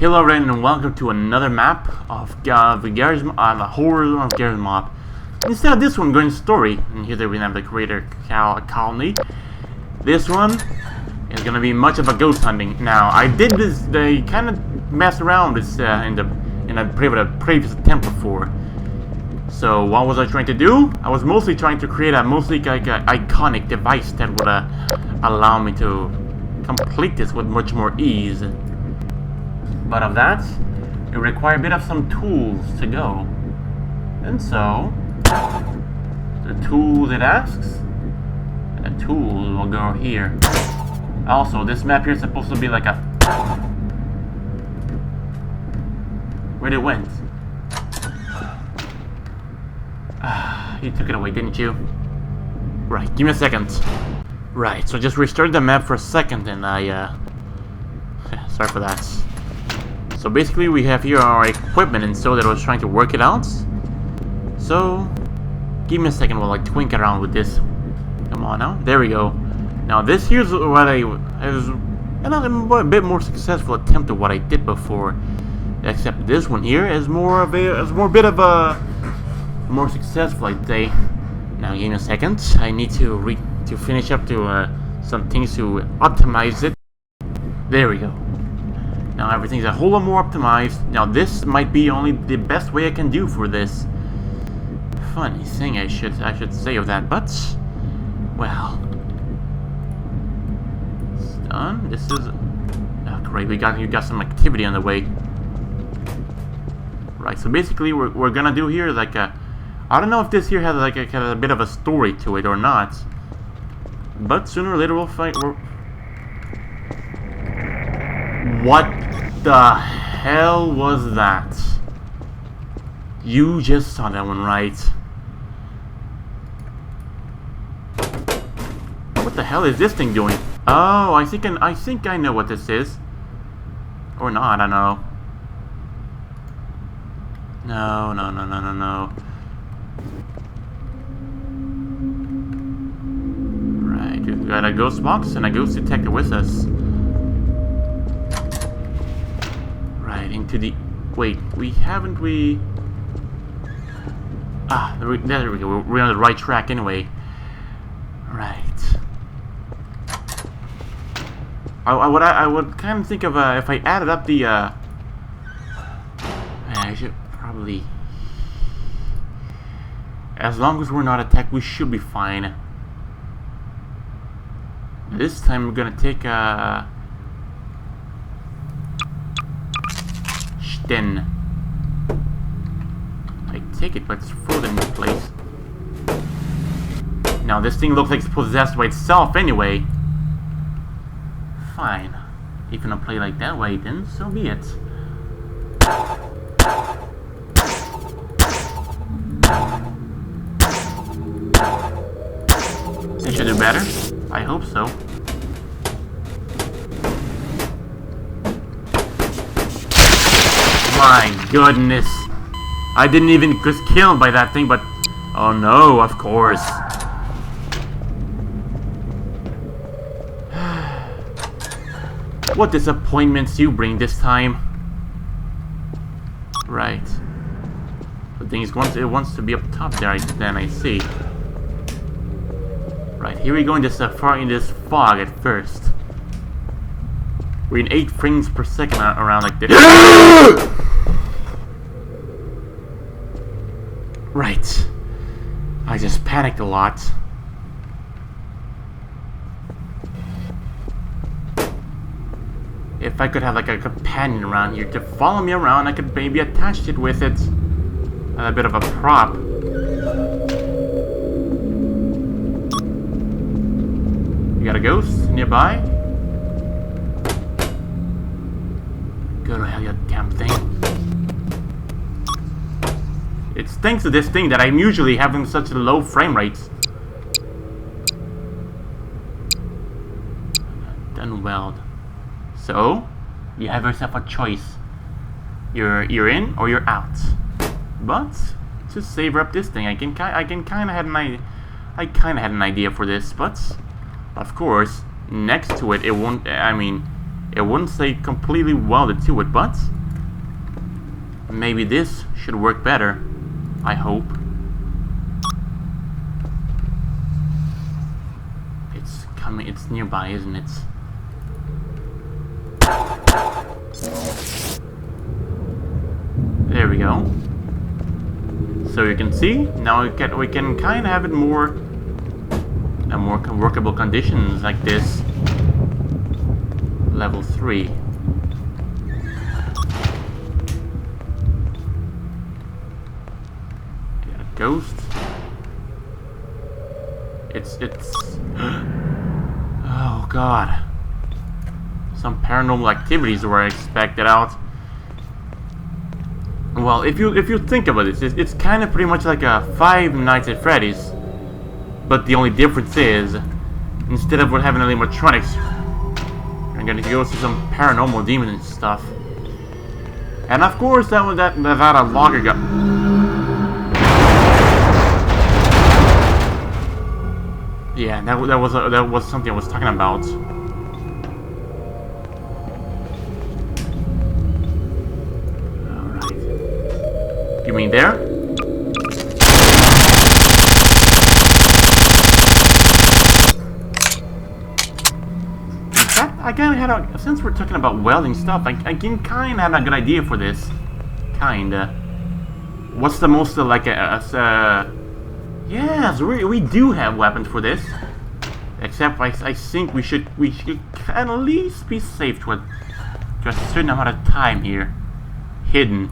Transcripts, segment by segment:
Hello everyone and welcome to another map of the horror of Gmod. Instead of this one going story, and here we have the creator colony. This one is gonna be much of a ghost hunting. Now I did this, they kind of messed around with in a previous attempt before. So what was I trying to do? I was mostly trying to create a iconic device that would allow me to complete this with much more ease. But of that, it requires a bit of some tools to go. And so, the tools it asks, and the tools will go here. Also, this map here is supposed to be like a... Where'd it went? You took it away, didn't you? Right, give me a second. Right, so just restarted the map for a second and sorry for that. So basically we have here our equipment, and so that I was trying to work it out. So give me a second while I twink around with this. Come on now, there we go. Now this here's what is a bit more successful attempt of what I did before, except this one here is more successful, I'd say. Now give me a second. I need to finish up to some things to optimize it. There we go. Now everything's a whole lot more optimized. Now this might be only the best way I can do for this. Funny thing I should say of that, but well, it's done. This is great. You got some activity on the way. Right. So basically, we're gonna do here like a. I don't know if this here has like a bit of a story to it or not, but sooner or later we'll find. What the hell was that? You just saw that one, right? What the hell is this thing doing? Oh, I think I know what this is. Or not, I don't know. No. Right, we've got a ghost box and a ghost detector with us. Into the... Wait, there we go. We're on the right track anyway. Right. I would kind of think of if I added up the I should probably, as long as we're not attacked, we should be fine. This time we're gonna take Then I take it, but it's frozen in place. Now this thing looks like it's possessed by itself anyway. Fine. If you're gonna play like that way, then so be it. It should do better. I hope so. My goodness, I didn't even get killed by that thing, but oh no, of course. What disappointments you bring this time. Right. The thing is, it wants to be up top there, then I see. Right, here we go in this fog at first. We're in 8 frames per second around like this. Right. I just panicked a lot. If I could have like a companion around here to follow me around, I could maybe attach it with it. A bit of a prop. You got a ghost nearby? Go to hell, you damn thing. It's thanks to this thing that I'm usually having such low frame rates. Done well. So, you have yourself a choice. You're in or you're out. But to savor up this thing, I kind of had an idea for this, but of course, next to it, it won't. I mean, It wouldn't say completely welded to it, but maybe this should work better. I hope. It's coming, it's nearby, isn't it? There we go. So you can see, now we can kind of have it more workable conditions like this. Level 3. Got a ghost. It's oh god. Some paranormal activities were expected out. Well, if you think about this, it's kind of pretty much like a Five Nights at Freddy's, but the only difference is, instead of having animatronics, I'm gonna go see some paranormal demon and stuff. And of course, that a logger got. Yeah, that was something I was talking about. You mean there? In fact, I kinda had a, since we're talking about welding stuff, I can kinda have a good idea for this. Kinda. What's the most like yes, we do have weapons for this. Except I think we should at least be safe to a certain amount of time here. Hidden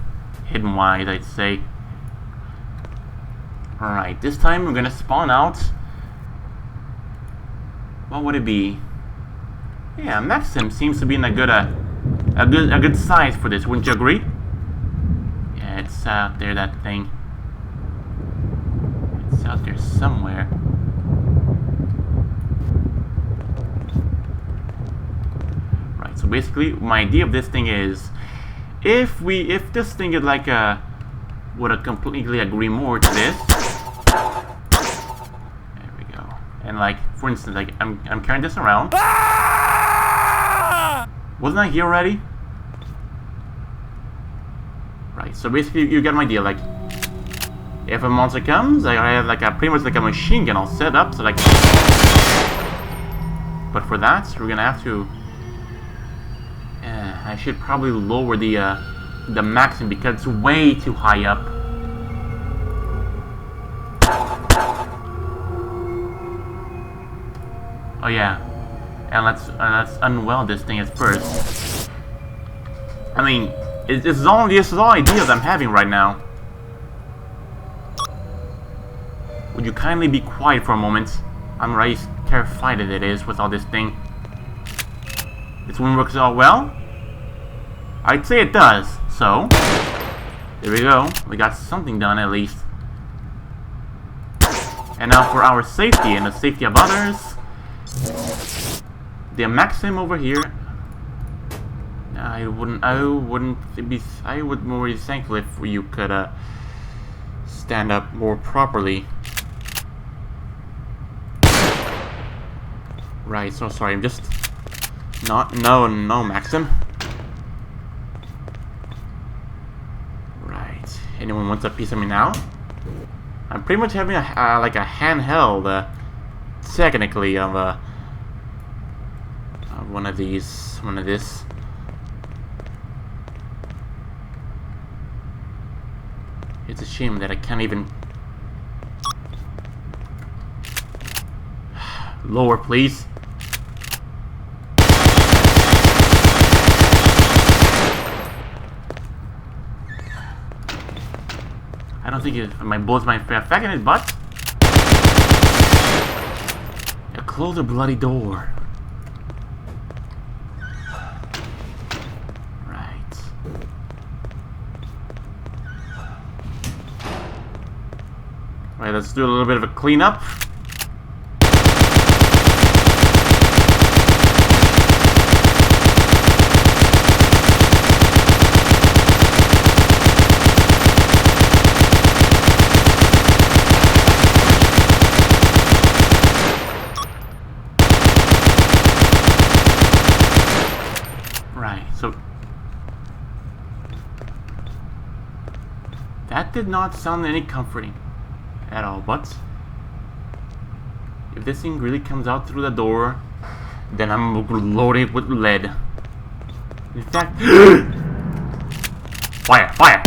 wise, I'd say. Alright, this time we're gonna spawn out. What would it be? Yeah, Maxim seems to be in a good size for this, wouldn't you agree? Yeah, it's out there, that thing. It's out there somewhere. Right, so basically my idea of this thing is, if this thing is like would completely agree more to this. There we go. And like, for instance, like I'm carrying this around. Wasn't I here already? Right. So basically, you get my idea. Like, if a monster comes, I have like pretty much like a machine gun all set up. So like, but for that, we're gonna have to. I should probably lower the maximum because it's way too high up. Oh yeah, and let's unweld this thing at first. I mean, this is all ideas I'm having right now. Would you kindly be quiet for a moment? I'm really terrified that it is with all this thing. This one works out well. I'd say it does, so there we go. We got something done at least. And now for our safety and the safety of others, the Maxim over here. I would more be thankful if you could stand up more properly. Right, so sorry, I'm just no Maxim. Anyone wants a piece of me now? I'm pretty much having a like a handheld, technically, of one of this. It's a shame that I can't even lower, please. I don't think my bullets might be affecting his butt. Close the bloody door. Right. Right, let's do a little bit of a cleanup. That did not sound any comforting at all, but if this thing really comes out through the door, then I'm loaded with lead. In fact, fire, fire!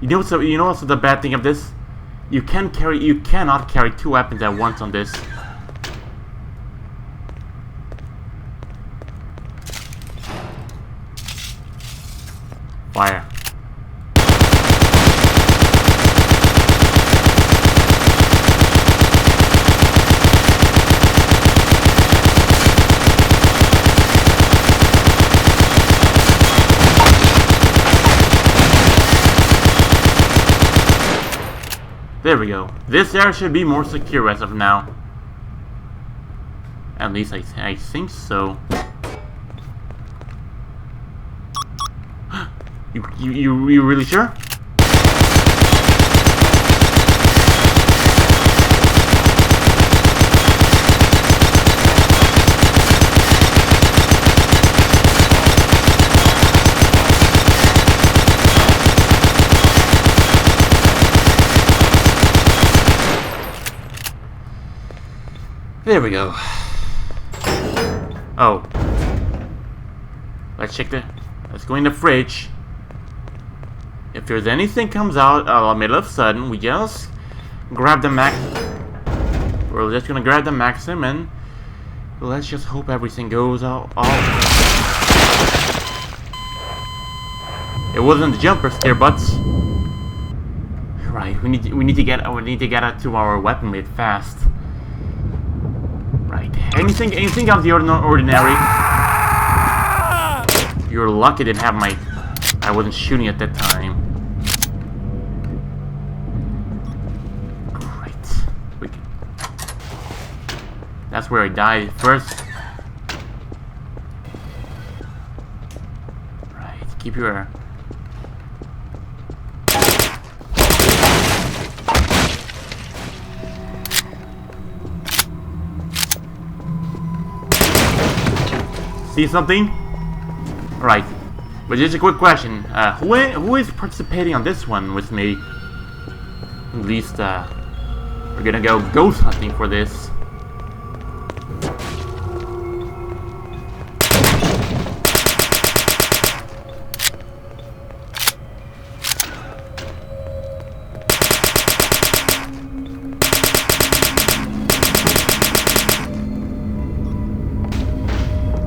You know what's the bad thing of this? You cannot carry two weapons at once on this. Fire. There we go. This area should be more secure as of now. At least I think so. You really sure? There we go. Oh. Let's go in the fridge. If there's anything comes out middle of sudden, we just grab the max. We're just gonna grab the maxim and let's just hope everything goes out. It wasn't the jumper scare, butts. Right, we need to get it to our weapon mate fast. Right, anything out of the ordinary. You're lucky I didn't have I wasn't shooting at that time. Great. That's where I died first. Right, keep your... See something? Right. But just a quick question. Who is participating on this one with me? At least, we're gonna go ghost hunting for this.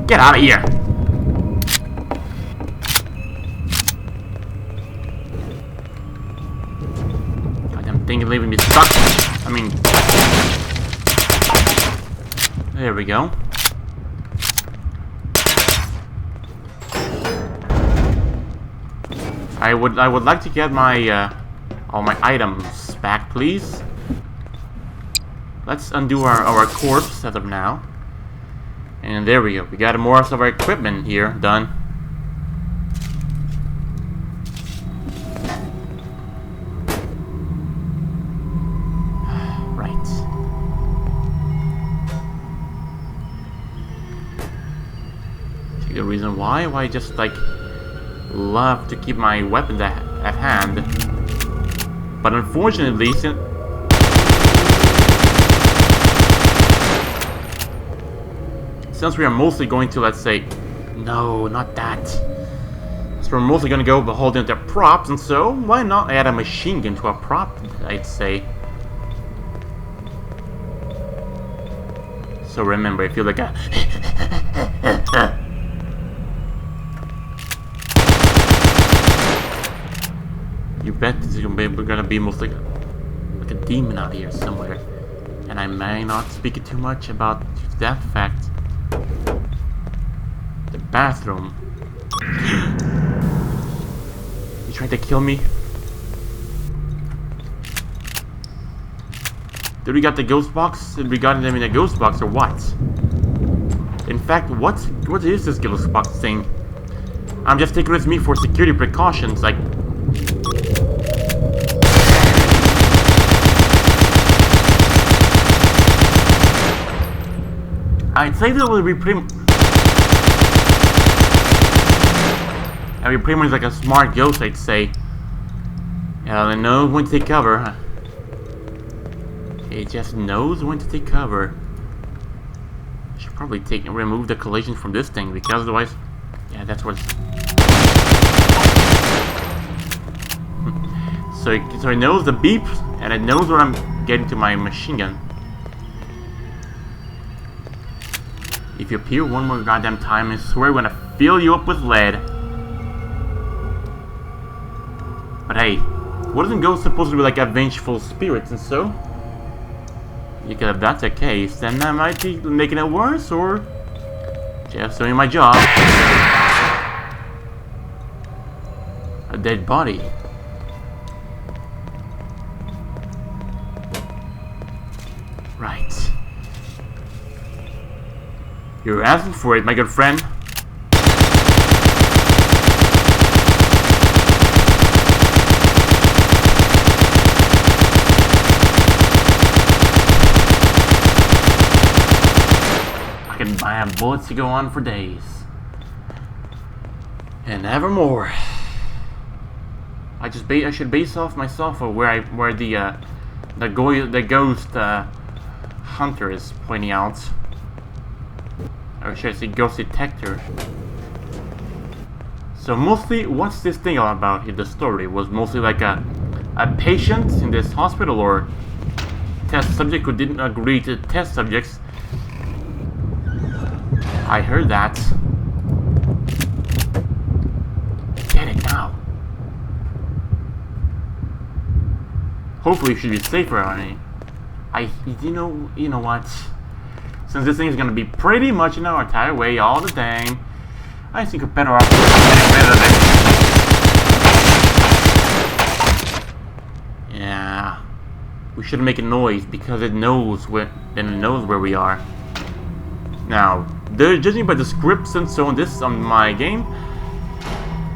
Get out of here! Goddamn thing is leaving me stuck. I mean... There we go. I would like to get my all my items back, please. Let's undo our corpse as of now. And there we go. We got more of our equipment here done. Right. See the reason why I just like love to keep my weapons at hand. But unfortunately, since we are mostly going to, let's say, no, not that. So we're mostly going to go holding their props, and so why not add a machine gun to a prop, I'd say. So remember, if you're like a... you bet this is going to be mostly like a demon out here somewhere. And I may not speak too much about that fact. The bathroom. You trying to kill me? Did we got the ghost box? Did we got them in a ghost box or what? In fact, what is this ghost box thing? I'm just taking it with me for security precautions, like... I'd say that would be pretty much like a smart ghost, I'd say. Yeah, it knows when to take cover. It just knows when to take cover. Should probably remove the collision from this thing, because otherwise, yeah, that's what's. So it knows the beeps, and it knows when I'm getting to my machine gun. If you appear one more goddamn time, I swear I'm gonna fill you up with lead. But hey, wasn't ghosts supposed to be like a vengeful spirits and so? If that's the case, then I might be making it worse, or just doing my job. A dead body. Right. You're asking for it, my good friend. I can buy bullets to go on for days. And evermore. I should base off myself of where the ghost hunter is pointing out. Or should I say ghost detector. So mostly, what's this thing all about? The story was mostly like a patient in this hospital, or test subject who didn't agree to test subjects. I heard that. Get it now. Hopefully it should be safer on it. You know what? Since this thing is gonna be pretty much in our entire way all the time, I think we're better off getting rid of it. Yeah, we shouldn't make a noise because it knows where we are. Now, judging by the scripts and so on on my game,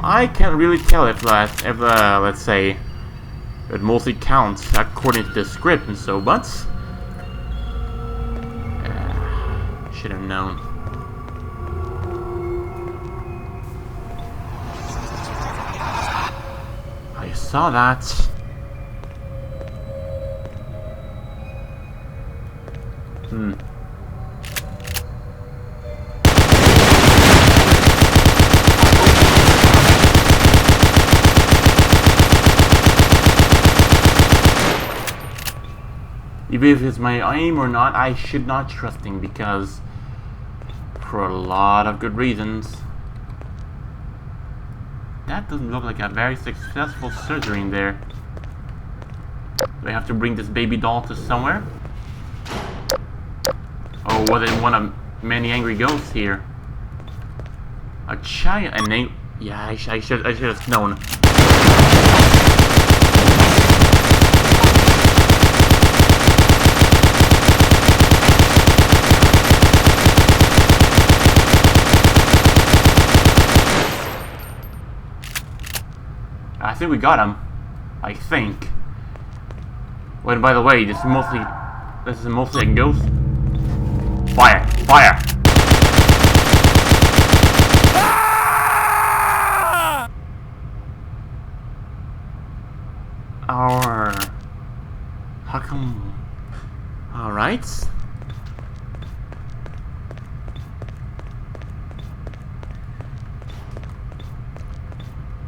I can't really tell if let's say it mostly counts according to the script and so, but should have known. I saw that. Even if it's my aim or not, I should not trust him, because for a lot of good reasons. That doesn't look like a very successful surgery in there. Do I have to bring this baby doll to somewhere? Oh, was it one of many angry ghosts here? A child, a name? Yeah, I should have known. I think we got him. I think. Wait, by the way, this is mostly a ghost. Fire! Fire! Or how come? All right.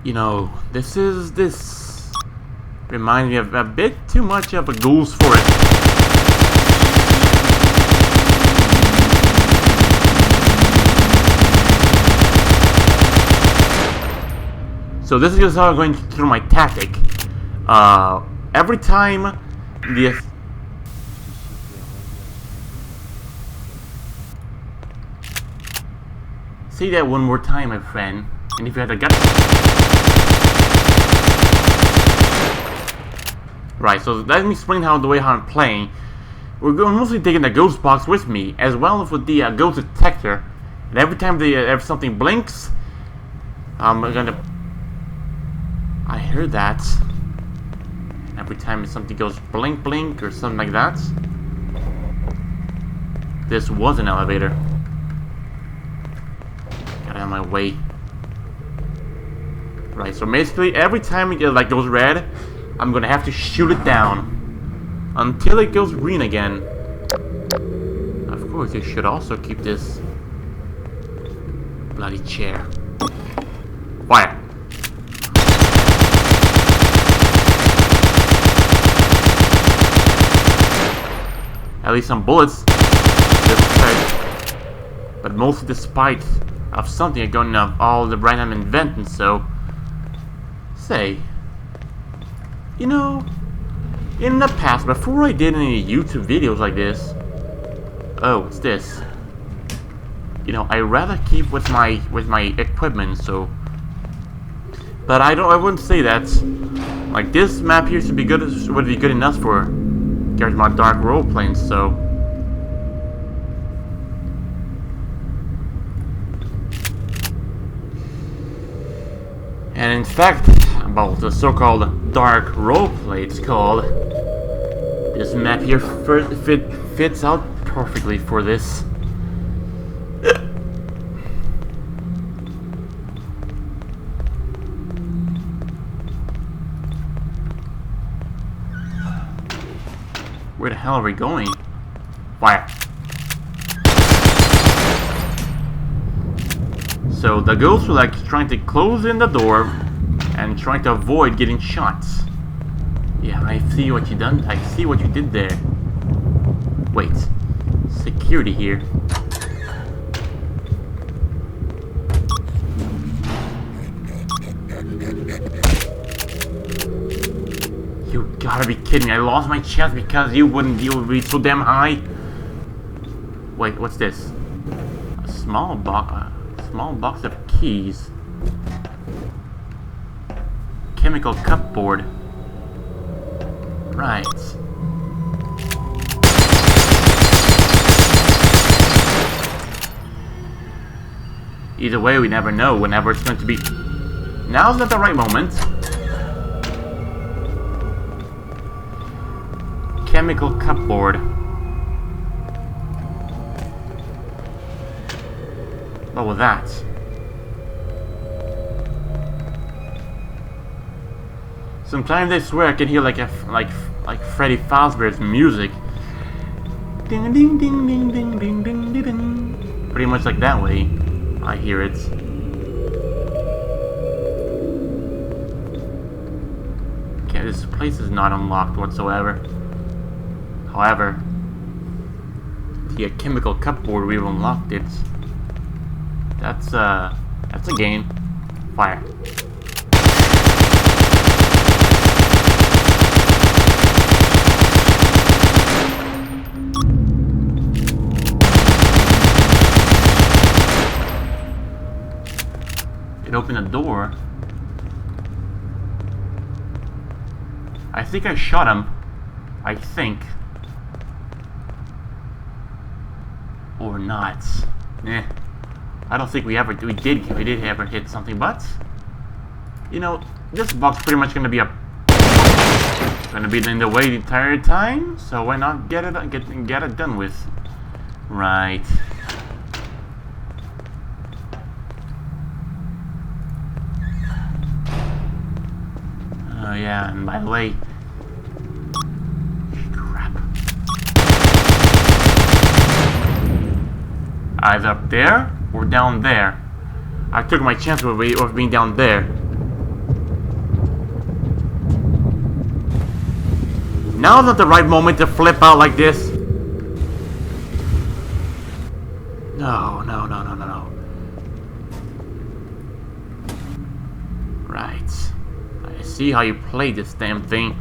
You know, this reminds me of a bit too much of a ghoul's forest. So this is just how I'm going through my tactic. Every time the say that one more time, my friend, and if you had the guts. Right, so let me explain how I'm playing. We're mostly taking the ghost box with me, as well as with the ghost detector. And every time if something blinks, I'm gonna. I heard that. Every time something goes blink blink or something like that. this was an elevator. Get out of my way. Right, so basically every time it like goes red, I'm gonna have to shoot it down until it goes green again. Of course, you should also keep this bloody chair. Fire! At least some bullets. But mostly despite of something I'm going of all the random inventing, so say, you know, in the past, before I did any YouTube videos like this, oh, what's this? You know, I rather keep with my equipment, so, but I wouldn't say that. Like this map here should be good, would be good enough for Gmod dark role playing, so. And in fact, about the so-called dark roleplay, it's called, this map here fits out perfectly for this. Where the hell are we going? Fire. So the ghosts were like trying to close in the door and trying to avoid getting shot. Yeah, I see what you done. I see what you did there. Wait, security here. You gotta be kidding me! I lost my chest because you would be so damn high. Wait, what's this? A small box of keys. Chemical cupboard. Right. Either way, we never know whenever it's going to be. Now's not the right moment. Chemical cupboard. What was that? Sometimes I swear I can hear like Freddy Fazbear's music. Ding ding ding ding ding ding ding ding ding. Pretty much like that way. I hear it. Okay, this place is not unlocked whatsoever. However, the chemical cupboard, we've unlocked it. That's a gain. Fire. It opened a door. I think I shot him. I think. Or not. Eh. I don't think we did ever hit something, but you know, this box pretty much gonna be in the way the entire time, so why not get it done with? Right. Oh yeah, and by the way, crap. Either up there or down there. I took my chance of being down there. Now's not the right moment to flip out like this. No. Right. I see how you play this damn thing.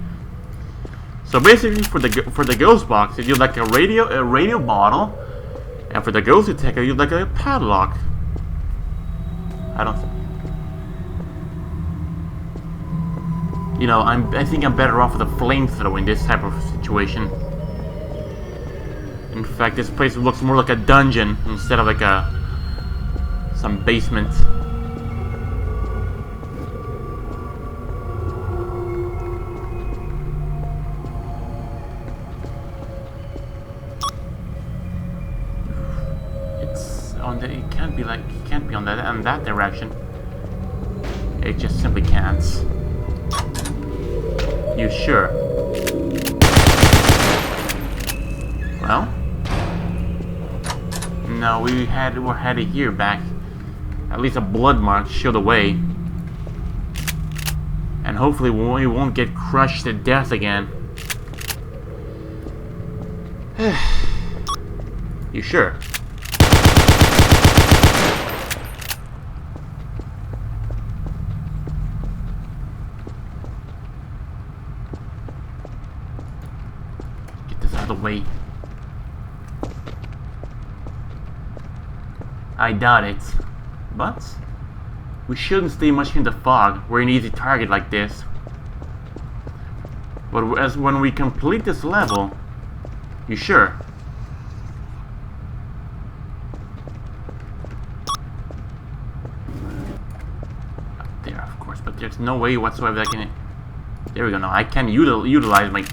So basically, for the ghost box, you do like a radio bottle. And for the ghost detector, you'd like a padlock. You know, I think I'm better off with a flamethrower in this type of situation. In fact, this place looks more like a dungeon instead of like some basement. it can't be like, it can't be on that direction. It just simply can't. You sure? Well, no, we're headed here back. At least a blood mark showed the way. And hopefully we won't get crushed to death again. You sure? Get this out of the way. I doubt it. But we shouldn't stay much in the fog. We're an easy target like this. But as when we complete this level, you sure? Up there, of course, but there's no way whatsoever that I can. There we go. Now I can utilize my.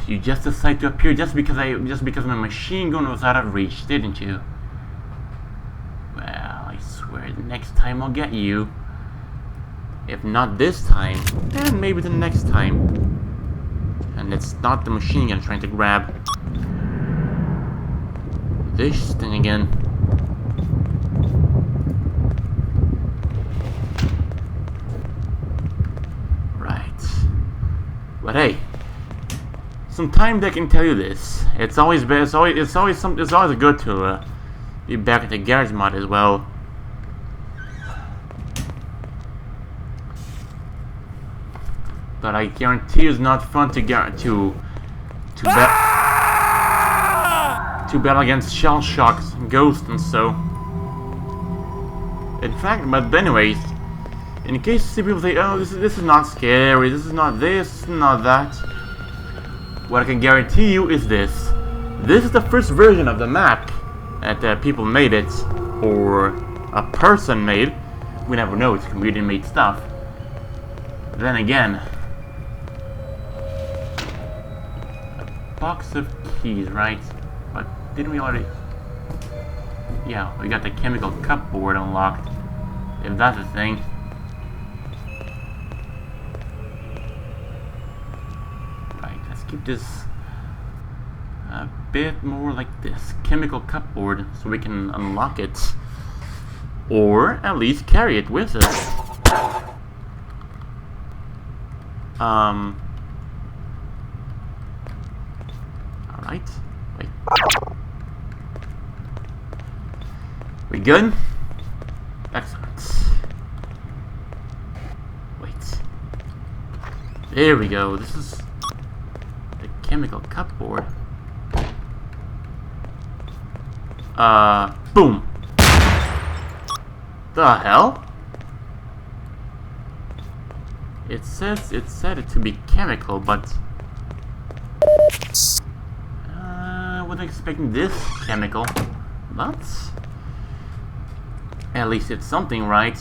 You just decided to appear just because my machine gun was out of reach, didn't you? Well, I swear the next time I'll get you. If not this time, then maybe the next time. And it's not the machine gun trying to grab this thing again. Right. But hey, sometimes they can tell you this. It's always good to be back at the Gmod as well. But I guarantee it's not fun to battle against shell shocks, ghosts, and so. In fact, but anyways, in case you see people say, "Oh, this is not scary. This is not that." What I can guarantee you is this: this is the first version of the map that people made it, or a person made. We never know. It's computer-made stuff. Then again. Box of keys, right? But didn't we already? Yeah, we got the chemical cupboard unlocked. If that's a thing. Right, let's keep this a bit more like this. Chemical cupboard, so we can unlock it. Or at least carry it with us. Alright. Wait. We good? Excellent. Wait. There we go. This is the chemical cupboard. Boom. The hell? It said it to be chemical, but wasn't expecting this chemical, but at least it's something, right?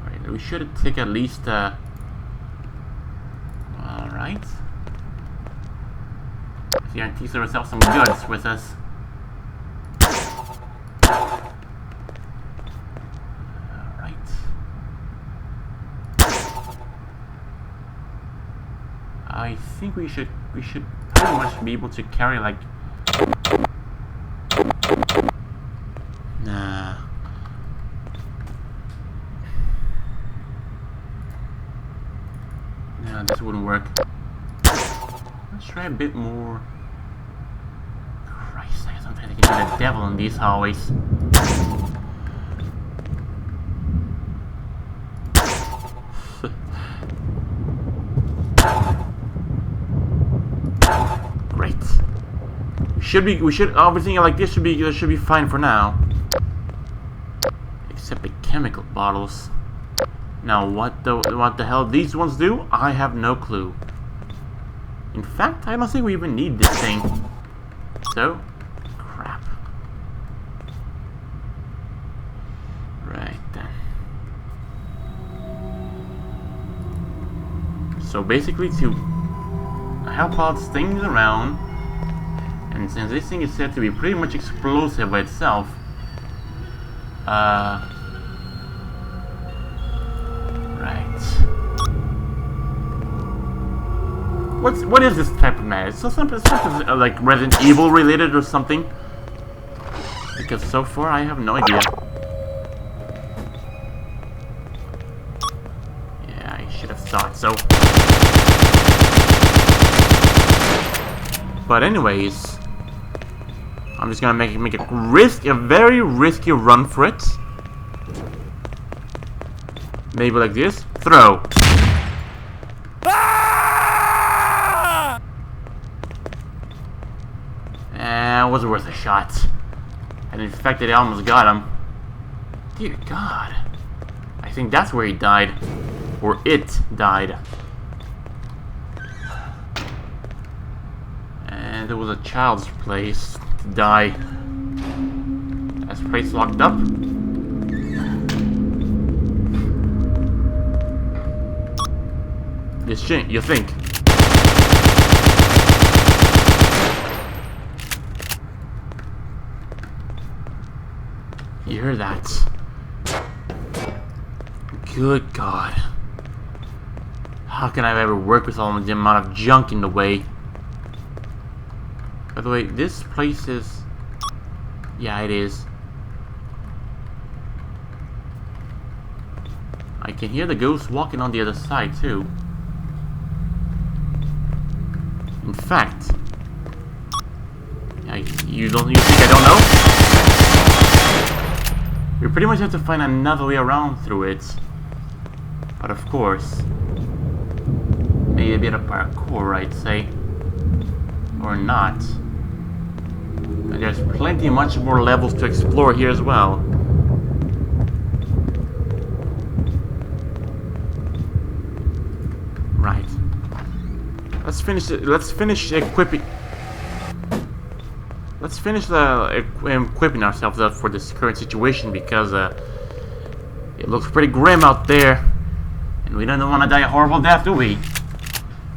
Alright, we should take at least alright. Guarantees ourselves some goods with us. I think we should pretty much be able to carry like nah. No, this wouldn't work. Let's try a bit more. Christ, I don't think I can get the devil in these hallways. Great. We should everything like this should be fine for now. Except the chemical bottles. Now what the hell these ones do? I have no clue. In fact, I don't think we even need this thing. So, crap. Right then. So basically to help out things around, And since this thing is said to be pretty much explosive by itself, right. What is this type of man? So something like Resident Evil related or something? Because so far I have no idea. Yeah, I should have thought so. But anyways, I'm just gonna make a very risky run for it. Maybe like this. Throw. It was worth a shot. And in fact, it almost got him. Dear God. I think that's where he died. Or it died. And there was a child's place to die. That's place locked up. This shit, you think? You hear that? Good God. How can I ever work with all the amount of junk in the way? By the way, this place is... Yeah, it is. I can hear the ghost walking on the other side, too. In fact... You think I don't know? We pretty much have to find another way around through it. But of course... Maybe a bit of parkour, I'd say. Or not. And there's much more levels to explore here as well. Right. Let's finish equipping. Let's finish equipping ourselves up for this current situation because it looks pretty grim out there, and we don't want to die a horrible death, do we?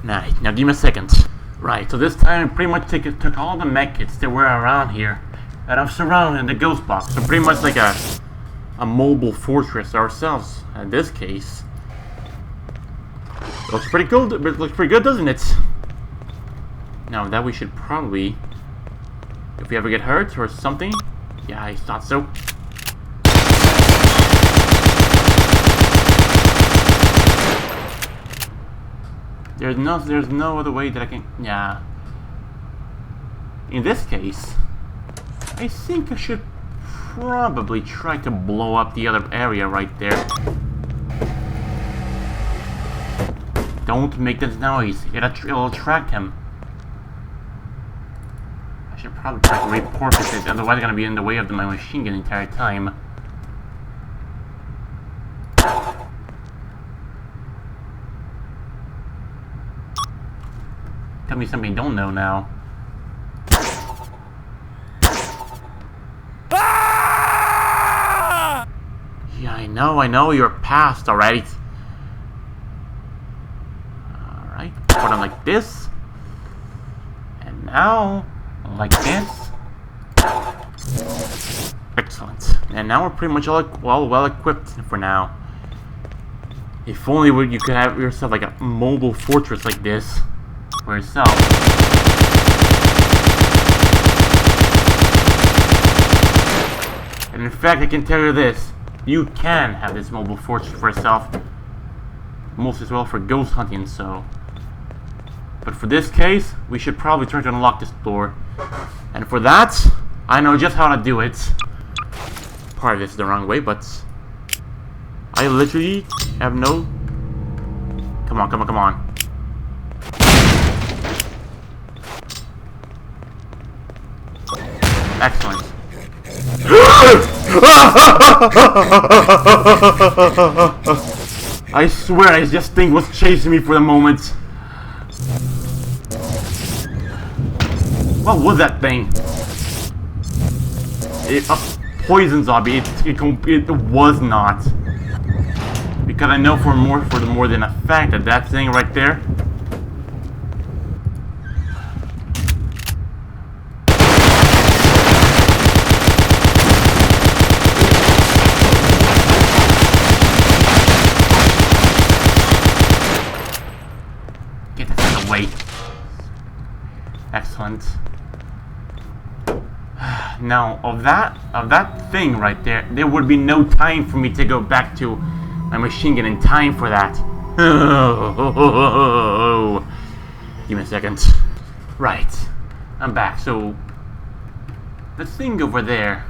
Nah, now give me a second. Right, so this time I pretty much took all the mech kits that were around here that I've surrounded the ghost box. So pretty much like a mobile fortress ourselves in this case. Looks pretty cool. It looks pretty good, doesn't it? Now that we should probably, if we ever get hurt or something, yeah, I thought so. There's no other way that I can... Yeah. In this case, I think I should probably try to blow up the other area right there. Don't make this noise. It'll attract him. I should probably try to repurpose it, otherwise I'm gonna be in the way of my machine gun the entire time. Tell me something you don't know now. Yeah, I know, you're past already. Alright, put on like this. And now, like this. Excellent. And now we're pretty much all well equipped for now. If only you could have yourself like a mobile fortress like this. For yourself. And in fact, I can tell you this. You can have this mobile fortress for yourself. Most as well for ghost hunting, so. But for this case, we should probably try to unlock this door. And for that, I know just how to do it. Part of this is the wrong way, but I literally have no... Come on, come on, come on. Excellent. I swear, this thing was chasing me for the moment. What was that thing? A poison zombie. It was not. Because I know for more than a fact that thing right there. way. Excellent. Now, of that thing right there, there would be no time for me to go back to my machine gun in time for that. Give me a second. Right, I'm back. So, the thing over there,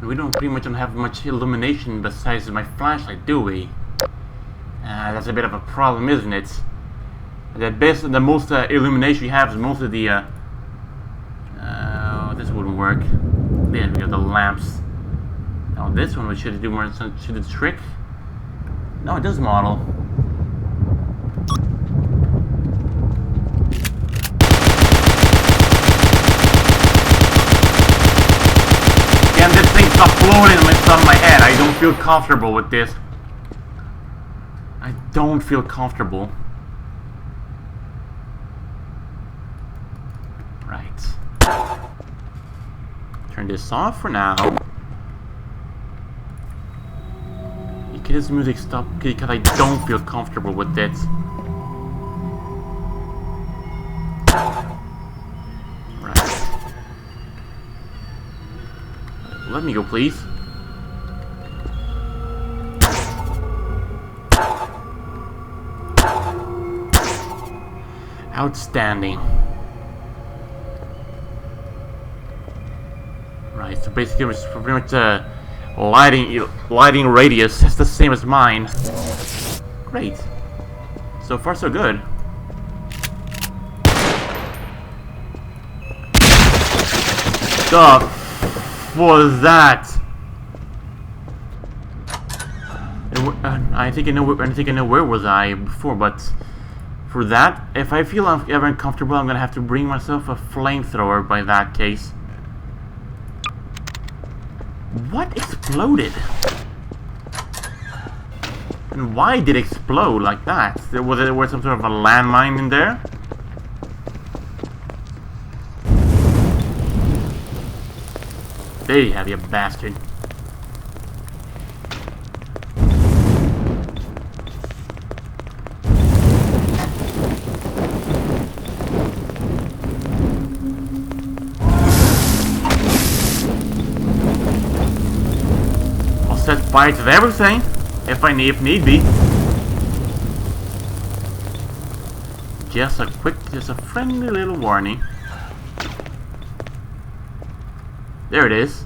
we pretty much don't have much illumination besides my flashlight, do we? That's a bit of a problem, isn't it? The most illumination you have is most of the this wouldn't work. There we go, the lamps. Now this one we should do more, should the trick. No, it does model. Can this thing stop floating on my head? I don't feel comfortable with this. I don't feel comfortable. Right. Turn this off for now. Can this music stop? Because I don't feel comfortable with it. Right. Let me go, please. Outstanding. Right, so basically it's pretty much lighting radius is the same as mine. Great. So far so good. The was that? I think I know where was I before, but for that, if I feel ever uncomfortable, I'm gonna have to bring myself a flamethrower. By that case, what exploded? And why did it explode like that? Was there some sort of a landmine in there? There you have, you bastard. I'll set fire to everything if need be. Just a friendly little warning. There it is.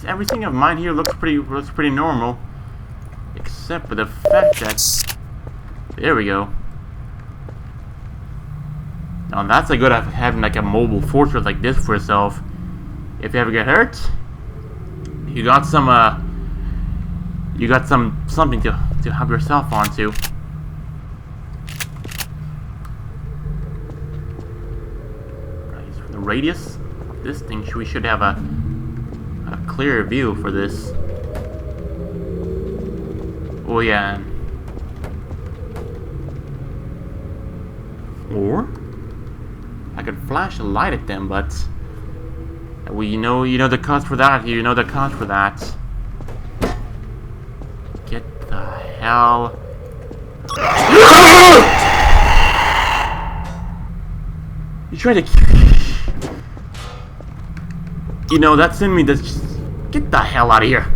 Everything of mine here looks pretty normal, except for the fact that there we go. Now that's a good of having like a mobile fortress like this for yourself. If you ever get hurt, you got something to help yourself onto. Right, for the radius of this thing, we should have a clearer view for this. Oh yeah. Or I could flash a light at them, but you know the cost for that. You know the cost for that. Get the hell. You try to. You know that's in me. That's get the hell out of here.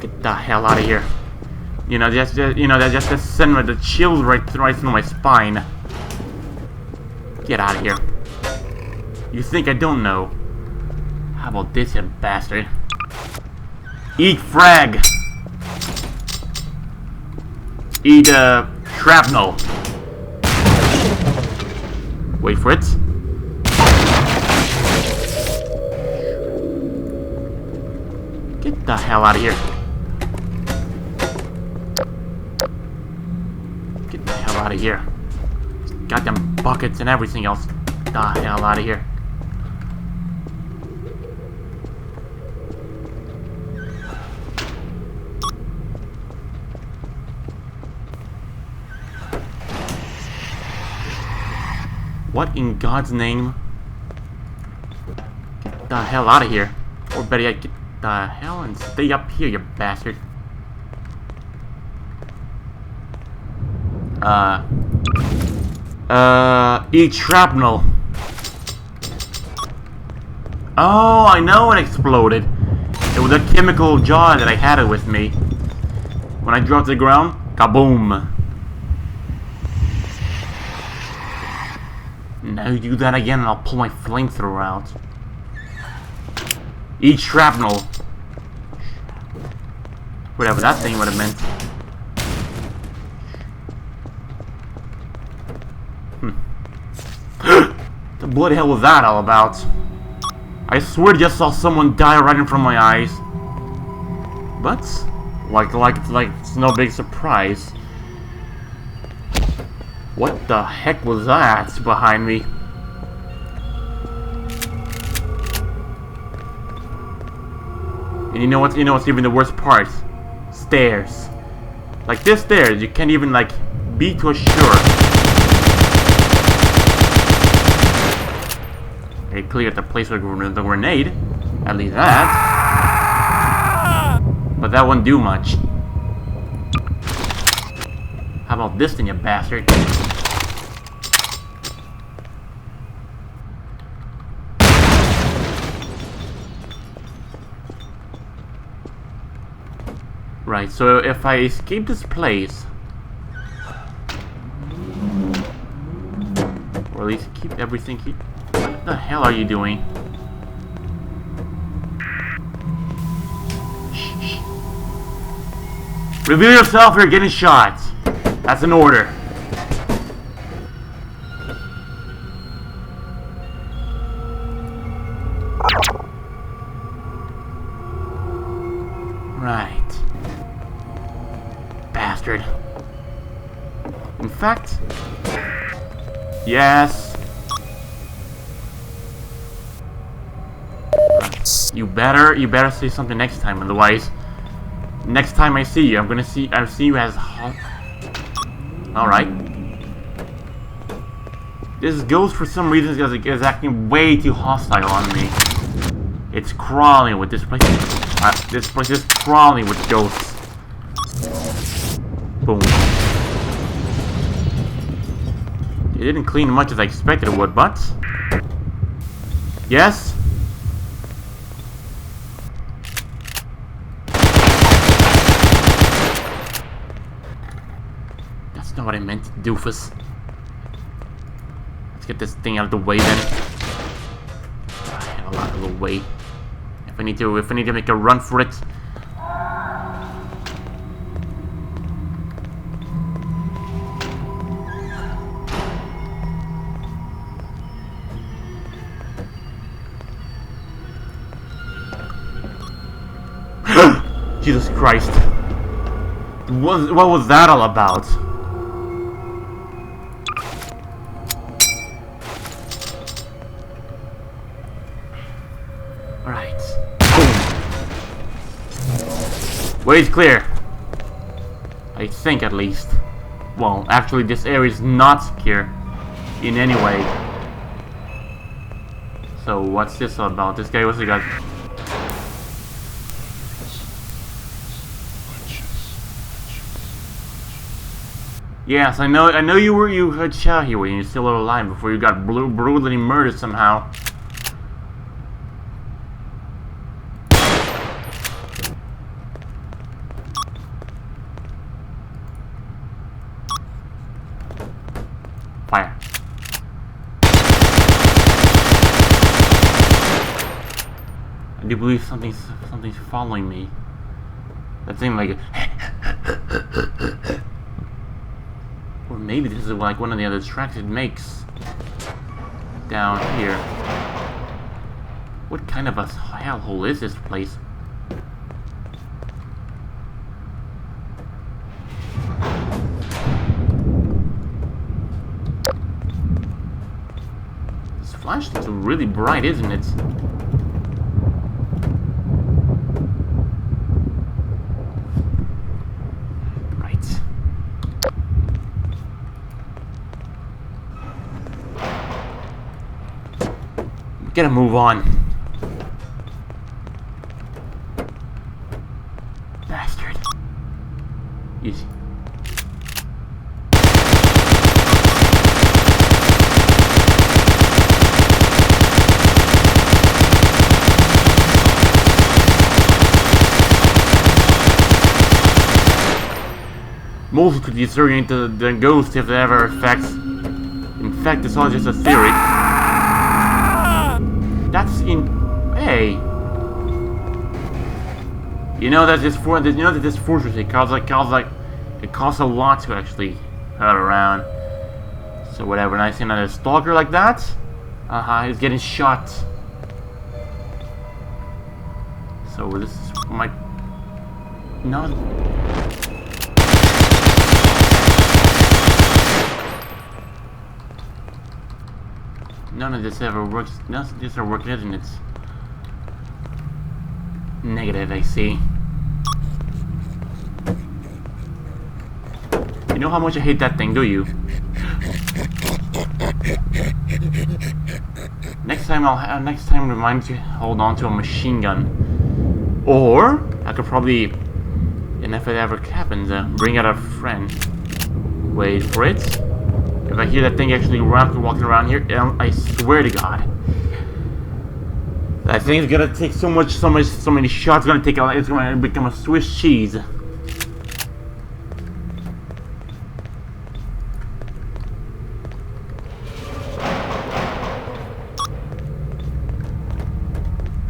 Get the hell out of here. You know that just send me the chills right through my spine. Get out of here. You think I don't know? How about this, you bastard? Eat frag! Eat, shrapnel. Wait for it. Get the hell out of here. Get the hell out of here. Goddamn buckets and everything else. Get the hell out of here. What in God's name? the hell out of here. Or better yet, get the hell and stay up here, you bastard. Eat shrapnel. Oh, I know it exploded. It was a chemical jar that I had it with me. When I dropped to the ground, kaboom. Now you do that again and I'll pull my flamethrower out. Eat shrapnel. Whatever that thing would have meant. The bloody hell was that all about? I swear I just saw someone die right in front of my eyes. But, like it's no big surprise. What the heck was that behind me? And you know what's even the worst part? Stairs. Like this stairs, you can't even like be too sure. They cleared the place with the grenade. At least that. But that wouldn't do much. How about this thing, you bastard? Right, so if I escape this place, or at least keep everything, what the hell are you doing? Shh. Reveal yourself or you're getting shot. That's an order. Right. Bastard. In fact, yes. You better say something next time, otherwise, next time I see you, I'll see you as Alright. This ghost for some reason is acting way too hostile on me. It's crawling with this place. This place is crawling with ghosts. Boom. It didn't clean much as I expected it would, but... Yes? That's not what I meant, doofus. Let's get this thing out of the way then. Hell out of the way. If I need to make a run for it. Jesus Christ. What was that all about? Alright. Way's clear. I think at least. Well, actually this area is not secure in any way. So what's this all about? This guy also got... Yes, I know you heard Shahi when you're still alive before you got brutally murdered somehow. Fire. I do believe something's following me. That thing like or maybe this is like one of the other tracks it makes down here. What kind of a hellhole is this place? This flashlight's really bright, isn't it? Gotta move on. mostly to disorient the ghost if it ever affects. In fact, it's all just a theory. That's in. Hey. You know that this fortress it costs a lot to actually hurt around. So whatever. When I see another stalker like that, he's getting shot. So this is my no. None of this ever works. None of this ever works, isn't it? Negative, I see. You know how much I hate that thing, do you? Next time remind me to hold on to a machine gun. Or I could probably, and if it ever happens, bring out a friend. Wait for it. If I hear that thing actually walking around here, I swear to God, that thing is gonna take so many shots. It's gonna become a Swiss cheese.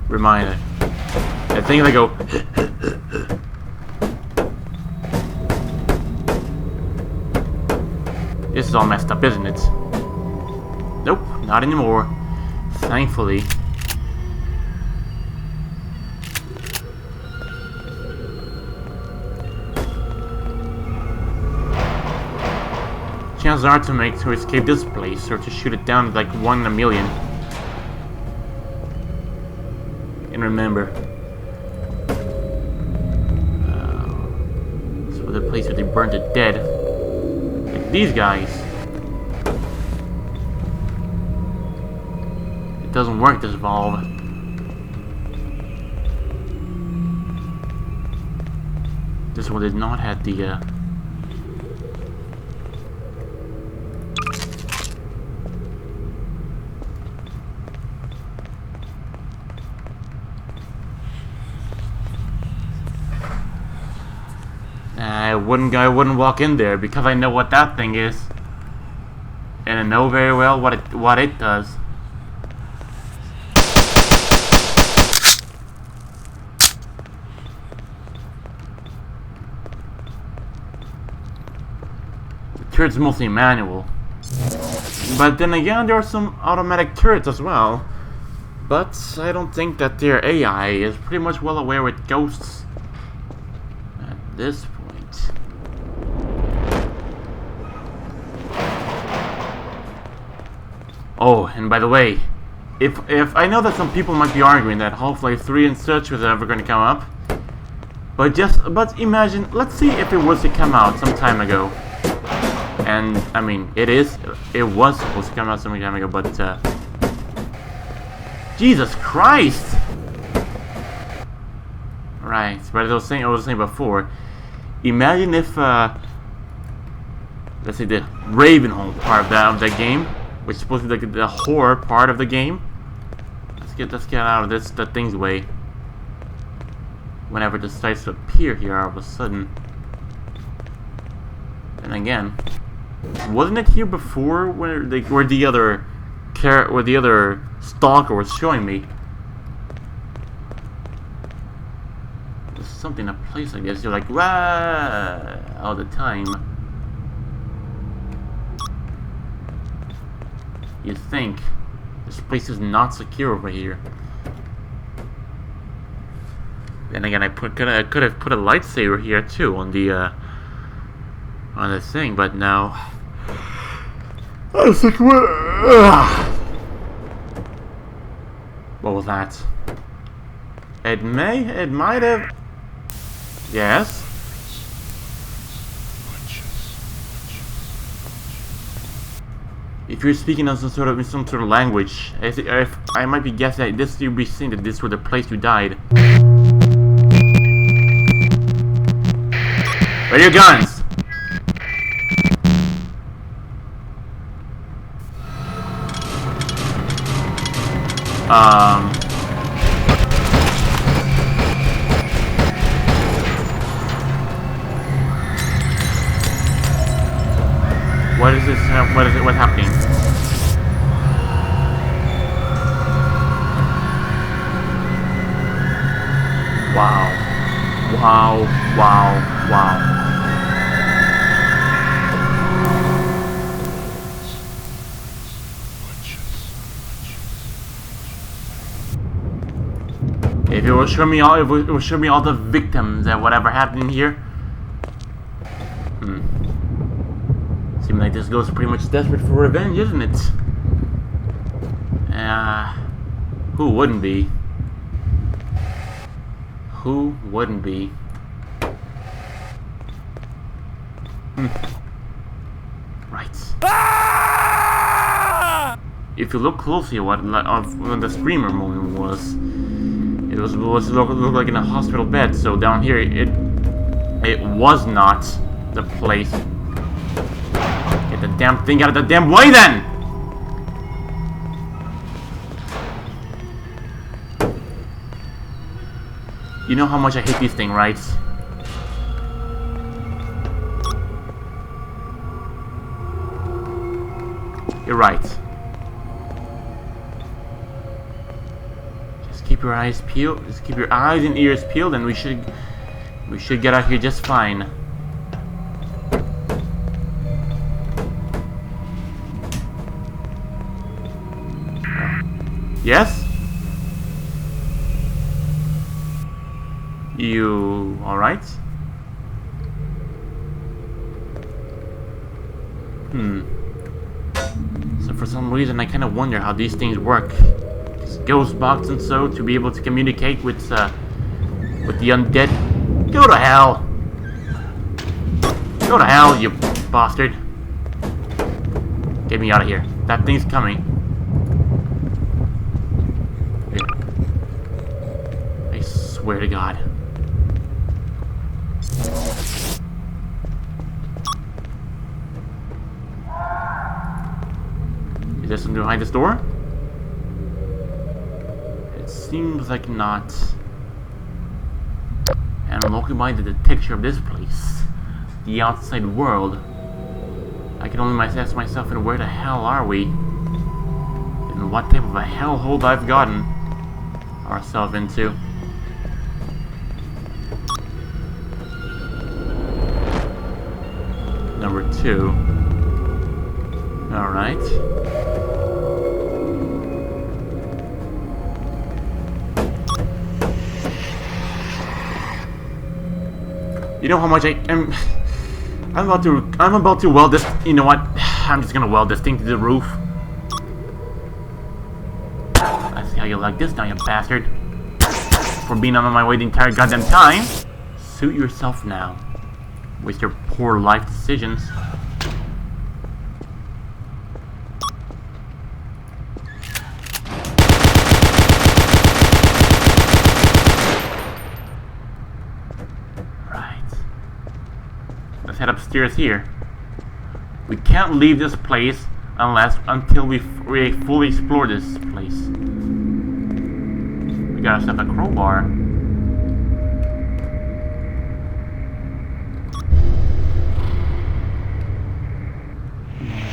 Reminder. That thing that go. This is all messed up, isn't it? Nope, not anymore. Thankfully. Chances are to escape this place or to shoot it down like 1 in a million. And remember, so the place where they burned it dead. Like these guys. It doesn't work, this valve. This one did not have the I wouldn't walk in there because I know what that thing is, and I know very well what it does. The turret's mostly manual, but then again there are some automatic turrets as well. But I don't think that their AI is pretty much well aware with ghosts at this point. Oh, and by the way, if I know that some people might be arguing that Half-Life 3 and such was ever going to come up, but imagine, let's see if it was to come out some time ago, and I mean it was supposed to come out some time ago, but Jesus Christ! Right, but I was saying before, imagine if let's say the Ravenholm part of that game, which is supposed to be like the horror part of the game. Let's get out of the thing's way. Whenever it decides to appear here all of a sudden. And again, wasn't it here before where the other stalker was showing me? There's something in a place like this. You're like, rah, all the time. You think this place is not secure over here. Then again, I could have put a lightsaber here too on the thing, but no. I was like, what was that? It might have. Yes. If you're speaking of some sort of language, I might be guessing that you'd be saying that this was the place you died. Ready your guns! What is this? What is it? What's happening? Wow. Wow. Wow. Wow. If it will show me all, it will show me all the victims and whatever happened here. Seems like this ghost is pretty much desperate for revenge, isn't it? Who wouldn't be? Who wouldn't be? Right. If you look closely at what the screamer moment was, it was looked like in a hospital bed. So down here, it was not the place. Get the damn thing out of the damn way, then. You know how much I hate these things, right? You're right. Just keep your eyes peeled. Just keep your eyes and ears peeled, and we should get out here just fine. Yes? You alright? So for some reason I kind of wonder how these things work. This ghost box and so, to be able to communicate with the undead. Go to hell! Go to hell, you bastard! Get me out of here. That thing's coming. I swear to God. Is there something behind this door? It seems like not. And I'm looking by the texture of this place, the outside world. I can only ask myself, and where the hell are we? And what type of a hellhole I've gotten ourselves into. Number 2. Alright. You know how much I'm about to weld this. You know what? I'm just gonna weld this thing to the roof. I see how you like this now, you bastard. For being on my way the entire goddamn time. Suit yourself now. With your poor life decisions. Let's head upstairs here. We can't leave this place until we fully explore this place. We got ourselves a crowbar.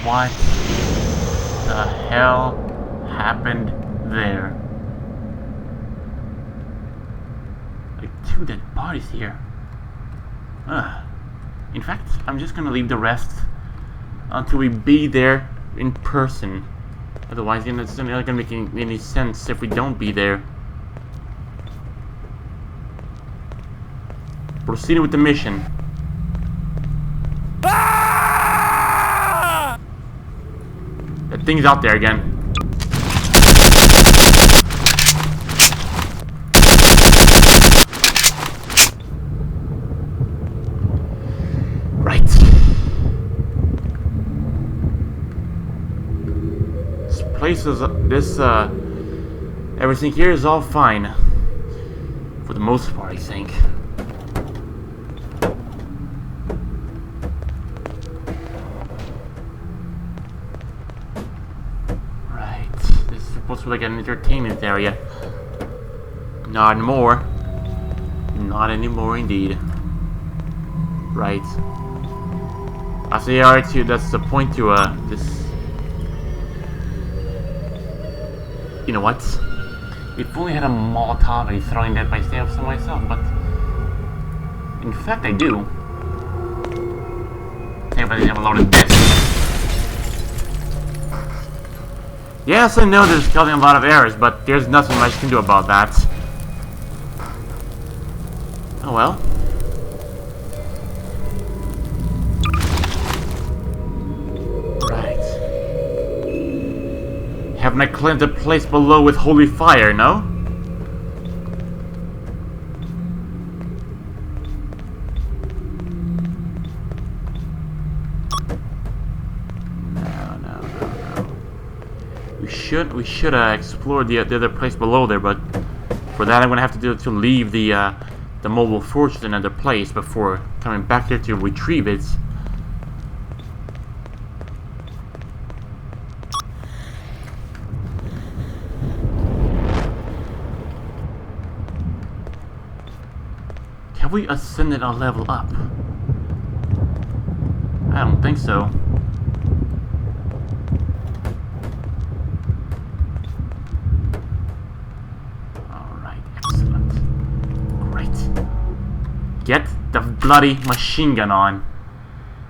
What the hell happened there? Like 2 dead bodies here. Ugh. In fact, I'm just gonna leave the rest until we be there in person. Otherwise, it's not gonna make any sense if we don't be there. Proceeding with the mission. That thing's out there again. Everything here is all fine. For the most part, I think. Right. This is supposed to be like an entertainment area. Not anymore. Not anymore, indeed. Right. I say R2, that's the point to this. You know what? If only I had a Molotov, I'd be throwing that by myself to myself, but in fact I do. Hey, but I have a load of this. Yes, I know there's causing a lot of errors, but there's nothing much you can do about that. Oh well. Right. Haven't I cleansed the place below with holy fire, no? We should explore the other place below there, but for that I'm gonna have to leave the mobile fortress in another place before coming back there to retrieve it. Have we ascended a level up? I don't think so. Get the bloody machine gun on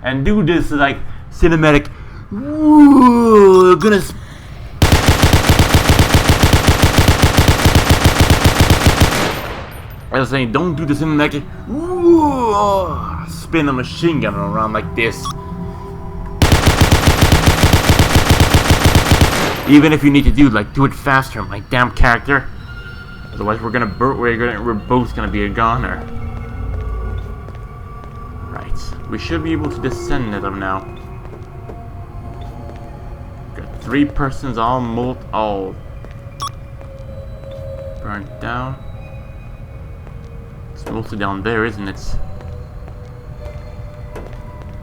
and do this like cinematic. Ooh, gonna I was saying, don't do the cinematic. Ooh, spin a machine gun around like this. Even if you need to do it faster, my damn character. Otherwise, we're both gonna be a goner. We should be able to descend at them now. Got 3 persons all burnt down. It's mostly down there, isn't it?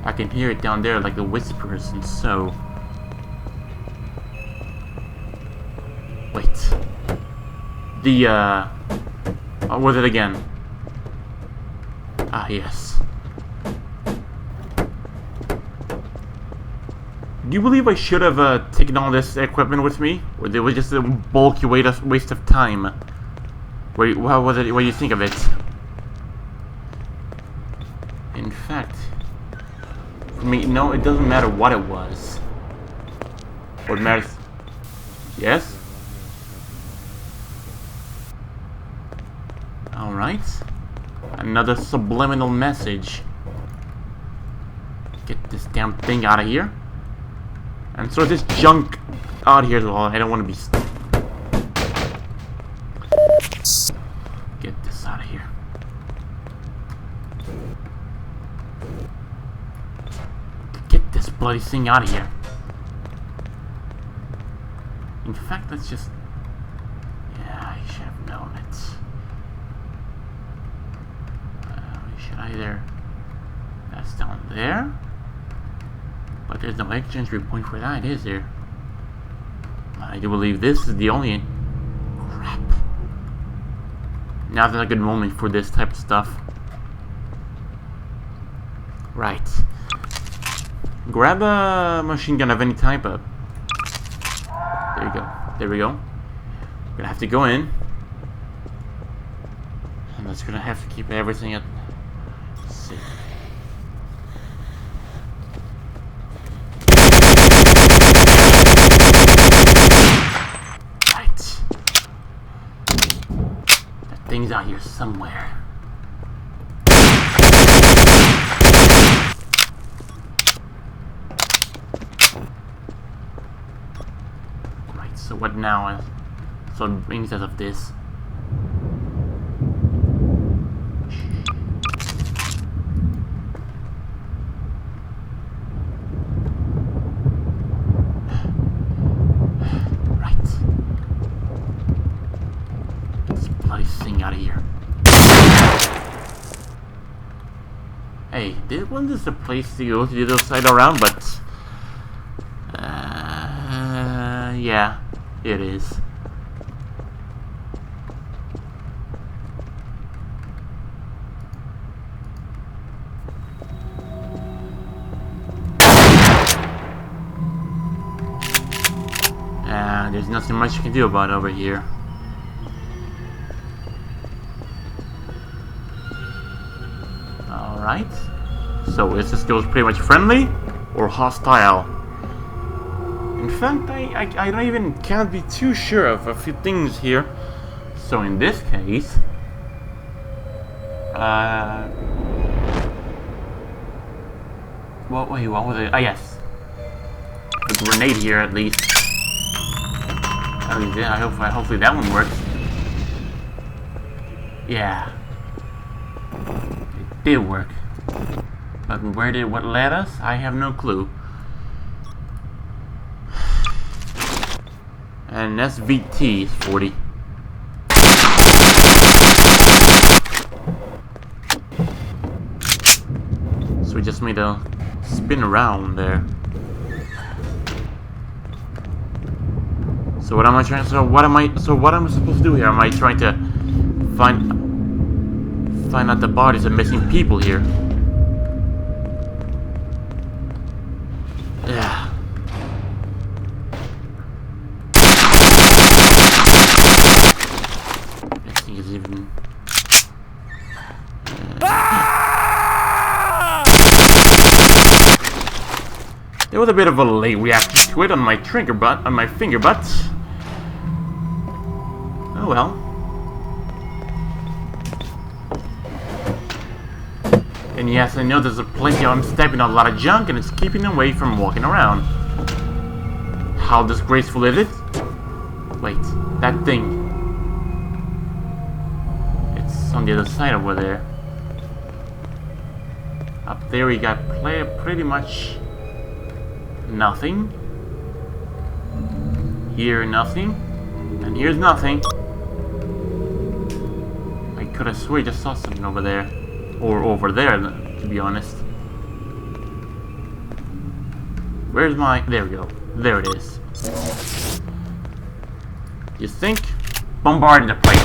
I can hear it down there like the whispers and so. Wait. What was it again? Ah, yes. Do you believe I should have taken all this equipment with me? Or it was just a bulky waste of time? What was it? What do you think of it? In fact, for me, no, it doesn't matter what it was. What matters? Yes? Alright. Another subliminal message. Get this damn thing out of here. And throw this junk out here as well. I don't want to be get this out of here. Get this bloody thing out of here. In fact, let's just... Yeah, I should have known it. We should either... That's down there. But there's no entry point for that, is there? I do believe this is the only... Crap. Now's not a good moment for this type of stuff. Right. Grab a machine gun of any type. There you go. There we go. We're gonna have to go in. And that's gonna have to keep everything at... safe. Things out here somewhere. Right, so what now? So it brings us of this. Out of here. Hey, this wasn't just a place to go to the other side around, but yeah, it is. there's nothing much you can do about it over here. Alright. So is this ghost pretty much friendly or hostile? In fact, I don't even can't be too sure of a few things here. So in this case, what was it? Ah, yes. A grenade here at least. At least, yeah, hopefully that one works. Yeah. It did work. But what led us? I have no clue. And SVT is 40. So we just made a spin around there. So what am I trying? So what am I supposed to do here? Am I trying to find out the bodies of missing people here? Yeah. I think it's even. There was a bit of a late reaction to it on my finger butts. Oh well. And yes, I know there's I'm stepping on a lot of junk and it's keeping them away from walking around. How disgraceful is it? Wait, that thing. It's on the other side over there. Up there we got pretty much nothing. Here nothing. And here's nothing. I could have sworn I just saw something over there. Or over there, to be honest. Where's my... There we go. There it is. You think? Bombarding the place.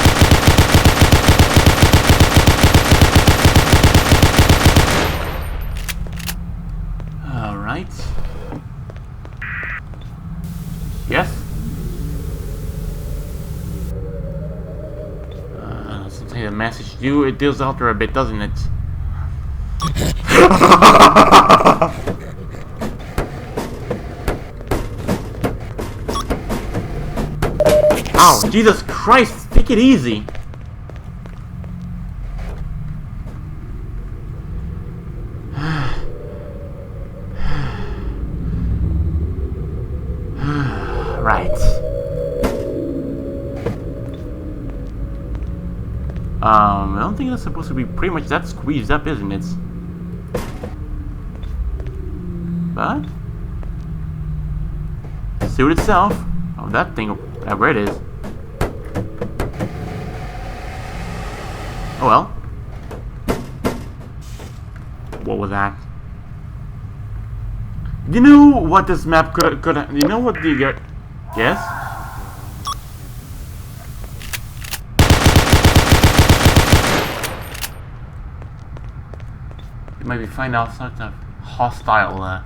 Alright. Yes? Something the message it deals out there a bit, doesn't it? Ow, Jesus Christ, take it easy. Right. I don't think that's supposed to be pretty much that squeezed up, isn't it? But suit itself. Oh, that thing, whatever it is. Oh well. What was that? You know what this map could you know what the yes? You maybe find out sort of hostile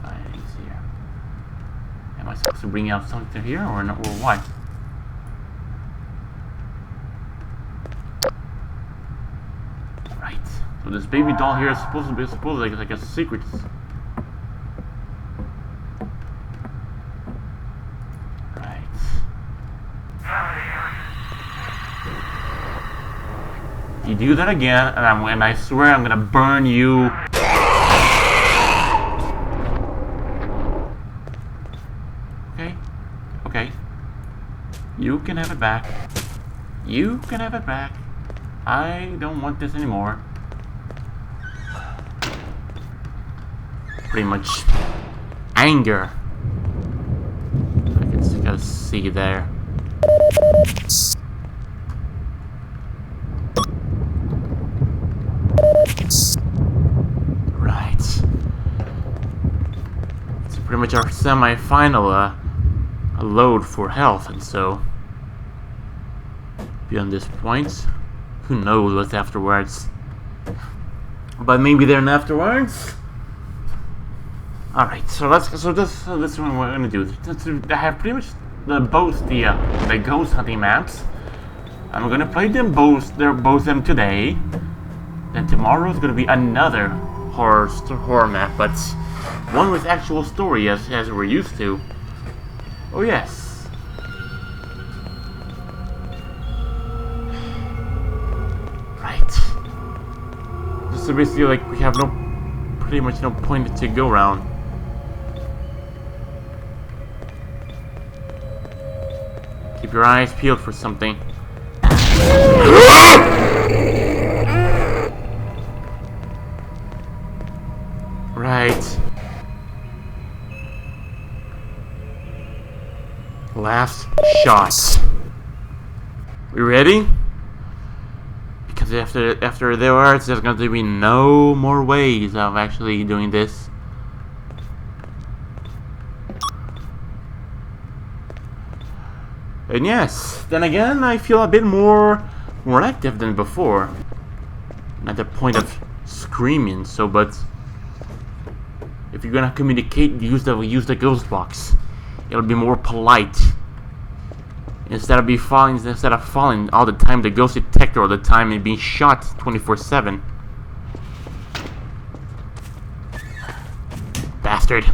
findings here. Am I supposed to bring out something here or not, or what? Right. So this baby doll here is supposed to be like a secret. You do that again, and I swear I'm gonna burn you. Okay, okay. You can have it back. You can have it back. I don't want this anymore. Pretty much anger. I can kind of see there. Right. It's pretty much our semi-final load for health, and so beyond this point, who knows what's afterwards. but maybe then afterwards. All right, so this is what we're gonna do. I have pretty much both the ghost hunting maps. I'm gonna play them both. They're both them today. Then tomorrow is gonna be another horror map, but one with actual story as we're used to. Oh yes. Right. Just so basically, like, we have pretty much no point to go around. Keep your eyes peeled for something. Right. Last shot. We ready? Because after there's going to be no more ways of actually doing this. And yes, then again, I feel a bit more active than before. Not the point of screaming, but if you're gonna communicate, use the ghost box. It'll be more polite. Instead of falling all the time, the ghost detector all the time, and being shot 24/7. Bastard.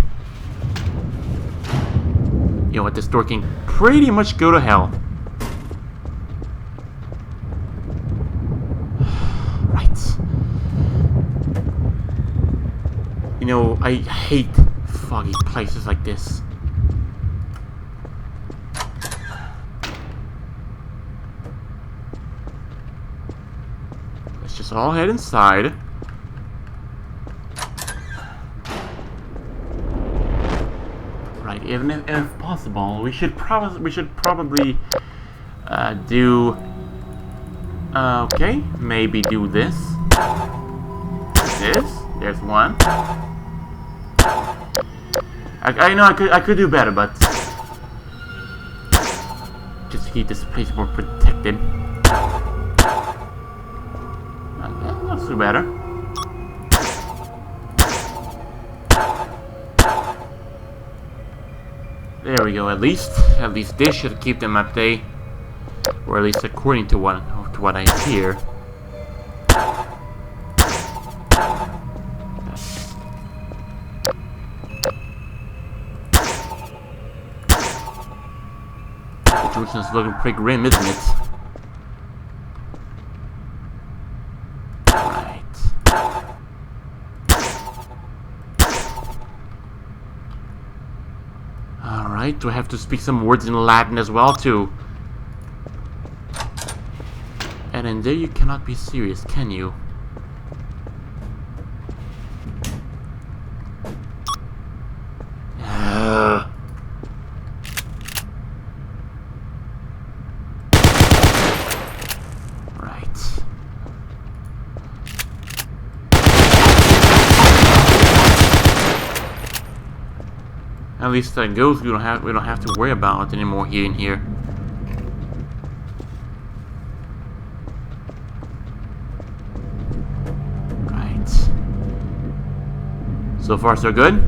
You know what, this door can pretty much go to hell. Right. You know, I hate foggy places like this. Let's just all head inside. Right, even if possible, we should probably do. Okay, maybe do this. There's one. I know I could do better, but just to keep this place more protected. Let's do better. There we go. At least this should keep them at bay, or at least according to what I hear. Situation's looking pretty grim, isn't it? Right. Alright, do I have to speak some words in Latin as well, too? And in there you cannot be serious, can you? At least that ghost we don't have to worry about anymore here in here. Right. So far so good.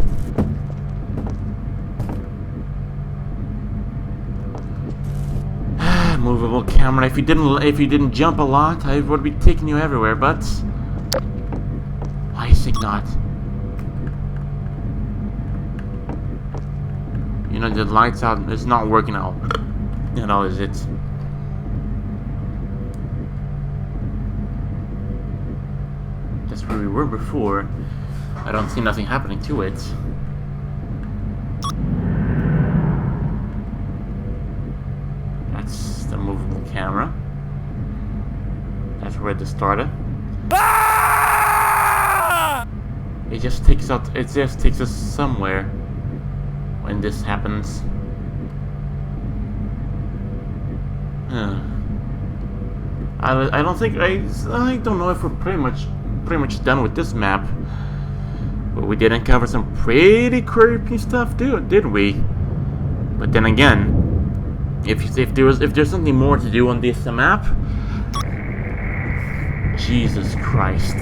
Movable camera. If you didn't jump a lot, I would be taking you everywhere, but I think not. You know, the lights out, it's not working out at all, is it? That's where we were before. I don't see nothing happening to it. That's the movable camera. That's where it started. It just takes us somewhere when this happens. I don't think I don't know if we're pretty much done with this map. But we did uncover some pretty creepy stuff, did we? But then again, if there's something more to do on this map, Jesus Christ.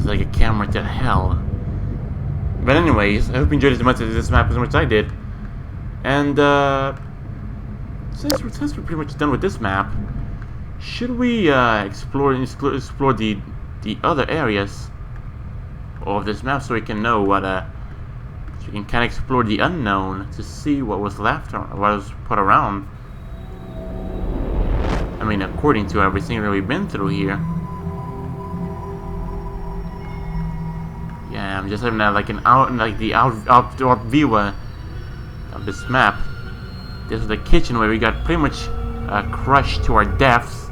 Seems like a camera to hell. But anyways, I hope you enjoyed as much as this map as much as I did. And since we're pretty much done with this map, should we explore the other areas of this map so we can know what so we can kind of explore the unknown to see what was left or what was put around. I mean, according to everything that we've been through here. Yeah, I'm just having like an outdoor view of this map. This is the kitchen where we got pretty much crushed to our deaths.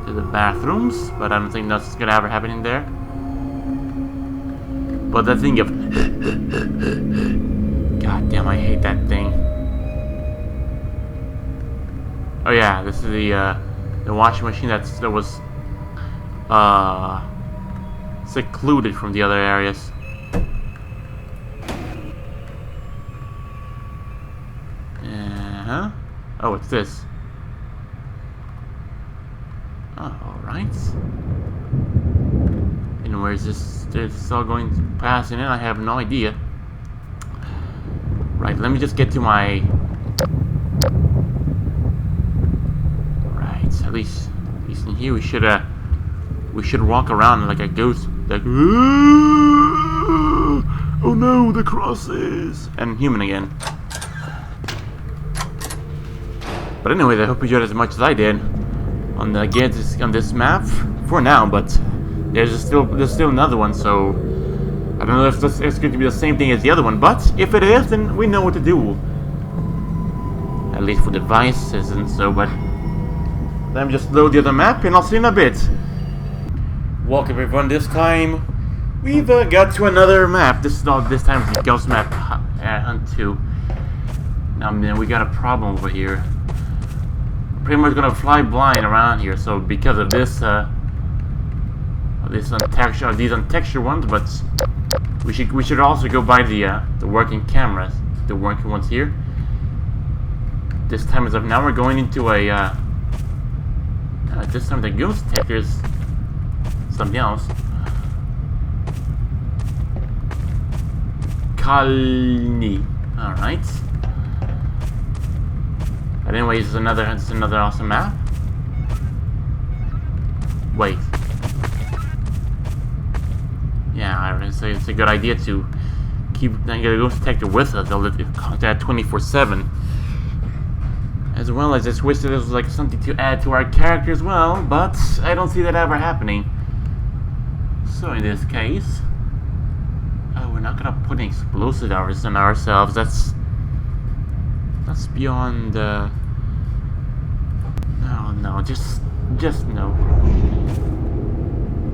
To the bathrooms, but I don't think that's gonna ever happen in there. But that thing of God damn, I hate that thing. Oh yeah, this is the washing machine that was secluded from the other areas. Oh, what's this? Oh, alright. And where is this? It's all going to pass in? I have no idea. Right, let me just get to my... Right, at least in here we should walk around like a ghost. Like, oh no, the crosses! And human again. But anyways, I hope you enjoyed as much as I did on this map for now. But there's still another one, so I don't know if it's going to be the same thing as the other one. But if it is, then we know what to do. At least for devices and so. But let me just load the other map, and I'll see you in a bit. Welcome everyone. This time we've got to another map. This time it's the Ghost Map Hunt 2. Now, man, we got a problem over here. Pretty much gonna fly blind around here, so because of this these untextured ones, but we should also go by the working cameras, the working ones here. This time as of now, we're going into a this time the ghost detector's something else. Kalni. All right. But anyways, it's another awesome map. Wait. Yeah, it's a good idea to keep the ghost detector with us. They'll let it contact 24/7. As well as I wish that there was like something to add to our character as well, but I don't see that ever happening. So in this case, we're not gonna put any explosive hours on ourselves. That's beyond no, just no.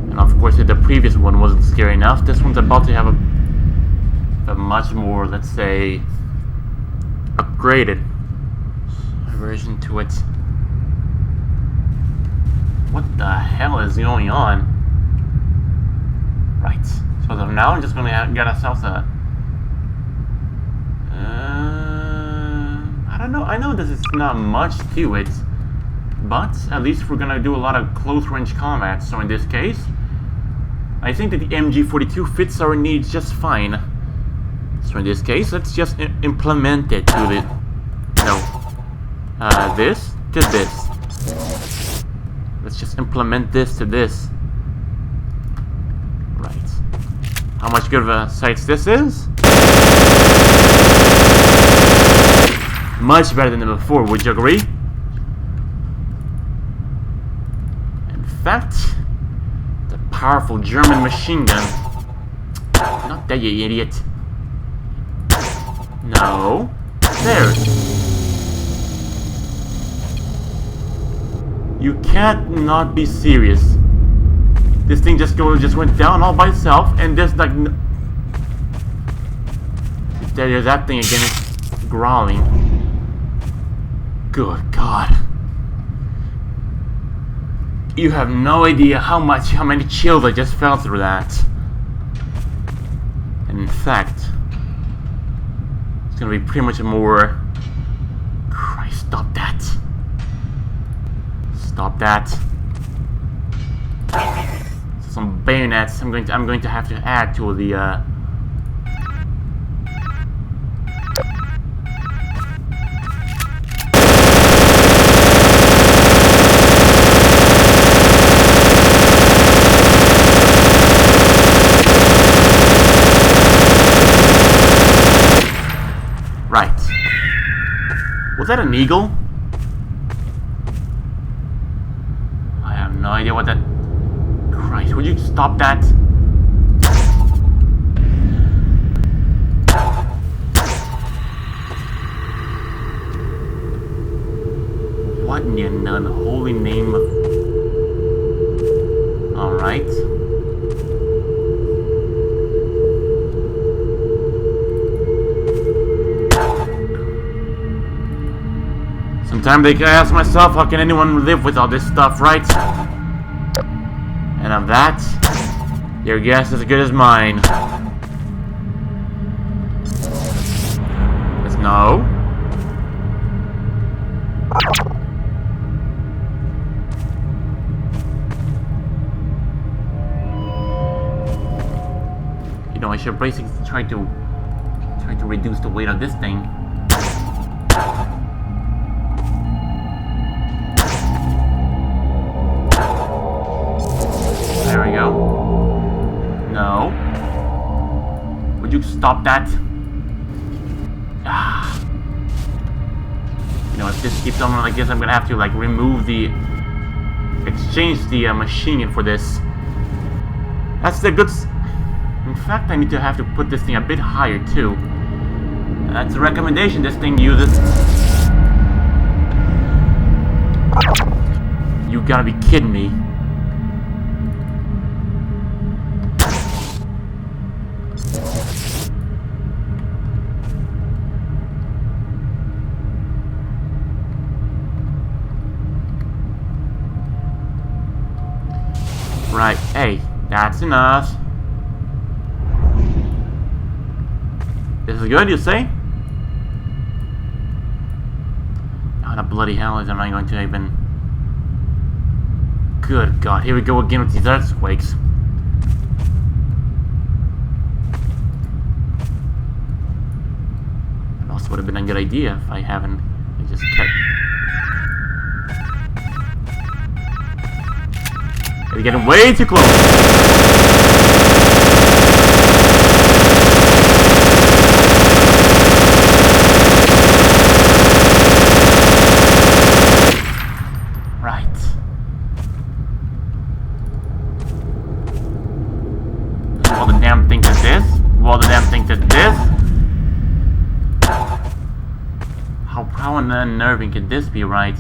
And of course, if the previous one wasn't scary enough, this one's about to have a much more, let's say, upgraded version to it. What the hell is going on? Right. So now I'm just gonna get ourselves a I don't know. I know this is not much to it, but at least we're gonna do a lot of close range combat. So in this case, I think that the MG42 fits our needs just fine. So in this case, let's just implement it to the this to this. Let's just implement this to this. Right. How much good of a sight this is? Much better than before, would you agree? In fact, the powerful German machine gun. Not that, you idiot. No. There. You can't not be serious. This thing just went down all by itself, and there's like there's that thing again, it's growling. Good God. You have no idea how many chills I just felt through that. And in fact, it's gonna be pretty much a more... Christ, stop that. Stop that. some bayonets. I'm going to have to add to the right. Was that an eagle? I have no idea what that... Christ, would you stop that? What in the unholy name of... Alright. Sometimes I ask myself, how can anyone live with all this stuff, right? And of that, your guess is as good as mine. Let's no. You know, I should basically try to reduce the weight of this thing. There we go. No. Would you stop that? Ah. You know, if this keeps on like this, I'm gonna have to like remove the... exchange the machine for this. That's the good... In fact, I need to have to put this thing a bit higher too. That's a recommendation this thing uses. You gotta be kidding me. Right, hey, that's enough. This is good, you say? How the bloody hell is am I going to even... Good God, here we go again with these earthquakes. It also would have been a good idea if I haven't... I just kept... They're getting way too close. Right. Well, the damn thing to this. Well, the damn thing to this. How unnerving can this be, right?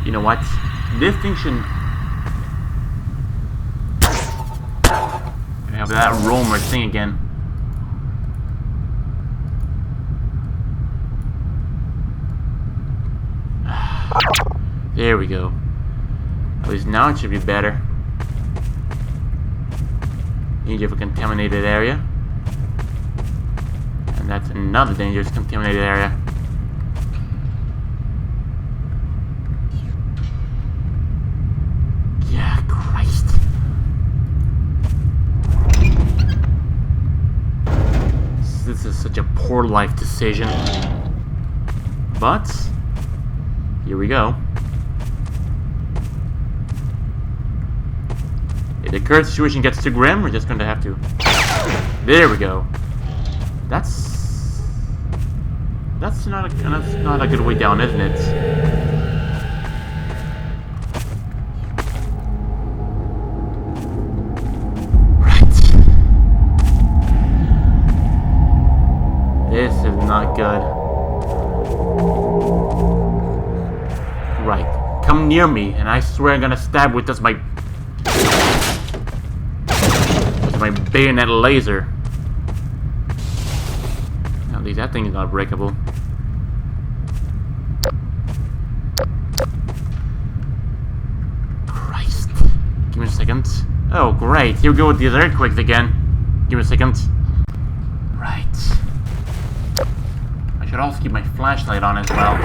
You know what? This thing shouldn't... I have that roamer thing again. There we go. At least now it should be better. Danger of a contaminated area. And that's another dangerous contaminated area. This is such a poor life decision. But here we go. If the current situation gets too grim, we're just going to have to... There we go. That's not a good way down, isn't it? This is not good. Right. Come near me, and I swear I'm gonna stab with just my bayonet laser. At least that thing is not breakable. Christ. Give me a second. Oh, great. Here we go with these earthquakes again. Give me a second. Right. I should also keep my flashlight on as well.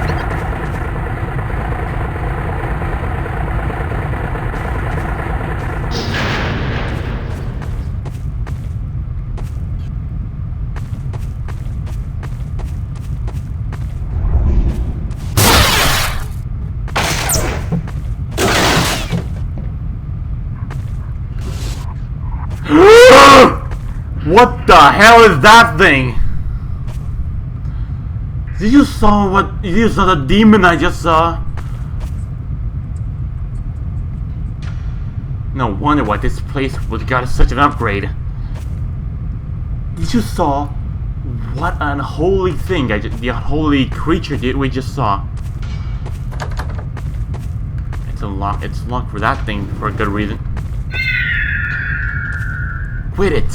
What the hell is that thing? Did you saw what? You saw the demon I just saw? No wonder why this place got such an upgrade. Did you saw what an unholy thing the unholy creature we just saw? It's locked for that thing for a good reason. Quit it!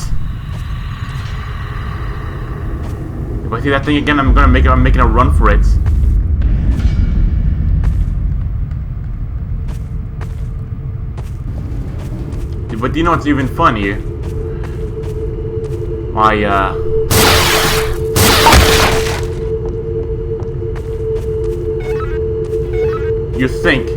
If I see that thing again, I'm making a run for it. But you know what's even funnier? You think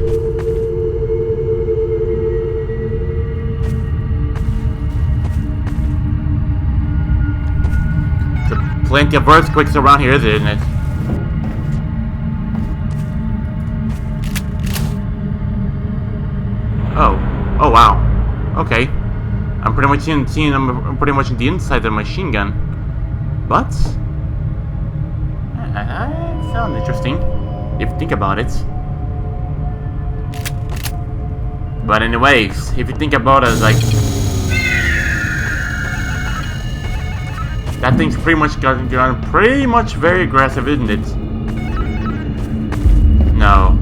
there's plenty of earthquakes around here, isn't it? Oh wow. Okay. I'm pretty much in the inside of the machine gun. But that sounds interesting if you think about it. But anyways, if you think about it, like that thing's pretty much gotten pretty much very aggressive, isn't it? No.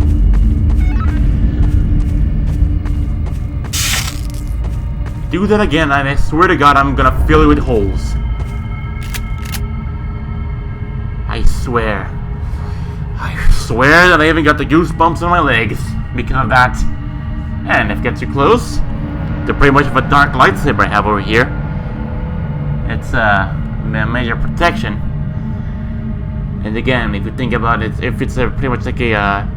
Do that again, and I swear to God, I'm gonna fill it with holes. I swear that I even got the goosebumps on my legs because of that. And if it gets too close, they're pretty much of a dark lightsaber I have over here. It's a major protection. And again, if you think about it, if it's pretty much like a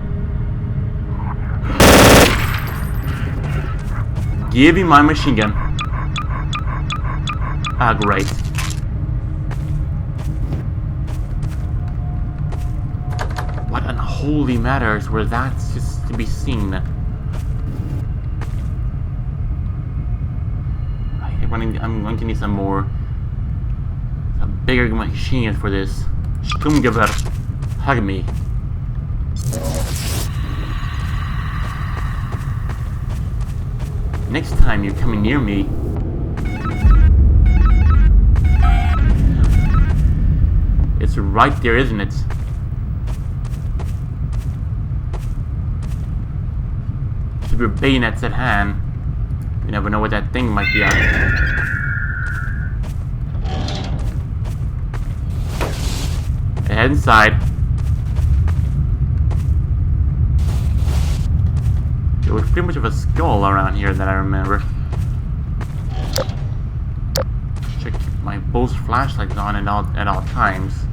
give me my machine gun. Ah, great. What unholy matters where that's just to be seen. I'm going to need some bigger machine gun for this. Stumgewehr, hug me. Next time you're coming near me, it's right there, isn't it? Keep your bayonets at hand. You never know what that thing might be on. Head inside. There was pretty much of a skull around here that I remember. Should keep my both flashlights on at all times.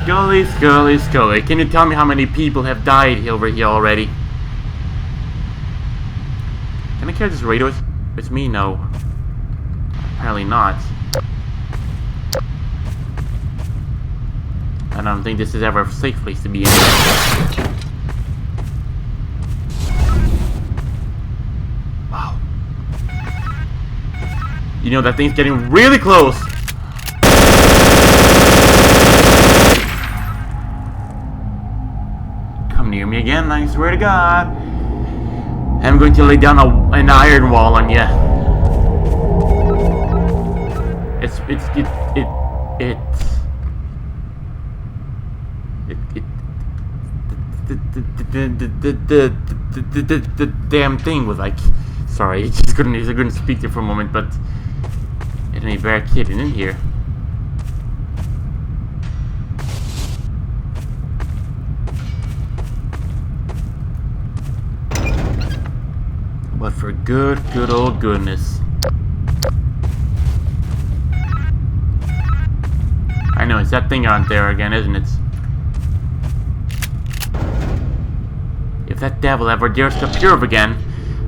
Scully, Scully, Scully. Can you tell me how many people have died over here already? Can I carry this radio with me? No. Apparently not. I don't think this is ever a safe place to be in. Wow. You know, that thing's getting really close. Come near me again, I swear to God. I'm going to lay down an iron wall on you. The damn thing was like, sorry, I couldn't speak there for a moment, but it ain't very kidding in here. But for good old goodness. I know, it's that thing out there again, isn't it? If that devil ever dares to appear up again,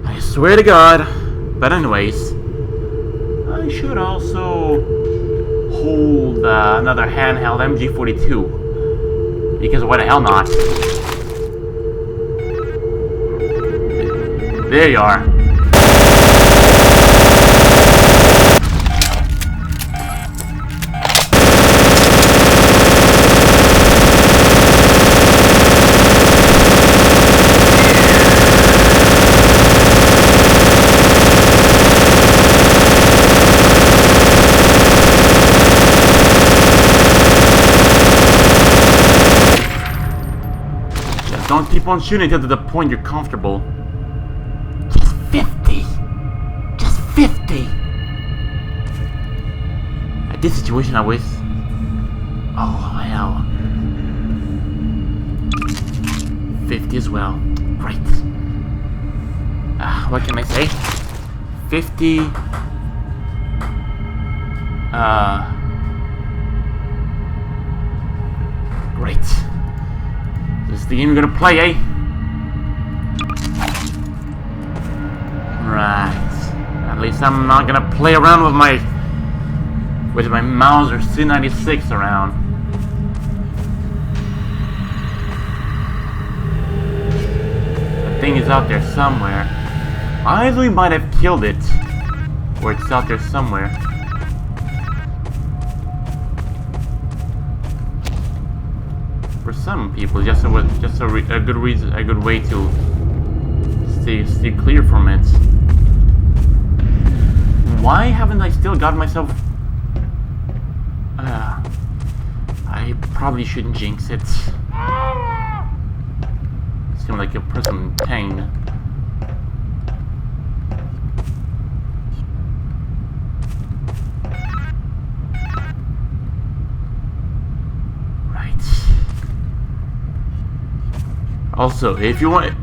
I swear to God. But anyways, I should also hold another handheld MG42. Because why the hell not? There you are. Don't keep on shooting until to the point you're comfortable. Just 50. Just 50. At this situation I wish. Oh hell. 50 as well. Great. What can I say? 50. Great. This is the game you're gonna play, eh? Right. At least I'm not gonna play around with my mouse or C96 around. The thing is out there somewhere. Either we might have killed it, or it's out there somewhere. For some people, just a good reason, a good way to stay clear from it. Why haven't I still got myself? I probably shouldn't jinx it. Seem like a person in pain. Also, if you want...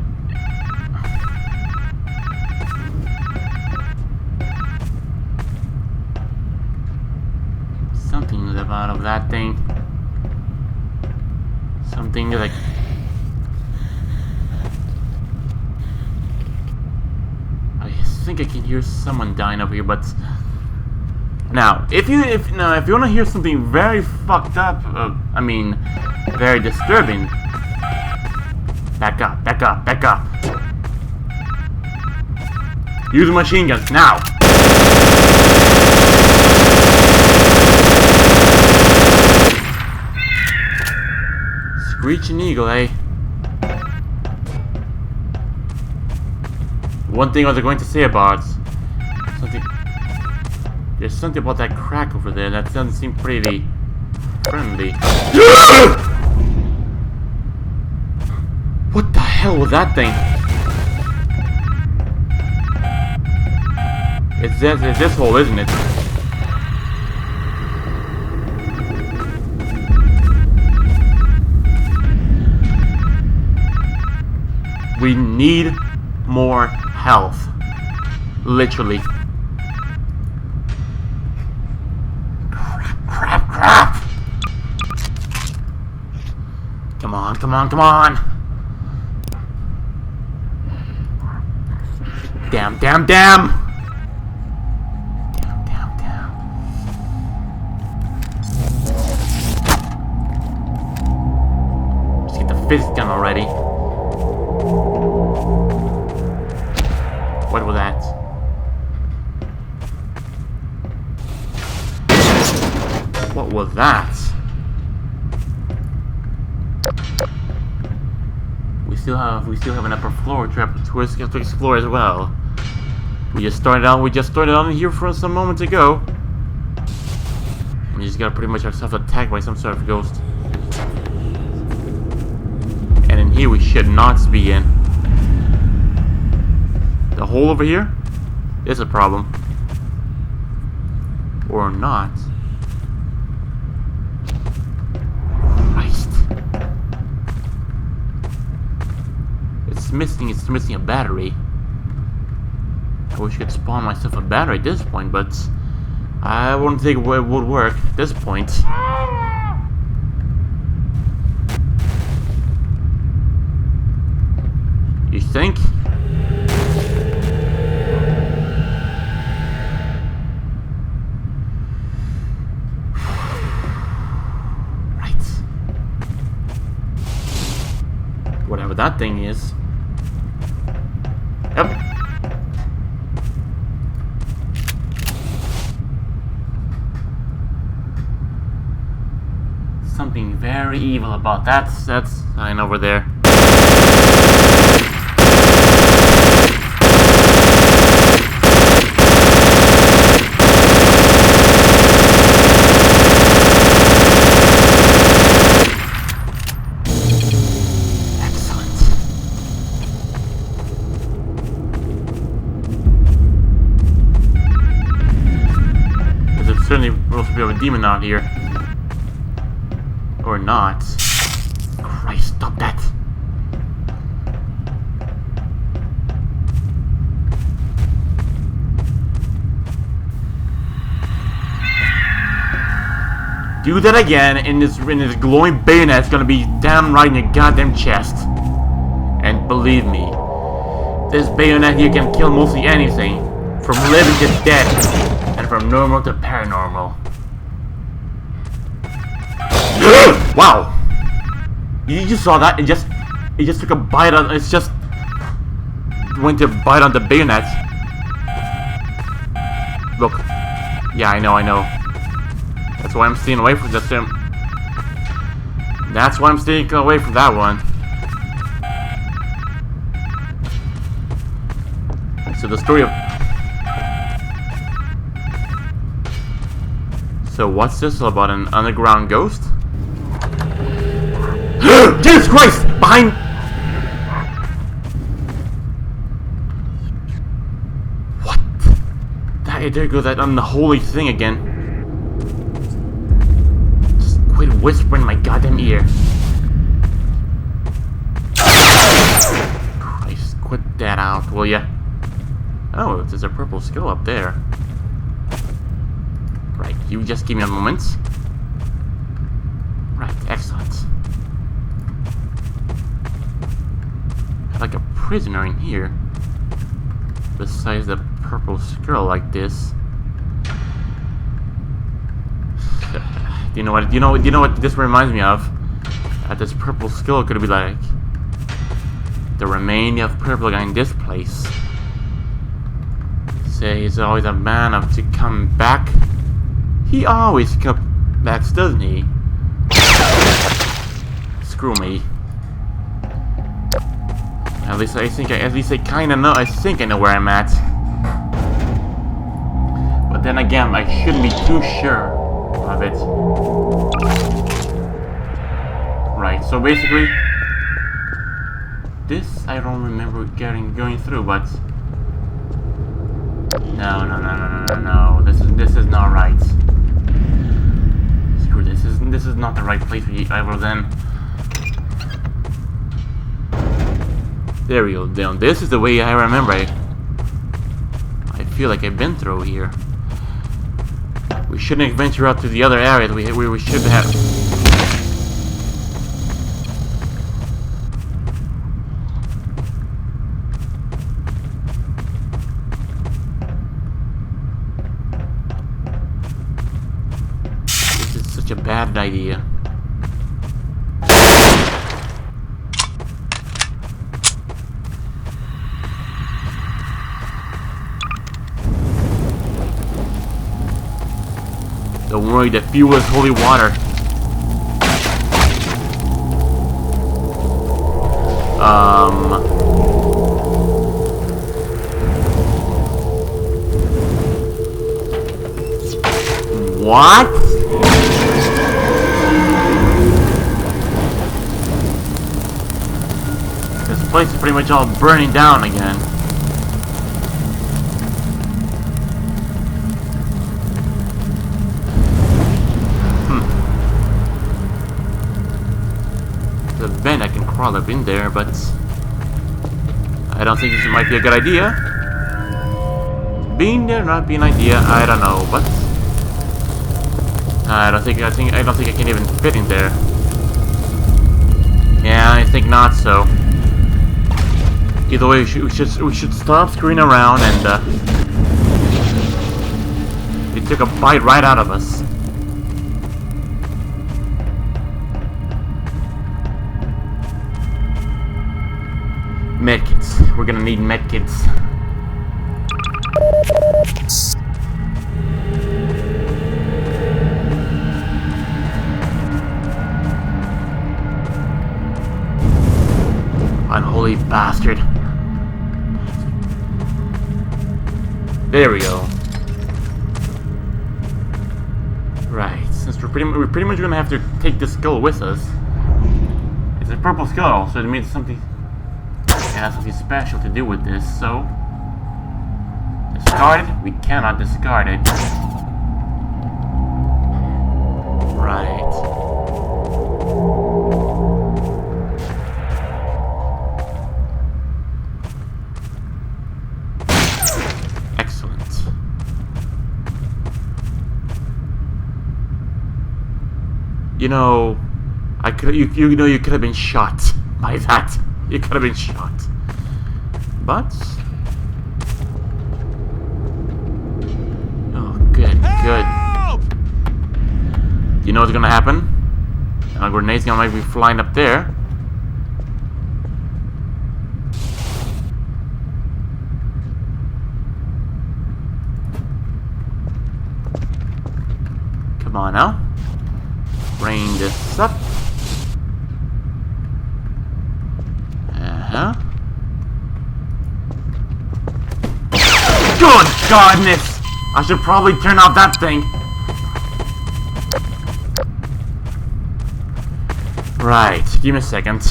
Something about that thing. Something like... I think I can hear someone dying over here, but... Now, if you want to hear something very fucked up, I mean, very disturbing... Back up, back up, back up. Use machine guns, now! Screeching eagle, eh? One thing I was going to say about... There's something about that crack over there that doesn't seem pretty... friendly. What the hell was that thing? It's this hole, isn't it? We need more health. Literally. Crap, crap! Come on, come on, come on! Damn, damn, damn! Damn, damn, damn. Let's get the fist gun already. What was that? What was that? We still have an upper floor to explore as well. We just started on here for some moments ago. We just got pretty much ourselves attacked by some sort of ghost. And in here we should not be in. The hole over here is a problem. Or not. Christ. It's missing a battery. I wish I could spawn myself a battery at this point, but I wouldn't think it would work at this point. You think? Right. Whatever that thing is. Yep. something very evil about that sign over there. Certainly supposed to be a demon out here. Or not. Christ, stop that. Do that again, and this glowing bayonet's gonna be down right in your goddamn chest. And believe me, this bayonet here can kill mostly anything, from living to dead. And from normal to paranormal. Wow! You just saw that? It just took a bite on. It's just went to bite on the bayonet. Look. Yeah, I know. That's why I'm staying away from this. That's why I'm staying away from that one. So the story of. So what's this all about? An underground ghost? Jesus Christ! Behind! What? There goes that unholy thing again. Just quit whispering in my goddamn ear. Christ, quit that out, will ya? Oh, there's a purple skull up there. Right, you just give me a moment. Right, excellent. Like a prisoner in here. Besides the purple skull like this. You know what this reminds me of? This purple skull could be like the remaining of purple guy in this place. Say he's always a man of to come back. He always comes back, doesn't he? Screw me. At least I kind of know. I think I know where I'm at. But then again, I shouldn't be too sure of it. Right. So basically, this I don't remember going through, but no. This is not right. Screw this. This is not the right place I was in. There we go. Down. This is the way I remember. I feel like I've been through here. We shouldn't venture out to the other areas. We should have. This is such a bad idea. Don't worry, the fuel is holy water. What? This place is pretty much all burning down again. Vent, I can crawl up in there, but I don't think this might be a good idea. Being there not be an idea, I don't know, but I don't think I can even fit in there. Yeah, I think not so. Either way, we should stop screwing around and it took a bite right out of us. Medkits. We're gonna need medkits. Holy bastard. There we go. Right, since we're pretty much gonna have to take this skull with us. It's a purple skull, so it means something. It has something special to do with this. So discard it. We cannot discard it. Right. You know, you know, you could have been shot by that. You could have been shot. But oh, good, good. You know what's gonna happen? A grenade's gonna be flying up there. Come on now. Bring this up. Good godness! I should probably turn off that thing. Right, give me a second.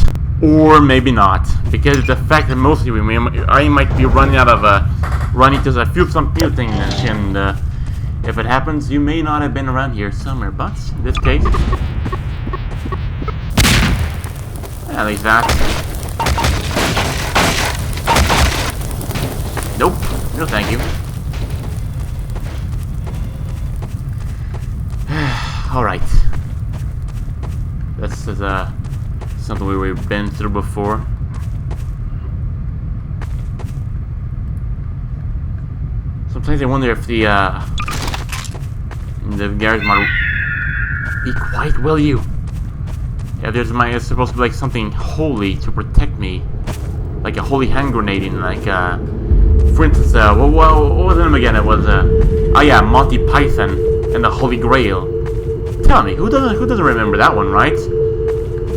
Or maybe not. Because the fact that mostly I might be running out of running to the some few things, and if it happens, you may not have been around here somewhere, but in this case, at least that. Nope, no thank you. Alright. This is something we've been through before. Sometimes I wonder if the garage mod. Be quiet, will you? Yeah, it's supposed to be like something holy to protect me, like a holy hand grenade, in like for instance, what was the name again? It was oh yeah, Monty Python and the Holy Grail. Tell me, who doesn't remember that one, right?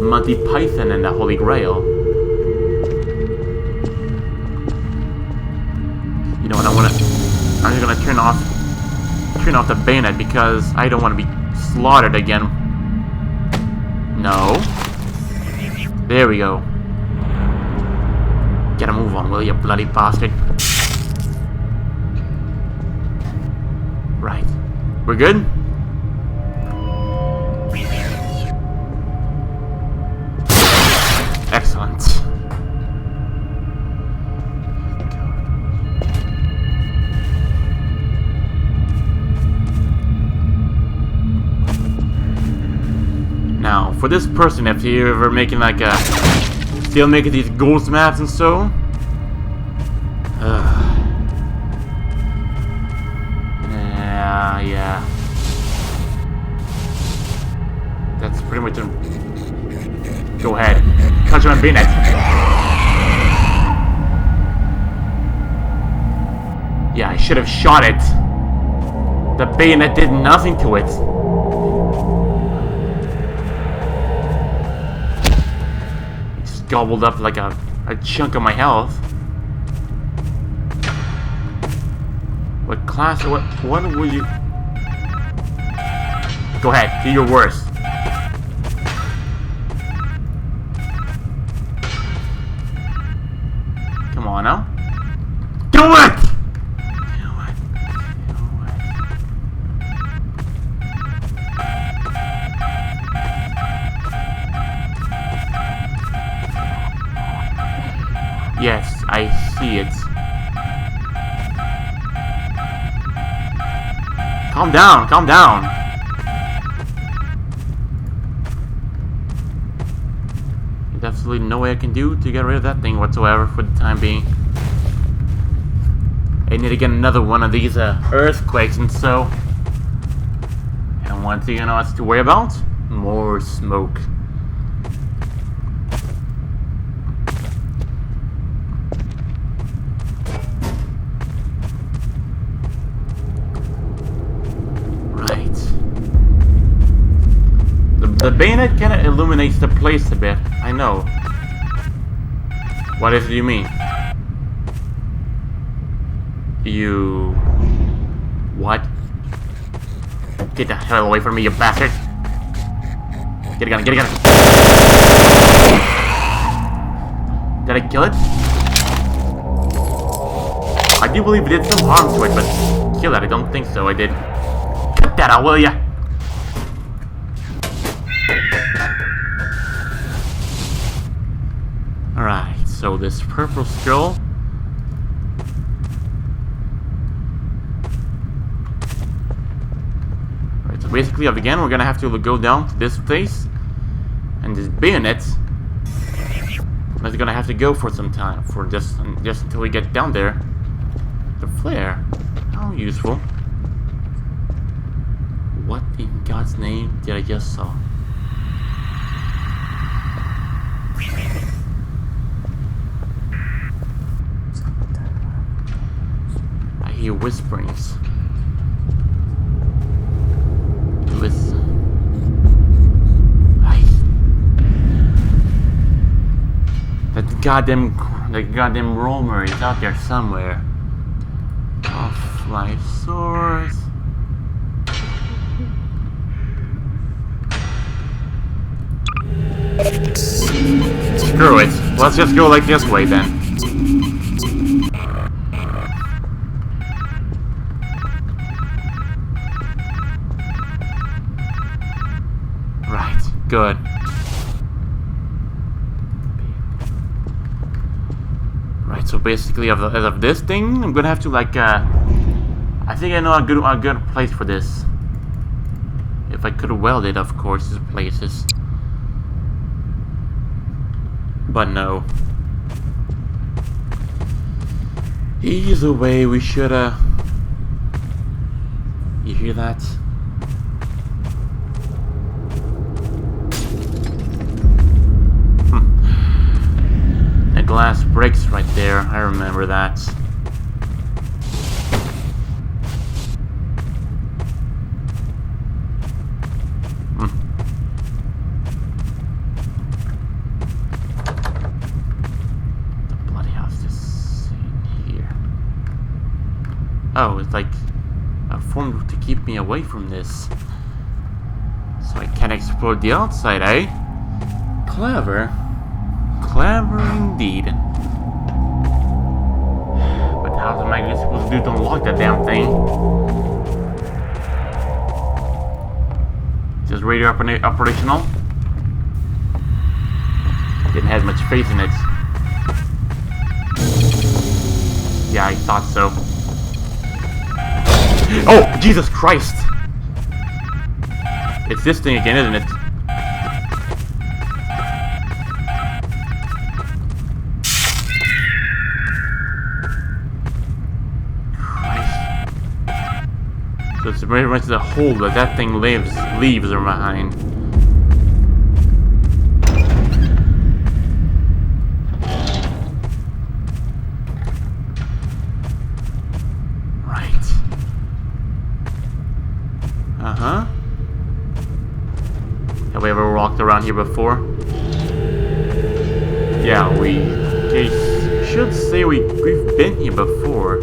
Monty Python and the Holy Grail. You know what? I'm just gonna turn off the bayonet because I don't want to be slaughtered again. No. There we go. Get a move on, will you, bloody bastard? Right. We're good? Excellent. Now, for this person, if you're ever making like still making these ghost maps and so, yeah, that's pretty much go ahead, cut your bayonet. Yeah, I should have shot it. The bayonet did nothing to it. Gobbled up like a chunk of my health. What class? What would you? Go ahead, do your worst. Come on now. Do it! Yes, I see it. Calm down, calm down. There's absolutely no way I can do to get rid of that thing whatsoever for the time being. I need to get another one of these earthquakes and so. And one thing you know what's to worry about? More smoke. The bayonet kind of illuminates the place a bit, I know. What is it you mean? You... What? Get the hell away from me, you bastard! Get a gun, get a gun! Did I kill it? I do believe it did some harm to it, but kill it, I don't think so, I did. Cut that out, will ya? Alright, so this purple scroll. Alright, so basically again we're gonna have to go down to this place. And this bayonet. That's gonna have to go for some time, for just until we get down there. The flare. How useful. What in God's name did I just saw? I hear whisperings. Listen. That goddamn roamer is out there somewhere. Off my source. Screw it. Let's just go like this way then. Right. Good. Right. So basically, as of this thing, I'm gonna have to like. I think I know a good place for this. If I could weld it, of course, these places. But no. Either way, we should, You hear that? The glass breaks right there. I remember that. Oh, it's like a form to keep me away from this. So I can't explore the outside, eh? Clever. Clever indeed. But how am I supposed to do to unlock that damn thing? Just radio operational? Didn't have much faith in it. Yeah, I thought so. Oh, Jesus Christ! It's this thing again, isn't it? Christ. So it's very much the hole that thing leaves behind. Have we ever walked around here before? Yeah, we should say we've been here before.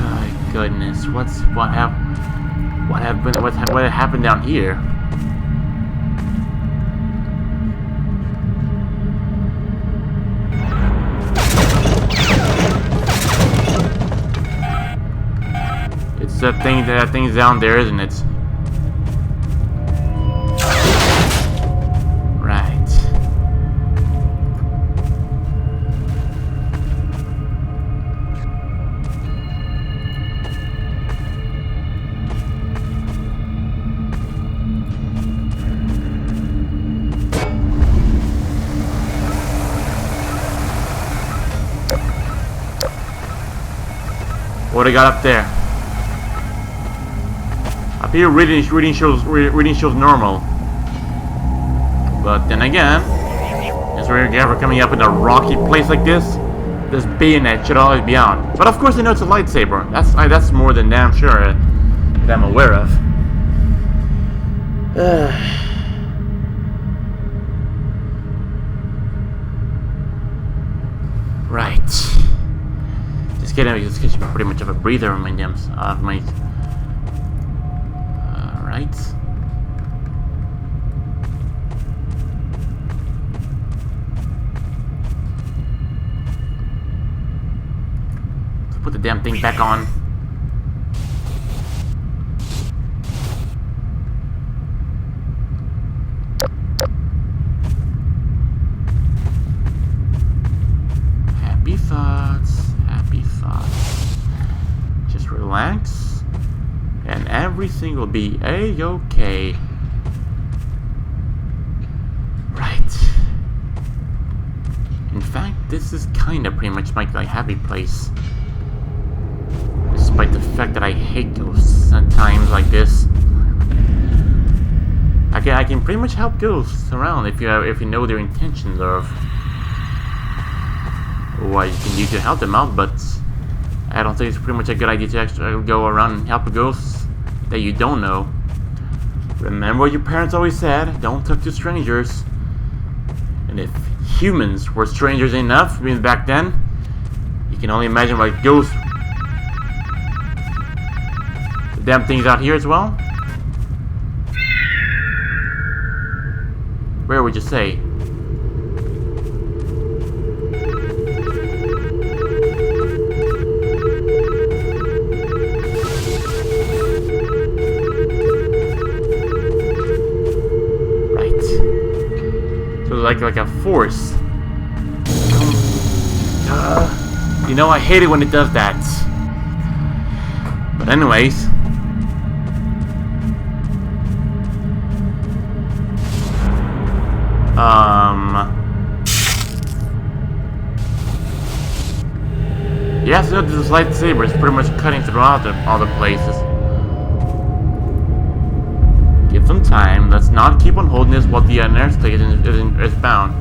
God goodness, what happened down here? That thing's down there, isn't it? Right. What do I got up there? Here reading shows normal, but then again, as we're ever coming up in a rocky place like this bayonet should always be on. But of course, I know it's a lightsaber. That's more than damn sure. that I'm aware of. Right. Just kidding, this gives me pretty much of a breather on my dims. Right. Let's put the damn thing back on. Happy thoughts. Happy thoughts. Just relax. And everything will be a-okay. Right. In fact, this is kinda pretty much my happy place. Despite the fact that I hate ghosts at times like this. I can pretty much help ghosts around if you know their intentions of what you can do to help them out, but I don't think it's pretty much a good idea to actually go around and help ghosts that you don't know. Remember what your parents always said, don't talk to strangers. And if humans were strangers enough, I mean back then, you can only imagine what ghosts. The damn thing's out here as well? Where would you say? Like a force. You know, I hate it when it does that. But anyways. Yes, you know, this lightsaber is pretty much cutting throughout all the places. Give them time. Let's not keep on holding this while the nurse is bound.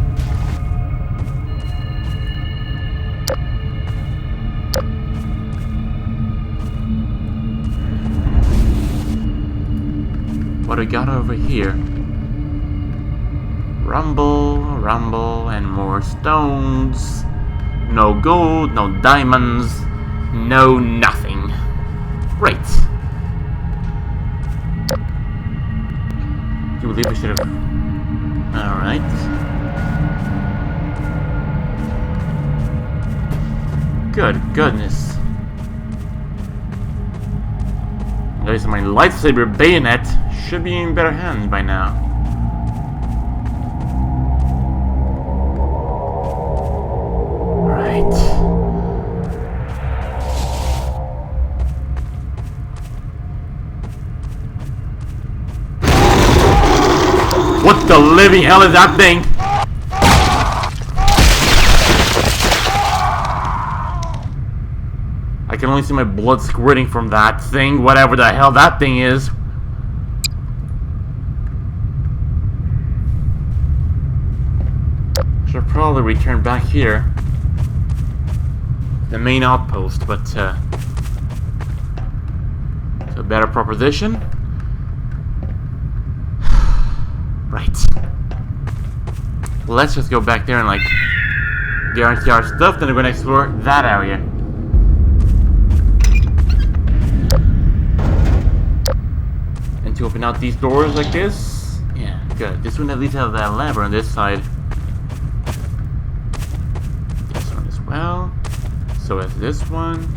What do we got over here? Rumble, rumble, and more stones. No gold, no diamonds, no nothing. Great. You believe we should have. Alright. Good goodness. At least my lightsaber bayonet should be in better hands by now. Right. What the living hell is that thing? I can only see my blood squirting from that thing, whatever the hell that thing is. Should probably return back here. The main outpost, but to a better proposition. Right. Let's just go back there and like guarantee our stuff, then we're gonna explore that area. And to open out these doors like this. Yeah, good. This one at least has that lever on this side. This one as well. So is this one.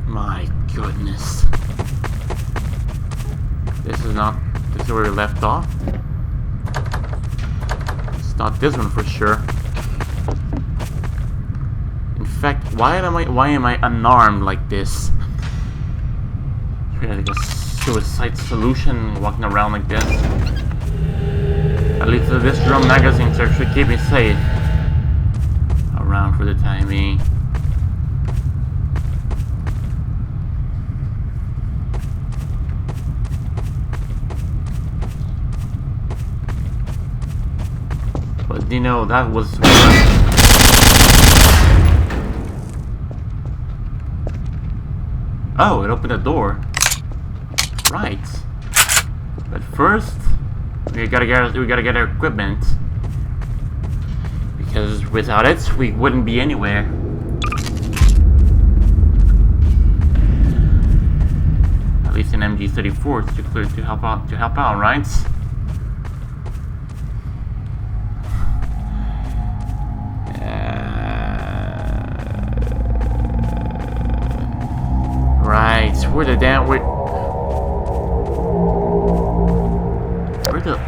My goodness. This is where we left off. It's not this one for sure. In fact, why am I unarmed like this? It's really like a suicide solution walking around like this. At least this drum magazine should keep me safe around for the time being. But you know, that was Oh, it opened a door. Right. But first, we gotta get our equipment. Because without it, we wouldn't be anywhere. At least an MG34 to help out, right? Right, where the damn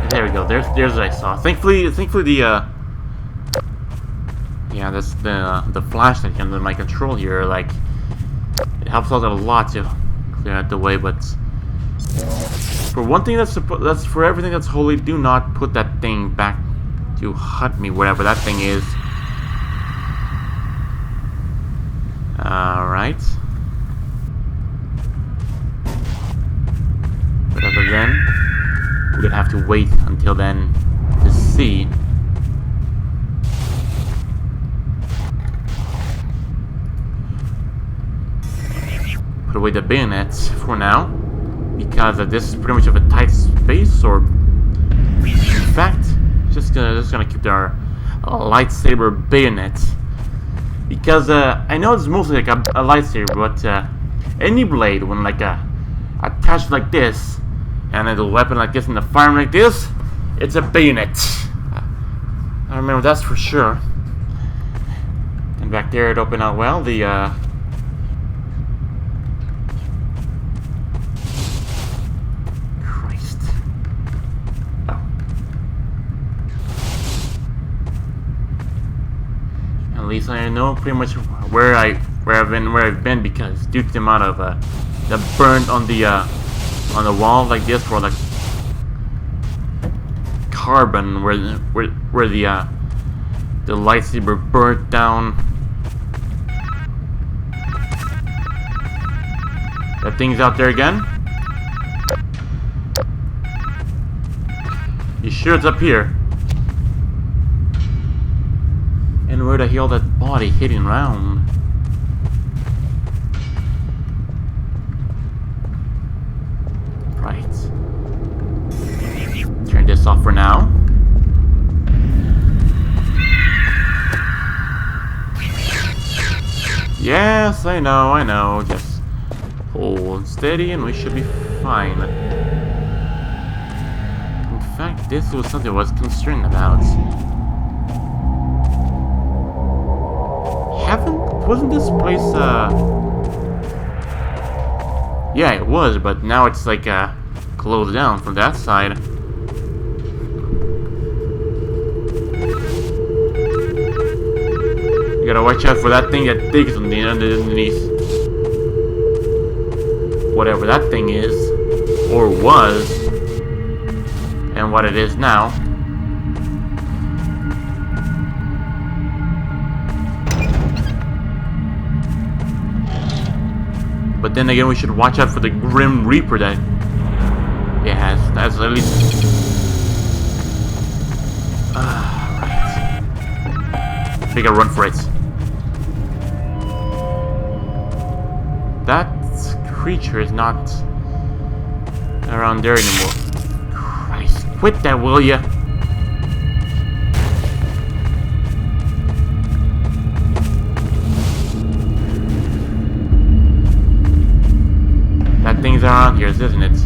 there we go. There's what I saw. Thankfully the yeah, that's the flashlight under my control here. Like, it helps out a lot to clear out the way. But for one thing, that's for everything that's holy. Do not put that thing back to hunt me, whatever that thing is. All right. Whatever then. We're gonna have to wait until then to see. Put away the bayonets for now, because this is pretty much of a tight space. Or in fact, just gonna keep our lightsaber bayonet, because I know it's mostly like a lightsaber, but any blade when like attached like this, and then the weapon like this and the firearm like this, it's a bayonet. I remember that's for sure. And back there it opened out well. The Christ. Oh. At least I know pretty much where I've been, because due to the amount of the burnt on the wall like this, or like carbon where the lightsaber burnt down. That thing's out there again. You sure it's up here? And where the hell that body hitting around? Right. Turn this off for now. Yes, I know. Just hold steady and we should be fine. In fact, this was something I was concerned about. Wasn't this place, yeah, it was, but now it's like, closed down from that side. You gotta watch out for that thing that digs underneath. Whatever that thing is, or was, and what it is now. But then again, we should watch out for the Grim Reaper that it has. That's at least... right. We gotta run for it. That creature is not around there anymore. Christ, quit that, will ya? Things around here, isn't it?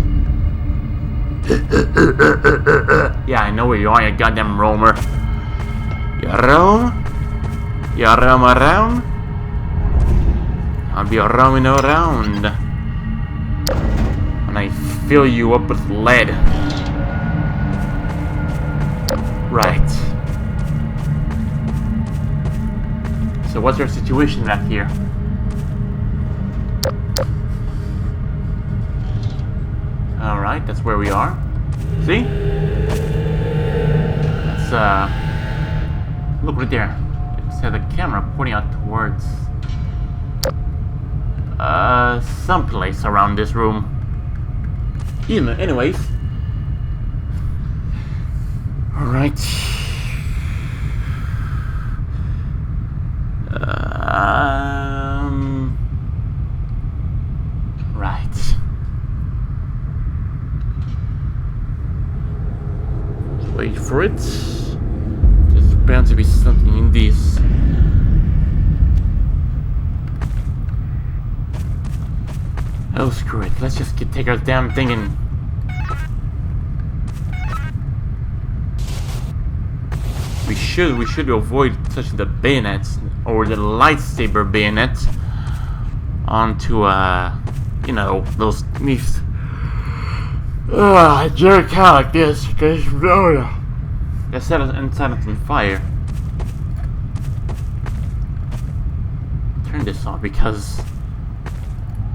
Yeah, I know where you are, you goddamn roamer. You roam around. I'll be roaming around. And I fill you up with lead. Right. So what's our situation back here? Alright, that's where we are. See? That's, look right there. It's the camera pointing out towards, someplace around this room. Anyways. Alright. for it. There's bound to be something in this. Oh, screw it. Let's just take our damn thing and... We should avoid touching the bayonets or the lightsaber bayonet onto, you know, those these. I jerk out like this because they set us inside of some fire. Turn this off because,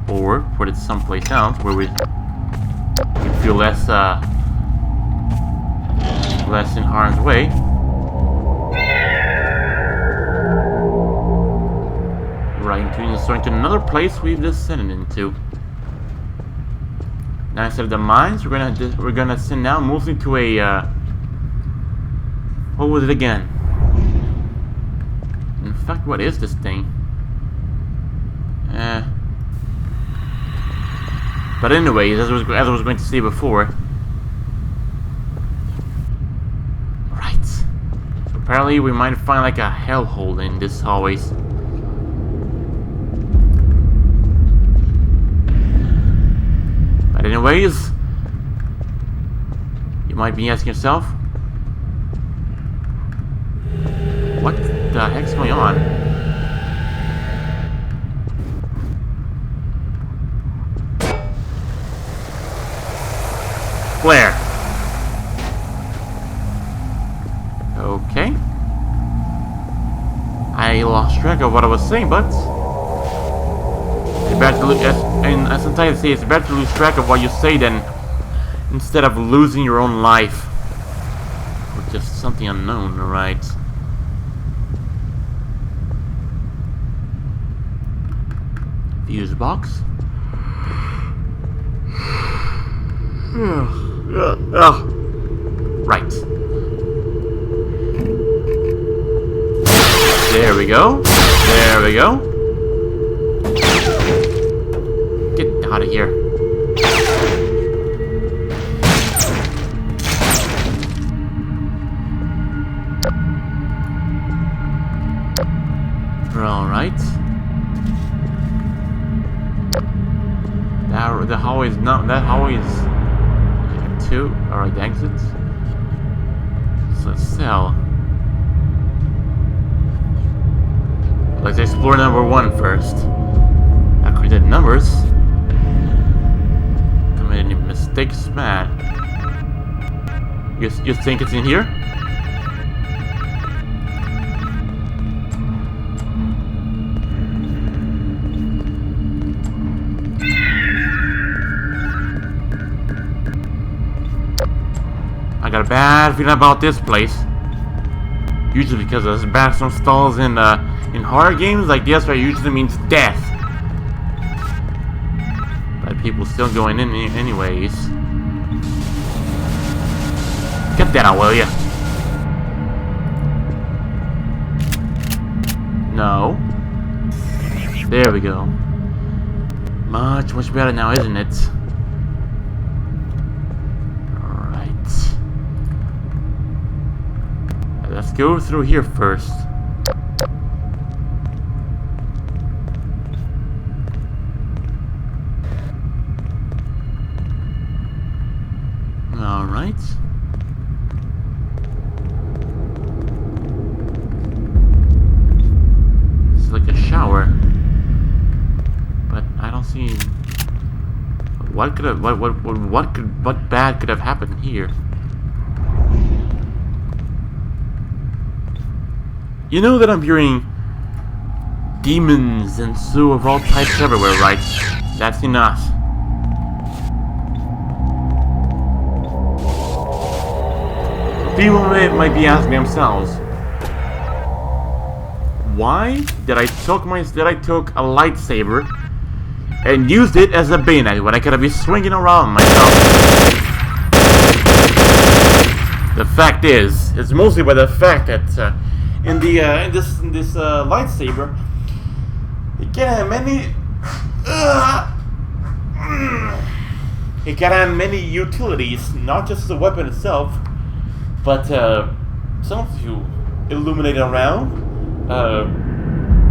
or put it someplace else where we can feel less in harm's way. Right into another place we've descended into. Now instead of the mines, we're gonna send now mostly to a what was it again? In fact, what is this thing? But anyways, as I was going to say before. Right. So apparently we might find like a hellhole in this hallways. But anyways, you might be asking yourself, what the heck's going on? Flare. Okay. I lost track of what I was saying, but it's better to lose, and sometimes I say it's better to lose track of what you say than instead of losing your own life or just something unknown, right? Fuse box. Right. There we go. There we go. Get out of here. Alright. The hallway is not. That hallway is. Two. Alright, exits. So let's sell. Let's explore number 1 first. I created numbers. Committed any mistakes, man. You think it's in here? I got a bad feeling about this place. Usually because there's bathroom stalls in horror games like this, right, usually means death. But people still going in anyways. Get that out, will ya? No. There we go. Much better now, isn't it? Let's go through here first. Alright. It's like a shower. But I don't see what bad could have happened here. You know that I'm hearing demons and so of all types everywhere, right? That's enough. People might be asking themselves, why did I took a lightsaber and used it as a bayonet when I could have been swinging around myself? The fact is, it's mostly by the fact that in this lightsaber, it can have many utilities, not just the weapon itself, But something to illuminate around.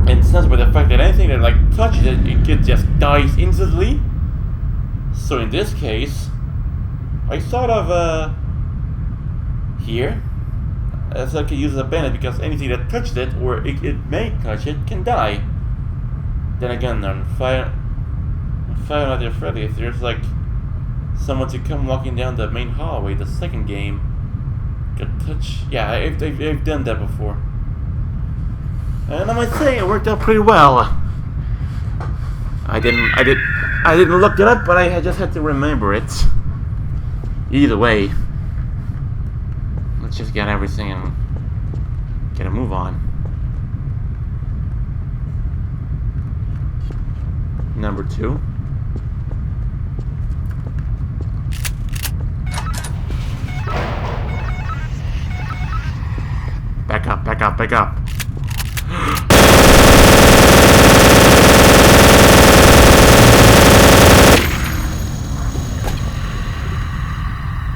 And sense by the fact that anything that like touches it, it just dies instantly. So in this case, I sort of here, as I can use a bandit because anything that touched it or it may touch it can die. Then again, on Five Nights at Freddy's, there's like someone to come walking down the main hallway. The second game could touch. Yeah, I've done that before. And I might say it worked out pretty well. I didn't look it up, but I just had to remember it. Either way, let's just get everything and get a move on. Number 2. Back up, back up, back up.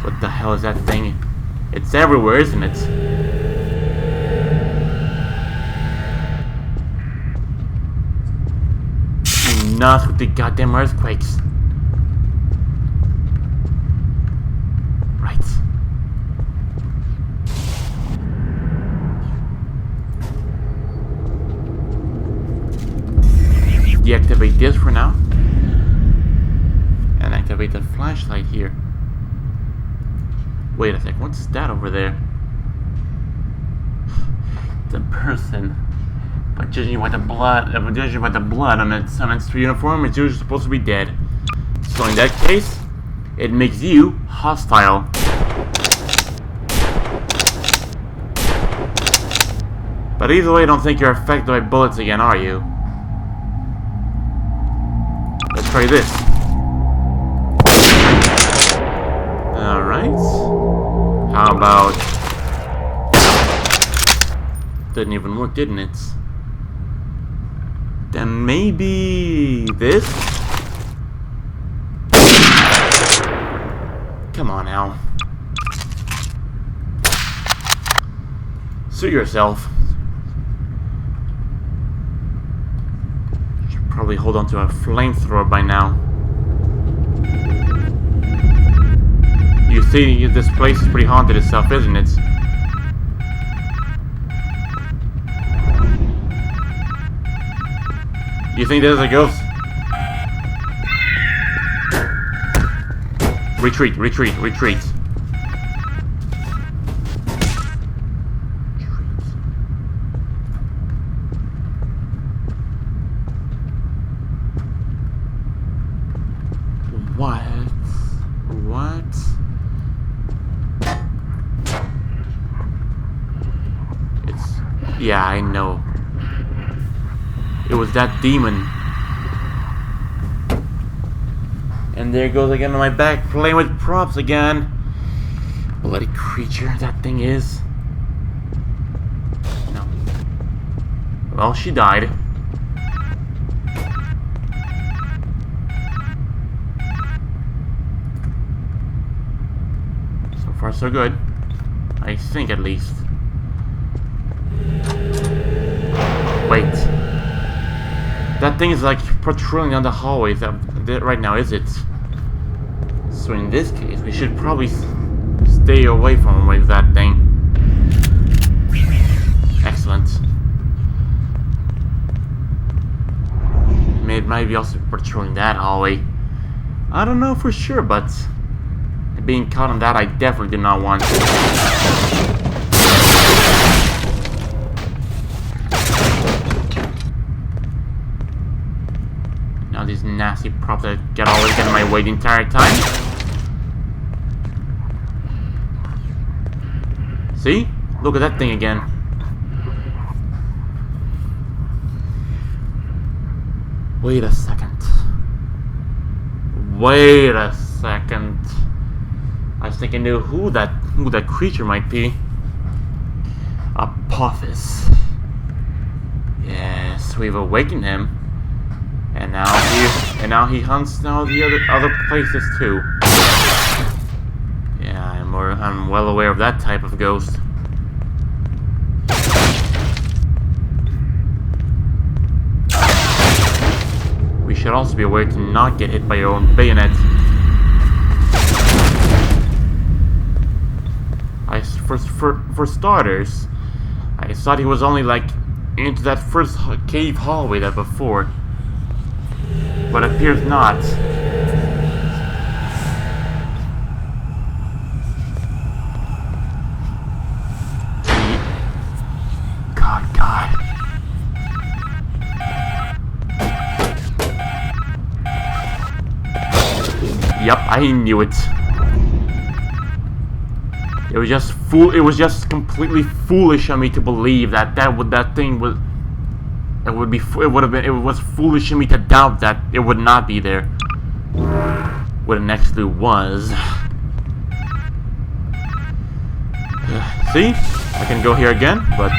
What the hell is that thing? It's everywhere, isn't it? Nuts with the goddamn earthquakes. Right. Deactivate this for now. And activate the flashlight here. Wait a sec, what's that over there? The person. But judging by the blood, on its uniform, it's usually supposed to be dead. So in that case, it makes you hostile. But either way, I don't think you're affected by bullets again, are you? Let's try this. Alright. How about... Didn't even work, didn't it? Then maybe... this? Come on now. Suit yourself. Should probably hold on to a flamethrower by now. You see, this place is pretty haunted itself, isn't it? You think there's a ghost? Retreat, retreat, retreat. What? What? It's... yeah, I know. It was that demon. And there goes again on my back, playing with props again. Bloody creature that thing is. No. Well, she died. So far, so good. I think, at least. Wait. That thing is like patrolling down the hallways right now, is it? So in this case, we should probably stay away from with that thing. Excellent. It might be also patrolling that hallway. I don't know for sure, but being caught on that, I definitely do not want to. These nasty props that always get in my way the entire time. See? Look at that thing again. Wait a second. Wait a second. I was thinking who that creature might be. Apophis. Yes, we've awakened him. And now he hunts now the other places too. Yeah, I'm well aware of that type of ghost. We should also be aware to not get hit by your own bayonet. For starters, I thought he was only like into that first cave hallway that before, but appears not. God. Yep, I knew it. It was just completely foolish of me to believe that it was foolish of me to doubt that it would not be there. What it actually was. See? I can go here again, but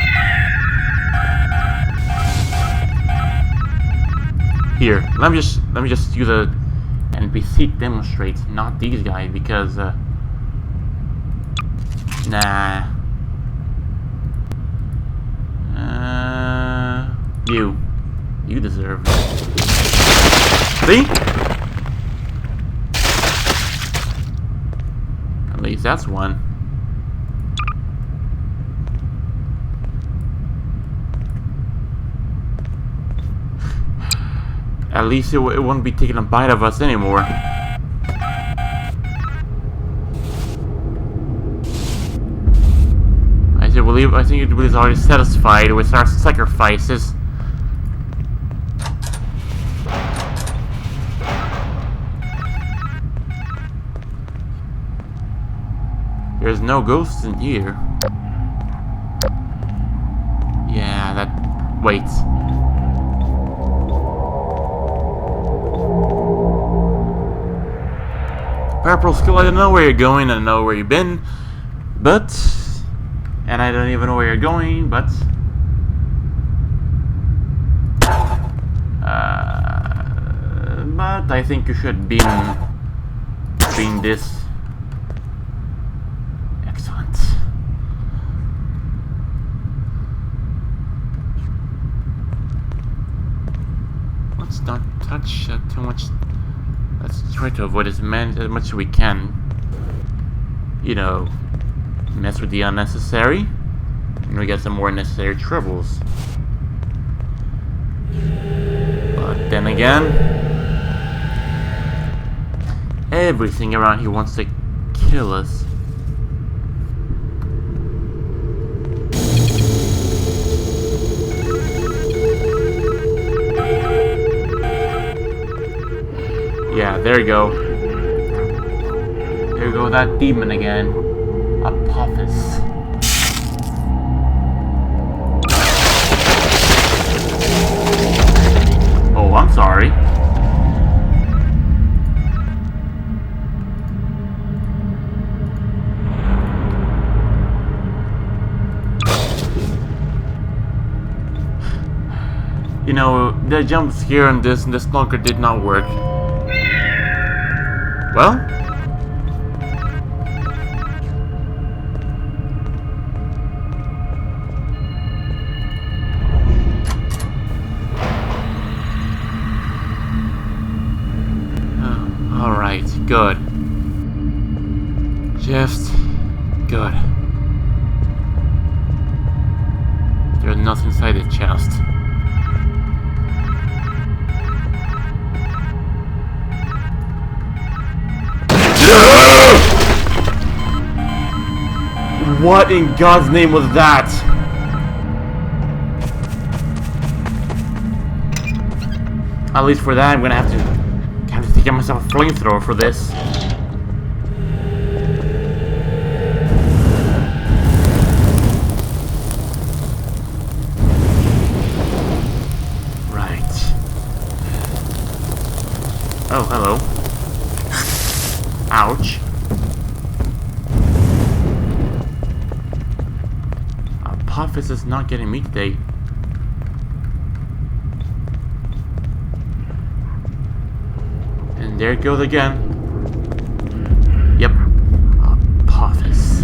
here, let me just use a NPC to demonstrate, not these guys, because nah. You deserve it. See? At least that's one. At least it won't be taking a bite of us anymore. I think it was already satisfied with our sacrifices. There's no ghosts in here. Yeah, that... Wait. Purple Skull, I don't know where you're going, I don't know where you've been, but... And I don't even know where you're going, but... But I think you should be doing this. Excellent. Let's not touch too much. Let's try to avoid as much as we can. You know, mess with the unnecessary, and we get some more necessary troubles. But then again, everything around here wants to kill us. Yeah, there you go. There you go, that demon again. Apophis. Oh, I'm sorry. You know, the jump scare in this longer did not work. Well? Alright, good. Just good. There's nothing inside the chest. What in God's name was that? At least for that, I'm gonna have to get myself a flamethrower for this. Right. Oh, hello. Ouch. Apophis is not getting me today. And there it goes again. Yep. Apophis.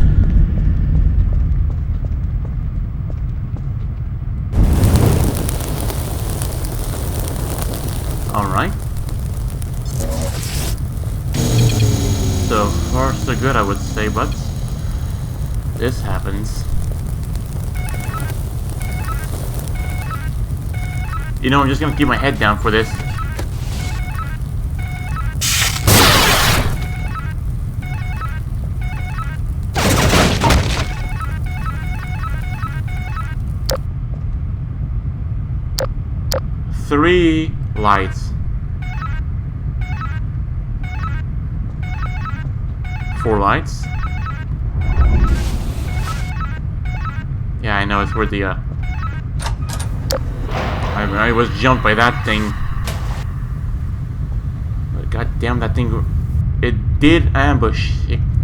good, I would say, but this happens. You know, I'm just gonna keep my head down for this. Three lights. 4 lights. Yeah, I know, it's where the, I was jumped by that thing. But god damn, that thing, it did ambush.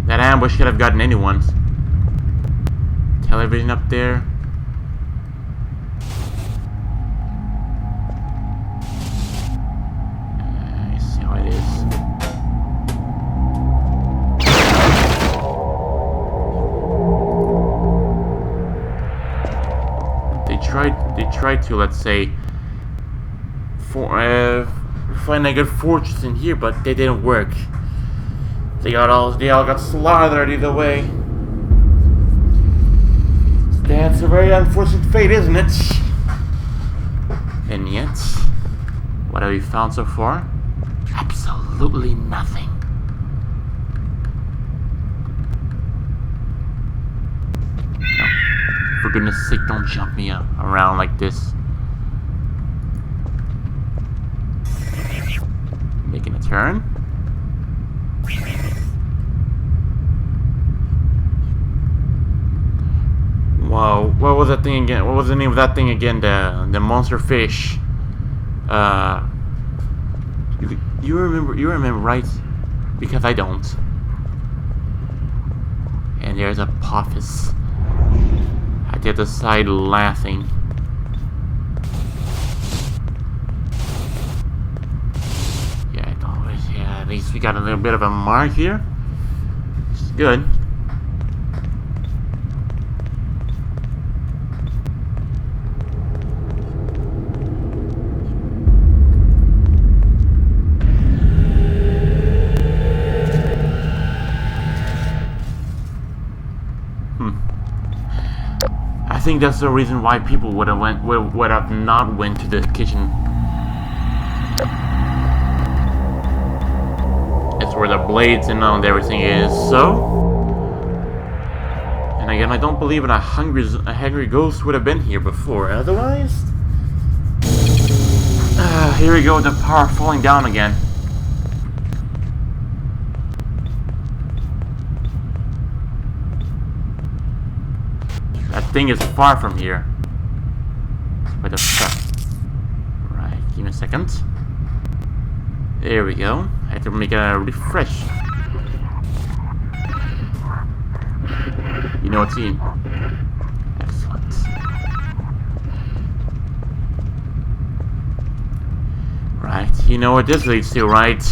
That ambush could have gotten anyone's. Television up there. I see how it is. They tried to, let's say, find a good fortress in here, but they didn't work. They all got slaughtered either way. That's a very unfortunate fate, isn't it? And yet, what have we found so far? Absolutely nothing. For goodness sake, don't jump me around like this. Making a turn. Wow, what was that thing again? What was the name of that thing again? The monster fish. You remember, right? Because I don't. And there's a Apophis at the other side laughing. Yeah, at least we got a little bit of a mark here. Which is good. I think that's the reason why people would have not went to the kitchen. It's where the blades and everything is. So, and again, I don't believe a hungry ghost would have been here before. Otherwise, here we go. The power falling down again. That thing is far from here. Wait a second. Right, give me a second. There we go. I have to make a refresh. You know what's in? Excellent. Right, you know what this leads to, right?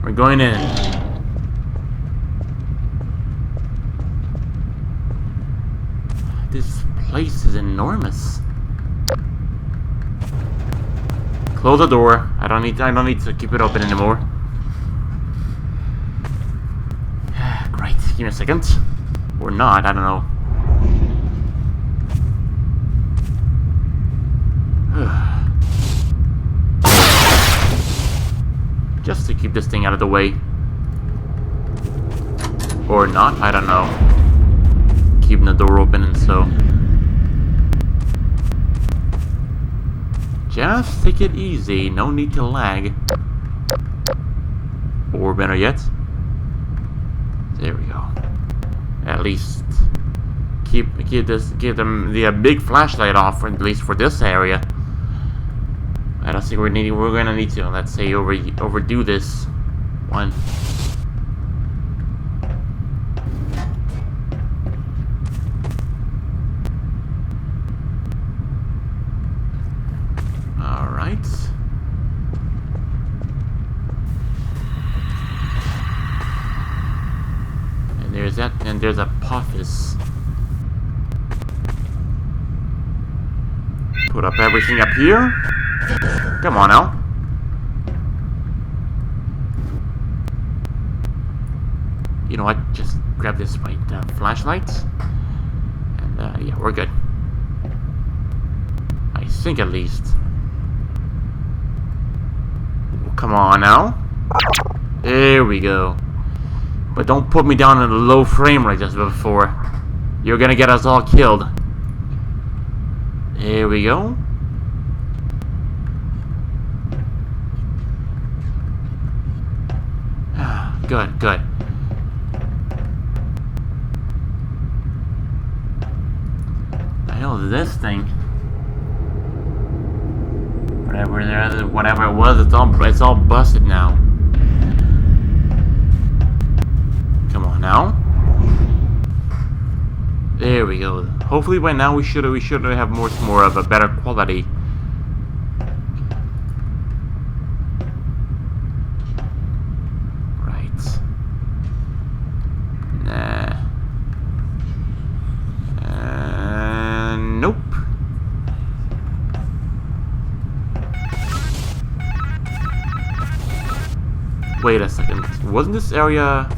We're going in. This place is enormous. Close the door. I don't need to keep it open anymore. Great. Give me a second. Or not, I don't know. Just to keep this thing out of the way. Or not, I don't know. Keeping the door open and so. Just take it easy, no need to lag. Or better yet, there we go. At least keep them the big flashlight off, at least for this area. I don't think we're gonna need to, let's say, overdo this one. And there's that, and there's a Apophis. Put up everything up here. Come on now. You know what? Just grab this white flashlight. And yeah, we're good. I think at least. Come on now. There we go. But don't put me down in a low frame like just before. You're gonna get us all killed. There we go. Good, good. The hell is this thing? Whatever it was, it's all busted now. Come on now. There we go. Hopefully by now we should have much more of a better quality. Right. Nah. Nope. Wait a second. Wasn't this area?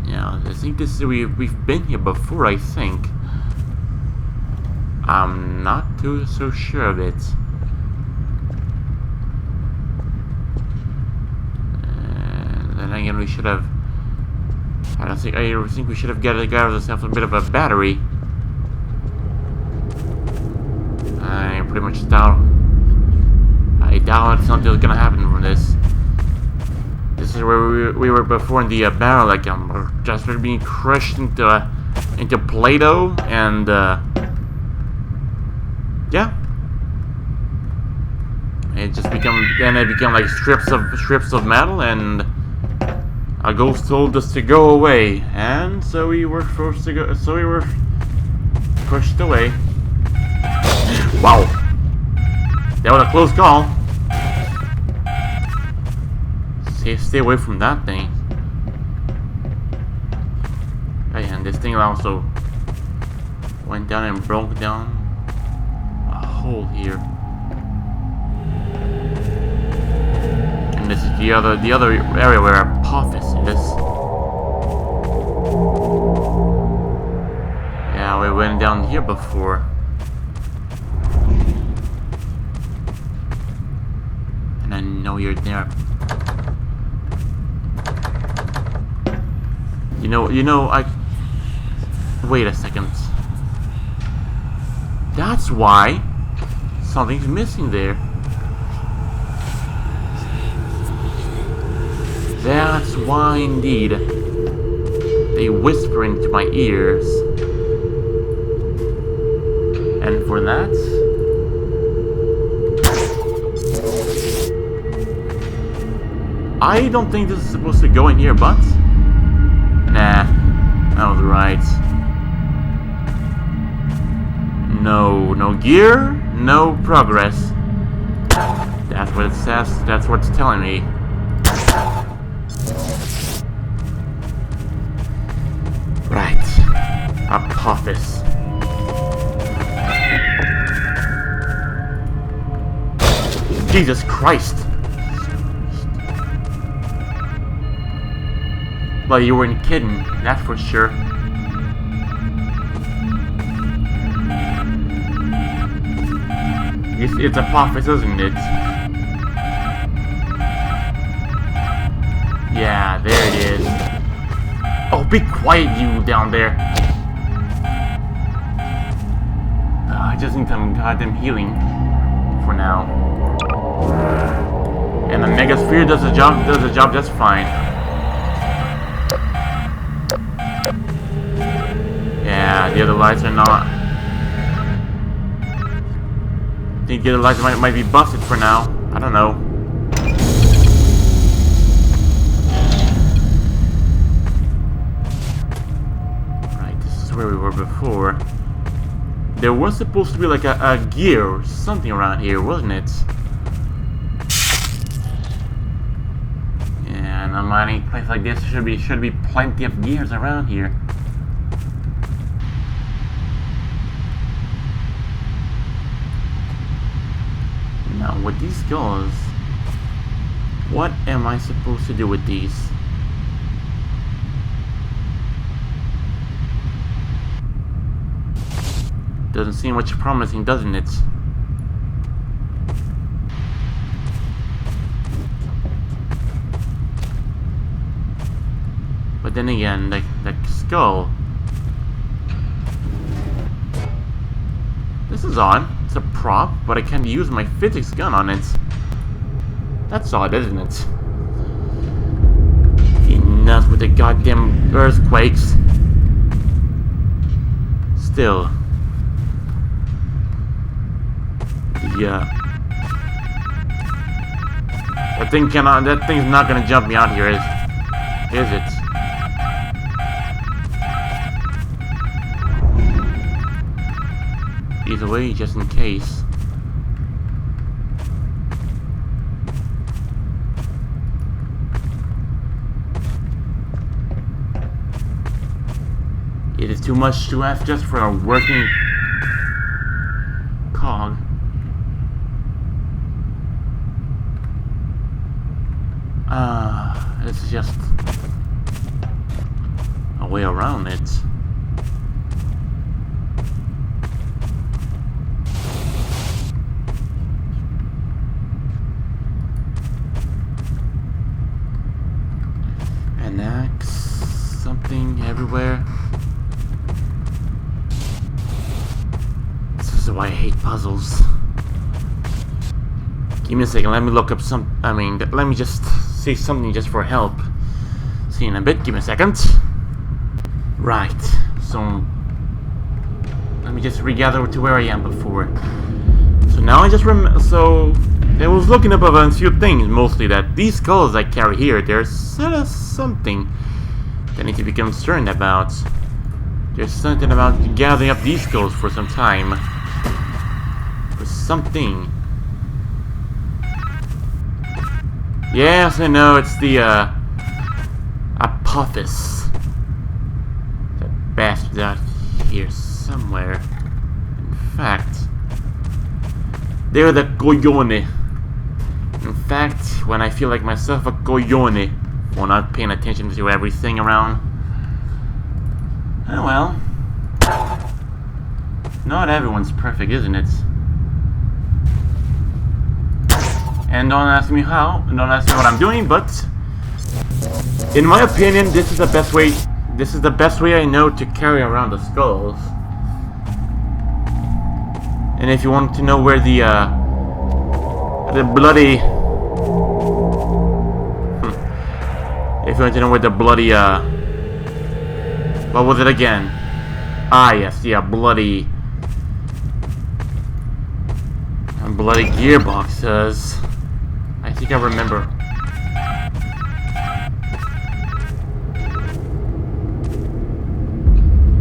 Yeah, I think we've been here before. I think. I'm not so sure of it. And then again, we should have. I think we should have got ourselves a bit of a battery. I pretty much doubt. I doubt something's gonna happen from this. This is where we were before in the barrel, like just being crushed into Play-Doh, and yeah, it became like strips of metal, and a ghost told us to go away, and so we were forced to go. So we were pushed away. Wow, that was a close call. Stay away from that thing. Hey, and this thing also went down and broke down a hole here. And this is the other area where our Apophis is. Yeah, we went down here before. And I know you're there. You know, wait a second. That's why something's missing there. That's why, indeed, they whisper into my ears. And for that, I don't think this is supposed to go in here, but nah, that was right. No gear, no progress. That's what it says. That's what it's telling me. Right. Apophis. Jesus Christ. Well, you weren't kidding, that's for sure. It's Apophis, isn't it? Yeah, there it is. Oh, be quiet, you down there. I just need some goddamn healing for now. And the Megasphere does the job just fine. Yeah, the other lights are not. I think the other lights might be busted for now. I don't know. Right, this is where we were before. There was supposed to be like a gear or something around here, wasn't it? Yeah, in a mining place like this should be plenty of gears around here. Now with these skulls, what am I supposed to do with these? Doesn't seem much promising, doesn't it? But then again, the skull. This is odd. It's a prop, but I can't use my physics gun on it. That's odd, isn't it? Enough with the goddamn earthquakes. Still. Yeah. That thing's not gonna jump me out here, is it? Either way, just in case. It is too much to ask just for a working cog. This is just a way around it. An axe, something everywhere. This is why I hate puzzles. Give me a second, let me look up let me just say something just for help. See you in a bit, give me a second. Right, so let me just regather to where I am before. So now I just so I was looking up a few things, mostly that these skulls I carry here, there's something that I need to be concerned about. There's something about gathering up these skulls for some time. For something. Yes, I know, it's the, Apophis. That bastard out here somewhere. In fact, they're the Goyone. In fact, when I feel like myself a Goyone, for not paying attention to everything around. Oh well. Not everyone's perfect, isn't it? And don't ask me how, and don't ask me what I'm doing, but in my opinion, this is the best way. This is the best way I know to carry around the skulls. And if you want to know where the bloody, if you want to know where the bloody, what was it again? Ah, yes, the bloody gearbox is. I think I remember.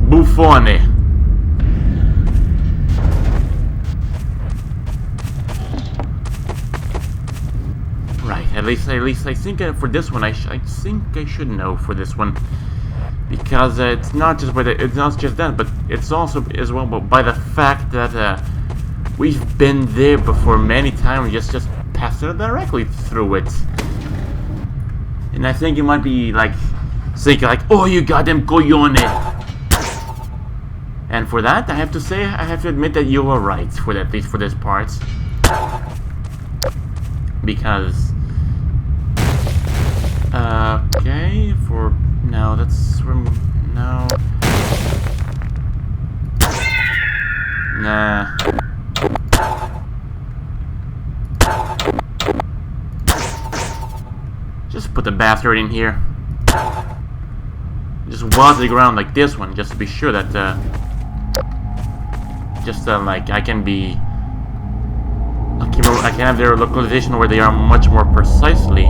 Buffone. Right, at least I think for this one I think I should know for this one, because it's not just that, but it's also as well by the fact that we've been there before many times. Just passed it directly through it, and I think you might be like thinking like, oh, you goddamn coglione. And for that, I have to admit that you were right for that, at least for this part, because okay, for no, that's from no, nah. Just put the bastard in here. Just waz the ground like this one, just to be sure that, like I can have their localization where they are much more precisely.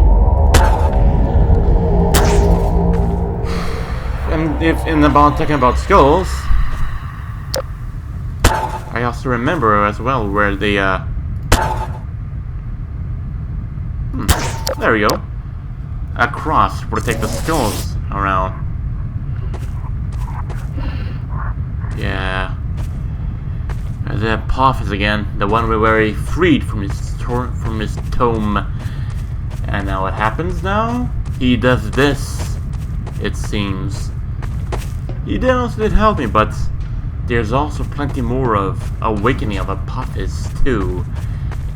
And talking about skulls, I also remember as well where they, there we go. A cross to protect the skulls around. Yeah. The Apophis again, the one where he freed from his tomb. And now what happens now? He does this, it seems. He also did help me, but there's also plenty more of Awakening of Apophis too,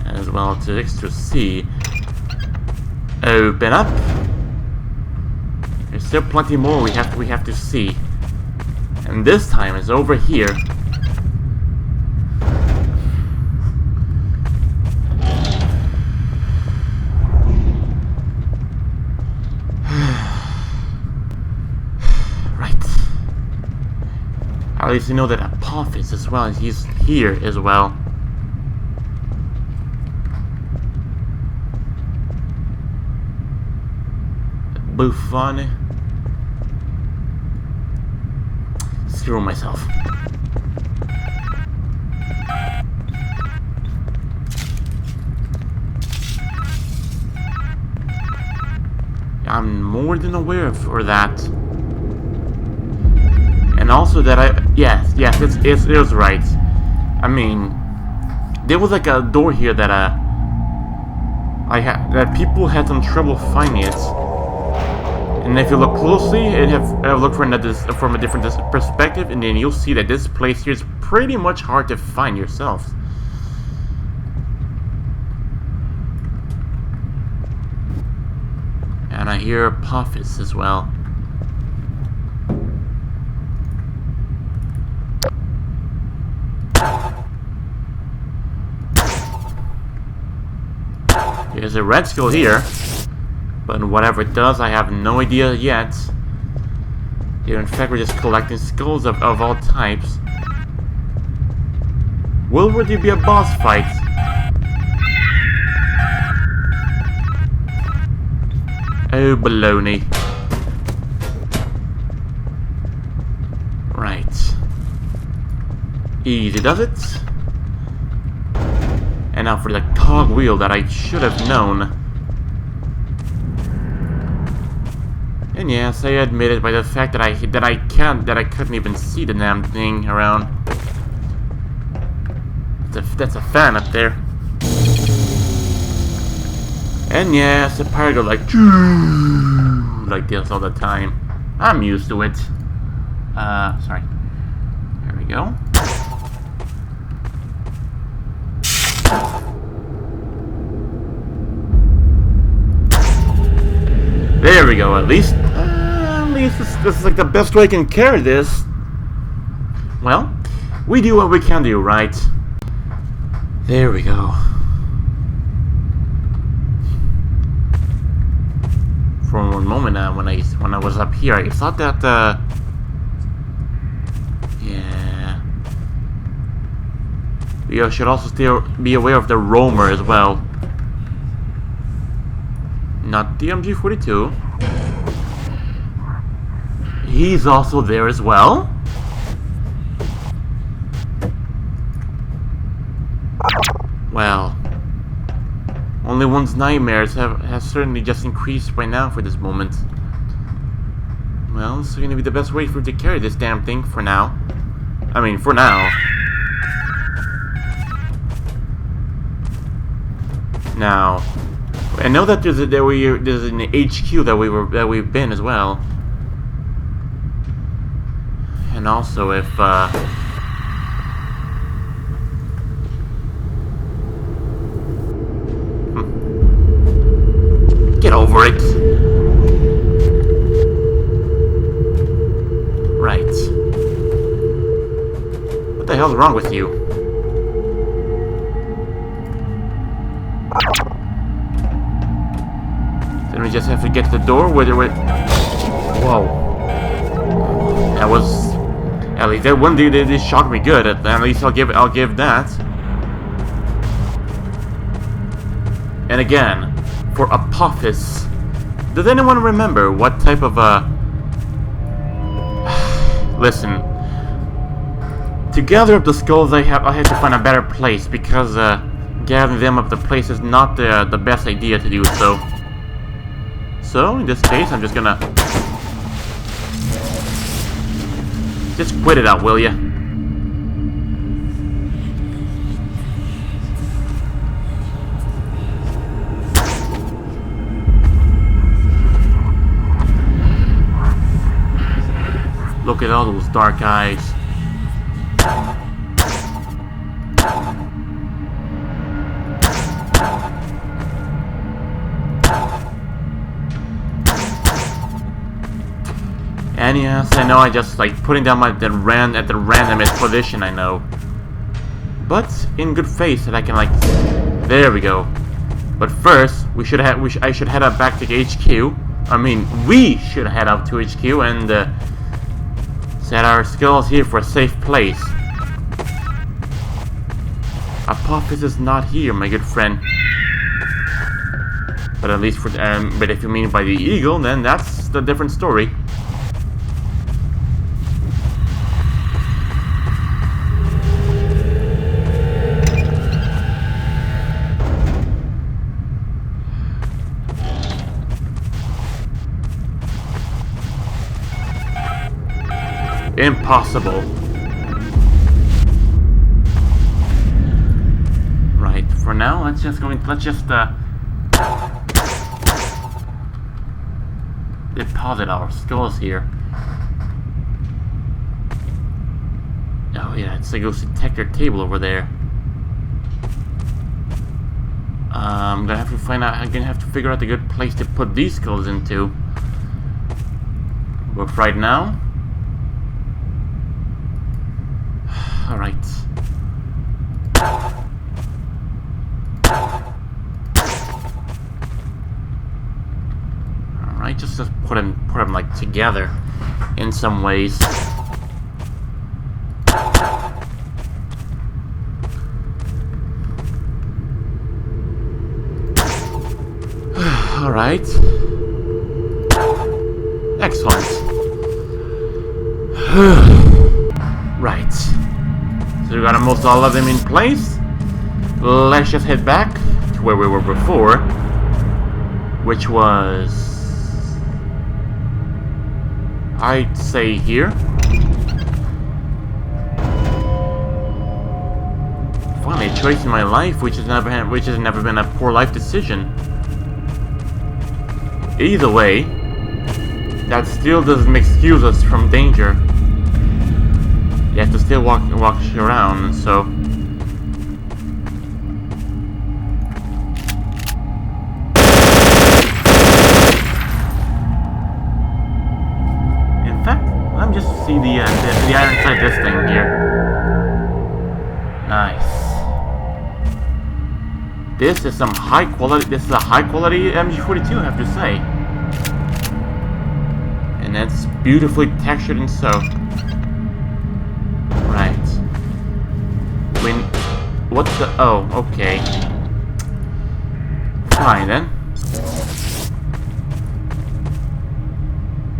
as well to extra see. Open up. There's still plenty more we have to see, and this time it's over here. At least you know that Apophis as well, he's here as well. Buffon. Screw myself. I'm more than aware for that. And also that yes, it was right. I mean, there was like a door here that that people had some trouble finding it. And if you look closely and look from a different perspective, and then you'll see that this place here is pretty much hard to find yourself. And I hear Apophis as well. There's a red skull here, but whatever it does, I have no idea yet. Here, in fact, we're just collecting skulls of all types. Will there be a boss fight? Oh, baloney. Right. Easy does it. And now for the cogwheel that I should have known. And yes, I admit it by the fact that I couldn't even see the damn thing around. That's a fan up there. And yes, the pirate goes like this all the time. I'm used to it. Sorry. Here we go. There we go. At least this is like the best way I can carry this. Well, we do what we can do, right? There we go. For one moment, when I was up here, I thought that yeah. We should also still be aware of the roamer as well. Not the MG42. He's also there as well. Well, only one's nightmares have certainly just increased by now for this moment. Well, this is going to be the best way for him to carry this damn thing for now. I mean, for now. Now, I know that there's an HQ that we've been as well. And also, if get over it. Right. What the hell's wrong with you? Then we just have to get to the door where there were. Whoa. That was. At least that one did shock me good. At least I'll give that. And again, for Apophis, does anyone remember what type of listen. To gather up the skulls, I had to find a better place because gathering them up the place is not the best idea to do so. So in this case, I'm just gonna just quit it out, will ya? Look at all those dark eyes. And yes, I know I just like putting down at the randomest position, I know. But in good faith that I can like, there we go. But first, I should head up back to HQ. I mean, we should head up to HQ and set our skulls here for a safe place. Apophis is not here, my good friend. But at least for but if you mean by the eagle, then that's the different story. Impossible. Right, for now, let's just deposit our skulls here. Oh yeah, it's a ghost detector table over there. I'm gonna have to figure out a good place to put these skulls into. But right now, alright. Alright, just put them like together in some ways. Alright. Excellent. Right. So we got almost all of them in place. Let's just head back to where we were before, which was, I'd say, here. Finally, a choice in my life which has never been a poor life decision. Either way, that still doesn't excuse us from danger. You have to still walk around, so. In fact, let me just see the iron inside this thing here. Nice. This is some high quality. This is a high quality MG42, I have to say. And that's beautifully textured and so. Right. What the? Oh, okay. Fine then.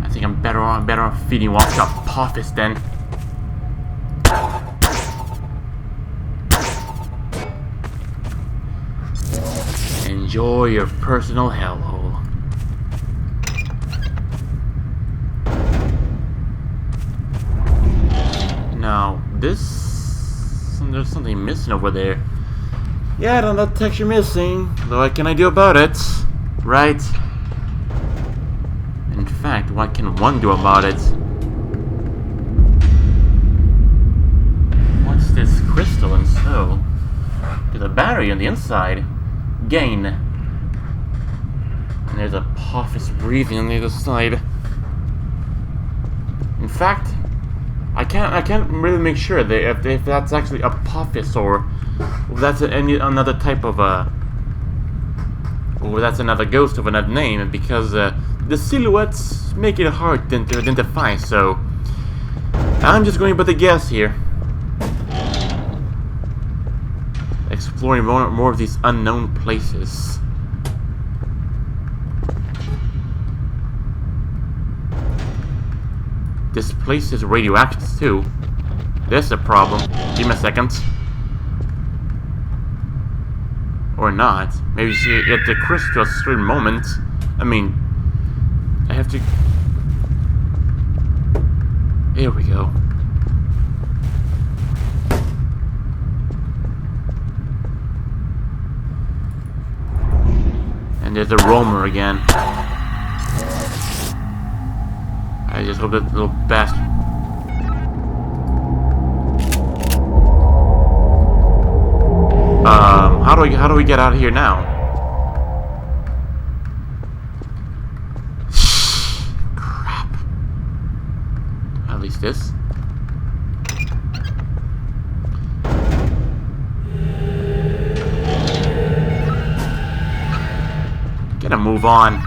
I think I'm better off feeding off the Apophis then. Enjoy your personal hellhole. Now, there's something missing over there. Yeah, I don't know what texture missing. Though what can I do about it? Right? In fact, what can one do about it? What's this crystal and so? There's a battery on the inside. Gain. And there's a Apophis breathing on the other side. In fact, I can't really make sure that if that's actually Apophis or if that's another type of or that's another ghost of another name, because the silhouettes make it hard to identify. So I'm just going with a guess here. Exploring more of these unknown places. This place is radioactive too. There's a problem. Give me a second. Or not. Maybe see at the crystal at a certain moment. I mean, I have to. Here we go. And there's a roamer again. I just hope that little bastard. how do we get out of here now? Crap. At least this. Gotta move on.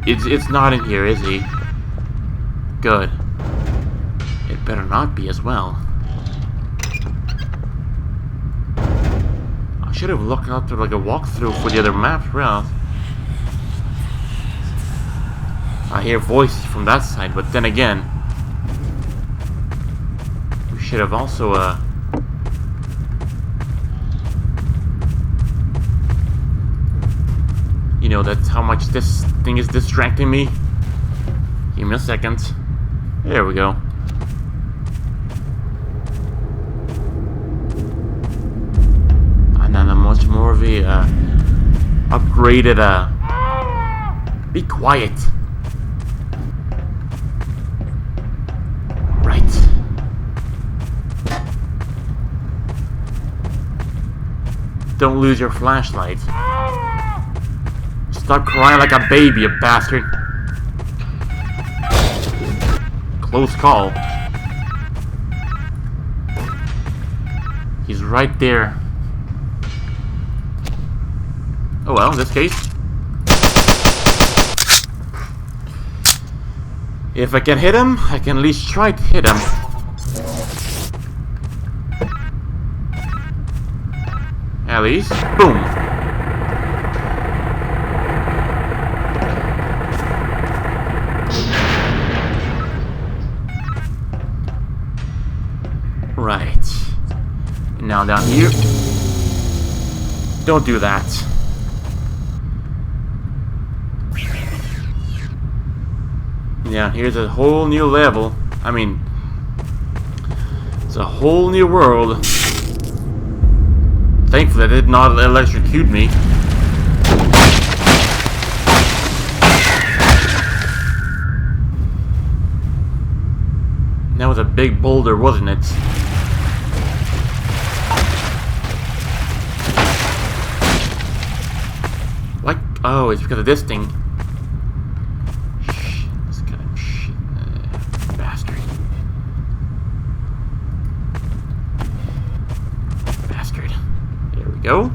It's not in here, is he? Good. It better not be as well. I should have looked up to like a walkthrough for the other maps, well. I hear voices from that side, but then again, we should have also you know, that's how much this thing is distracting me. Give me a second. There we go. And then a much more of a upgraded be quiet. Right. Don't lose your flashlight. Stop crying like a baby, you bastard. Close call. He's right there. Oh well, in this case. If I can hit him, I can at least try to hit him. At least. Boom. Right. And now down here. Don't do that. Yeah, here's a whole new level. I mean, it's a whole new world. Thankfully, that did not electrocute me. That was a big boulder, wasn't it? What? Oh, it's because of this thing. Shit, this kind of shit. Bastard. Bastard. There we go.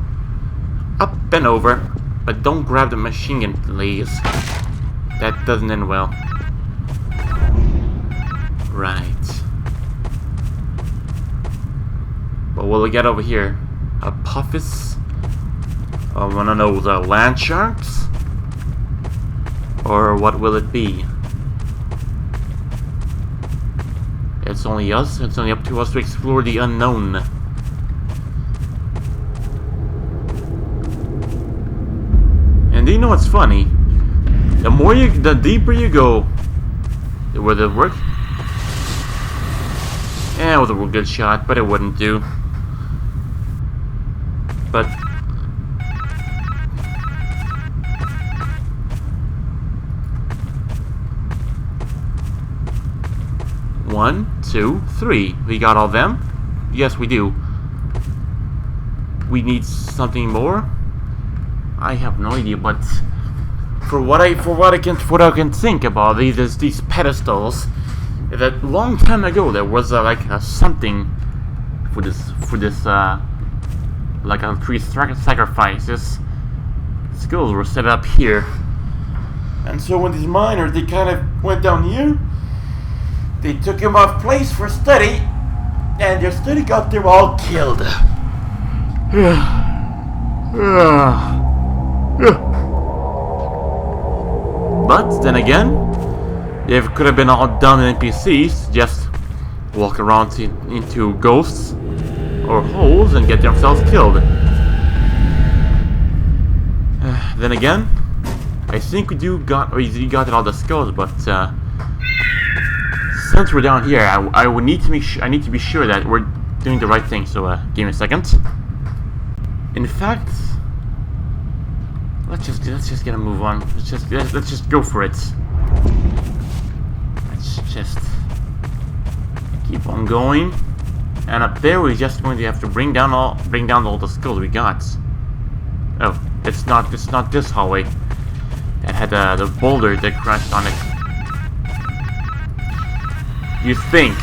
Up and over. But don't grab the machine gun, please. That doesn't end well. Right. What will we get over here? A puffis? One of those land sharks? Or what will it be? It's only us. It's only up to us to explore the unknown. And do you know what's funny? The deeper you go, would it work? Yeah, it was a real good shot, but it wouldn't do. But one, two, three. We got all them? Yes, we do. We need something more? I have no idea, but for what I can think about these pedestals, that long time ago there was like something for this like a tree sacrifices. Skulls were set up here, and so when these miners they kind of went down here, they took him off place for study, and their study got them all killed. But then again, they could have been all done in NPCs, just walk around into ghosts or holes and get themselves killed. Then again, I think we got all the skulls, but since we're down here, I would need to I need to be sure that we're doing the right thing. So give me a second. In fact, let's just get a move on. Let's just go for it. Let's just keep on going. And up there, we're just going to have to bring down all the skulls we got. Oh, it's not this hallway that had the boulder that crashed on it. You think?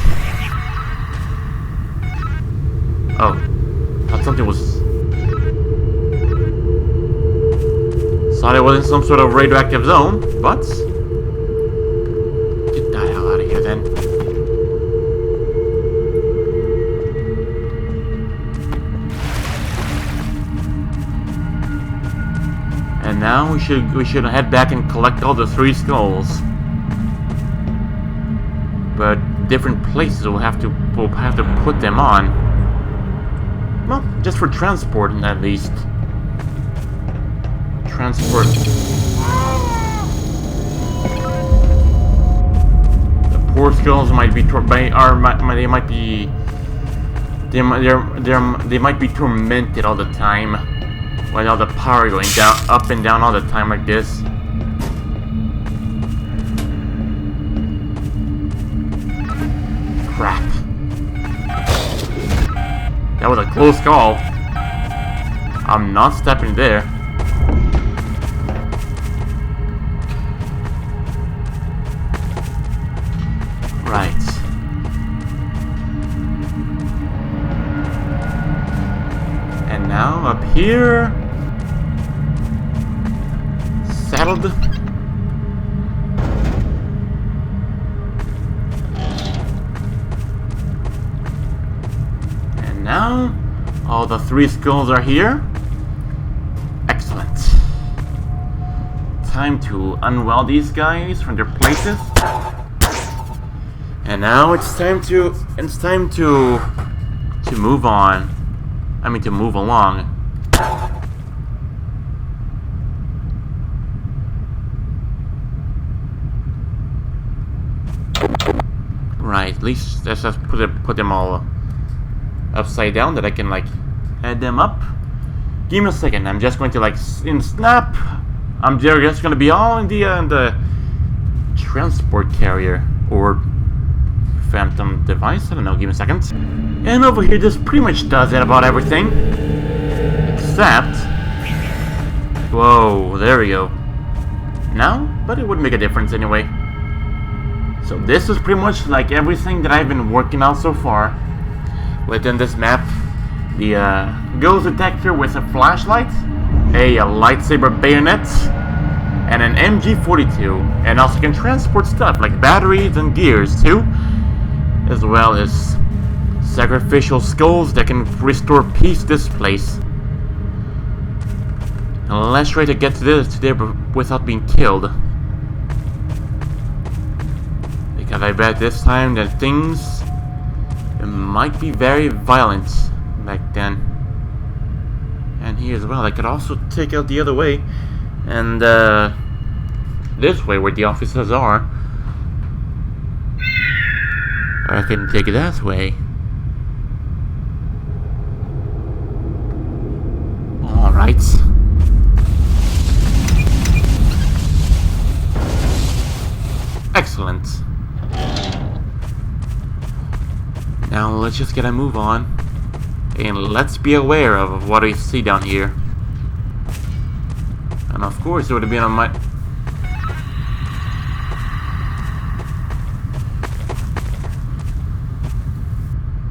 Oh, thought something was. Thought it wasn't some sort of radioactive zone, but get the hell out of here then. And now we should head back and collect all the 3 skulls. But different places we'll have to put them on. Well, just for transport at least. Transport. The poor skulls might be they might be tormented all the time. With all the power going down, up and down all the time like this. Crap. That was a close call. I'm not stepping there. Right. And now up here. Settled. And now all the 3 skulls are here. Excellent. Time to unweld these guys from their places. And now it's time to move on. I mean to move along. Right, at least let's just put them all upside down that I can like head them up. Give me a second. I'm just going to like in snap. I'm just going to be all in the transport carrier or phantom device. I don't know. Give me a second. And over here, this pretty much does it about everything, except. Whoa, there we go. Now, but it wouldn't make a difference anyway. So this is pretty much like everything that I've been working on so far within this map. The ghost detector with a flashlight, a lightsaber bayonet, and an MG42. And also can transport stuff like batteries and gears too, as well as sacrificial skulls that can restore peace to this place. And let's try to get to there without being killed. Because I bet this time that things might be very violent back then. And here as well, I could also take out the other way. And this way where the officers are. Or I can take it that way. Alright. Excellent. Now let's just get a move on. And let's be aware of what we see down here. And of course it would have been on my...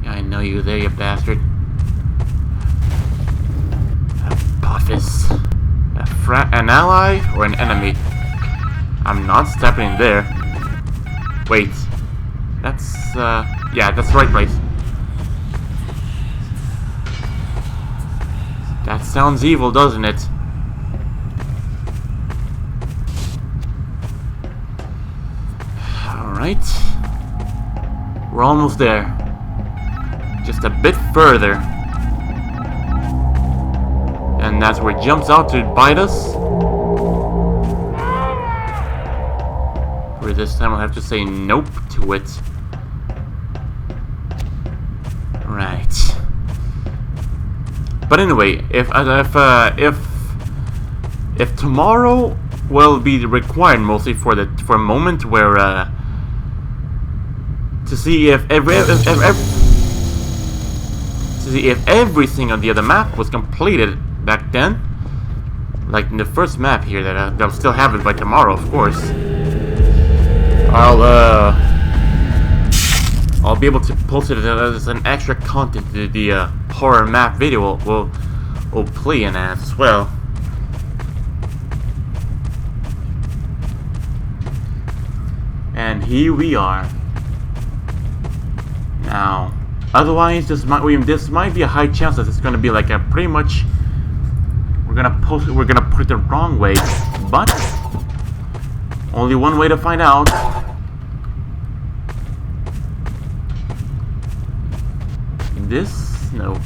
Yeah, I know you there, you bastard. A Buffus. An ally or an enemy? I'm not stepping in there. Wait. That's, yeah, that's the right place. That sounds evil, doesn't it? Alright. We're almost there. Just a bit further. And that's where it jumps out to bite us. For this time I'll have to say nope to it. Right. But anyway, if tomorrow will be required mostly for a moment where to see if to see if everything on the other map was completed back then. Like in the first map here, that they'll still have it by tomorrow, of course. I'll be able to post it as an extra content to the horror map video we'll play in as well. And here we are. Now, otherwise, this might be a high chance that it's going to be like a pretty much. We're gonna put it the wrong way, but only one way to find out. This? No.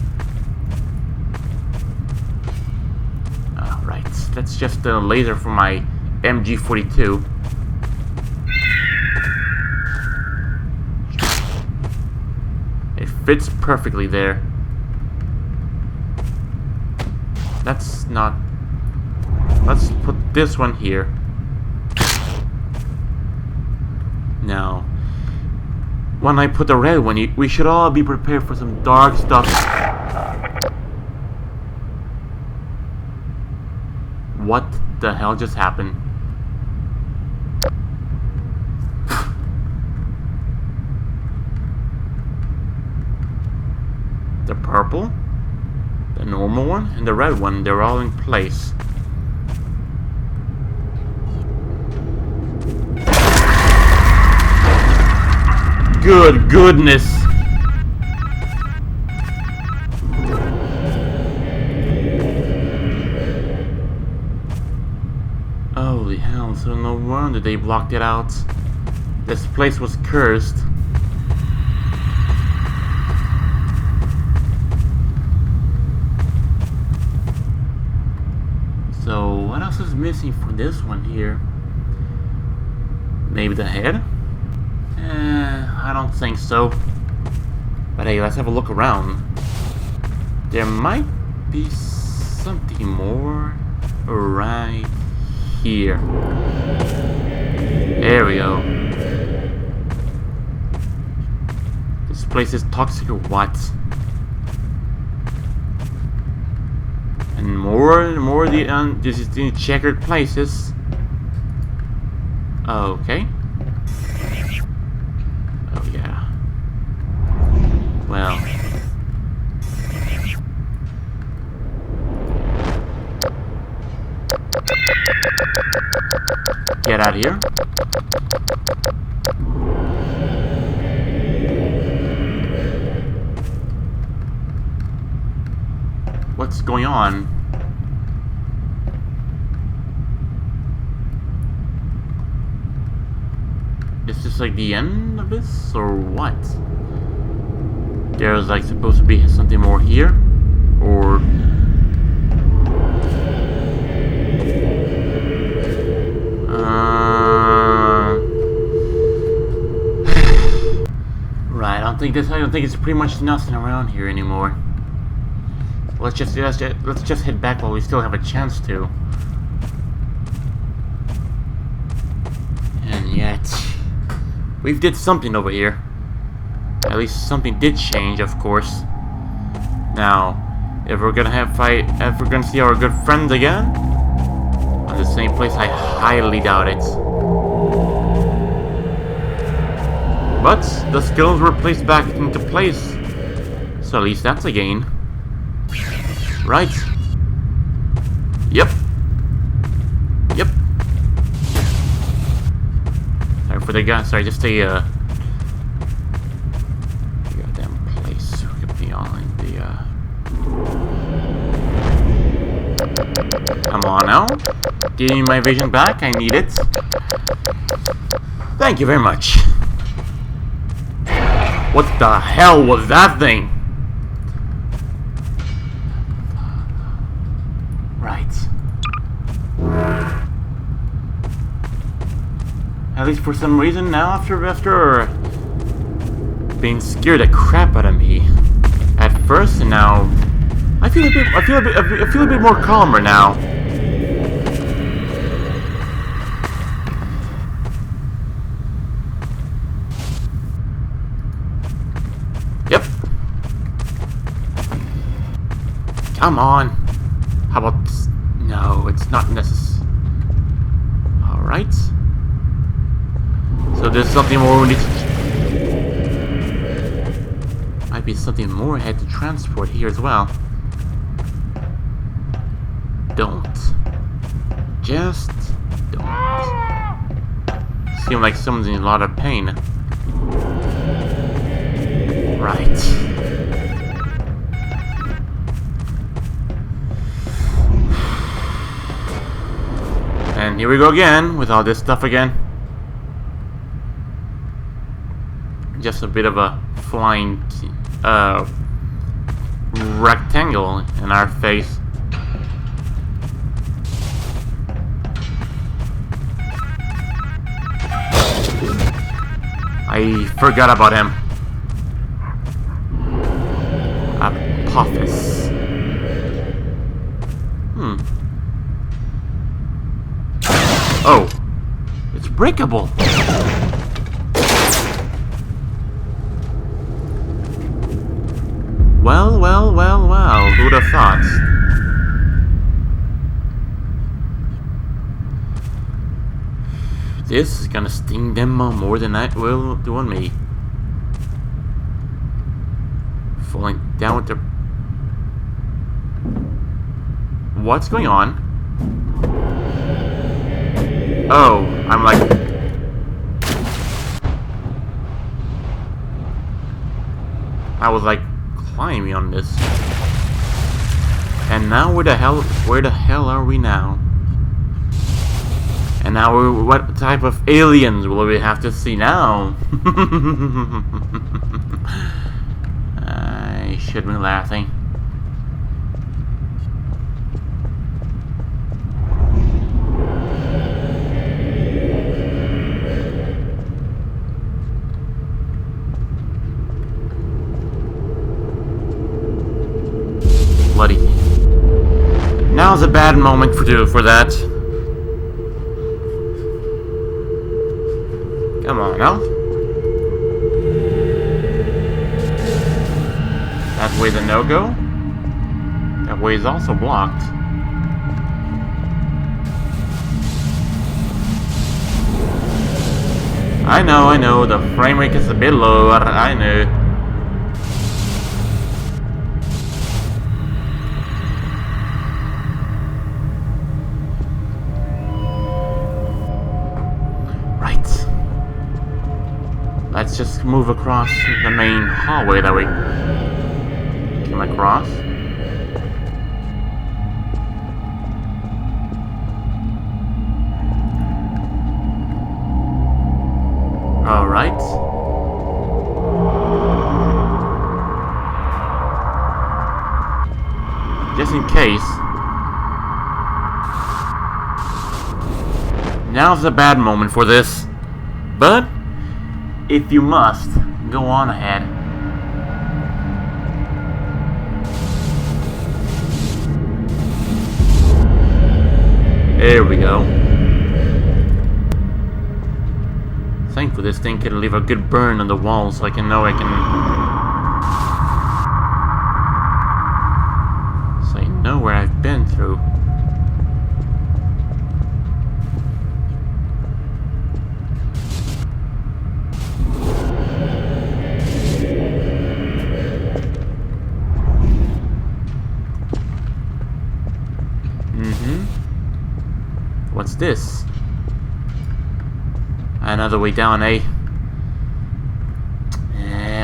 Alright, that's just a laser for my MG42. It fits perfectly there. That's not... Let's put this one here. Now, when I put the red one, we should all be prepared for some dark stuff. What the hell just happened? The purple, the normal one, and the red one, they're all in place. Good goodness! Holy hell, so no wonder they blocked it out. This place was cursed. So, what else is missing from this one here? Maybe the head? I don't think so. But hey, let's have a look around. There might be something more right here. There we go. This place is toxic or what? And more of this is the checkered places. Okay. Oh yeah. Well. Get out of here. What's going on? Is this like the end of this, or what? There's like supposed to be something more here, or... Right, I don't think it's pretty much nothing around here anymore. Let's just head back while we still have a chance to. And yet, we did something over here. At least something did change, of course. Now, if we're gonna see our good friends again on the same place, I highly doubt it. But the skills were placed back into place, so at least that's a gain. Right. Yep. Yep. Sorry for the guy. Sorry, just a goddamn place beyond the Come on now. Give me my vision back. I need it. Thank you very much. What the hell was that thing? At least for some reason now, after being scared the crap out of me at first, and now I feel a bit more calmer now. Yep. Come on. How about this? No, it's not necessary. Alright. So there's something more we need to... Might be something more I had to transport here as well. Don't. Just don't. Seems like someone's in a lot of pain. Right. And here we go again with all this stuff again. Just a bit of a flying rectangle in our face. I forgot about him. Apophis. Oh, it's breakable. Well, well, well, well. Who'd have thought? This is gonna sting them more than that will do on me. Falling down with the... What's going on? Oh, I'm like... I was like climbing on this. And now where the hell are we now? And now what type of aliens will we have to see now? I should be laughing. Bloody. Now's a bad moment for that. Come on now. That way's a no-go. That way is also blocked. I know, the frame rate is a bit low, I know. Let's just move across the main hallway that we came across. Alright. Just in case. Now's a bad moment for this. But if you must, go on ahead. There we go. Thankfully this thing can leave a good burn on the wall so I can know I know where I've been through. What's this? Another way down, eh?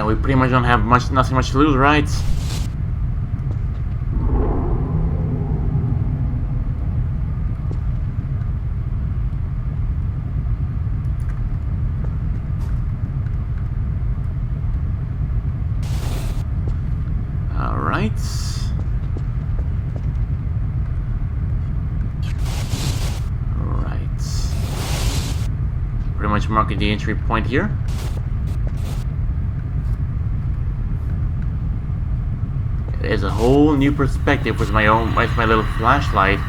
We pretty much don't have nothing much to lose, right? Alright. Pretty much marking the entry point here. It is a whole new perspective with my little flashlight.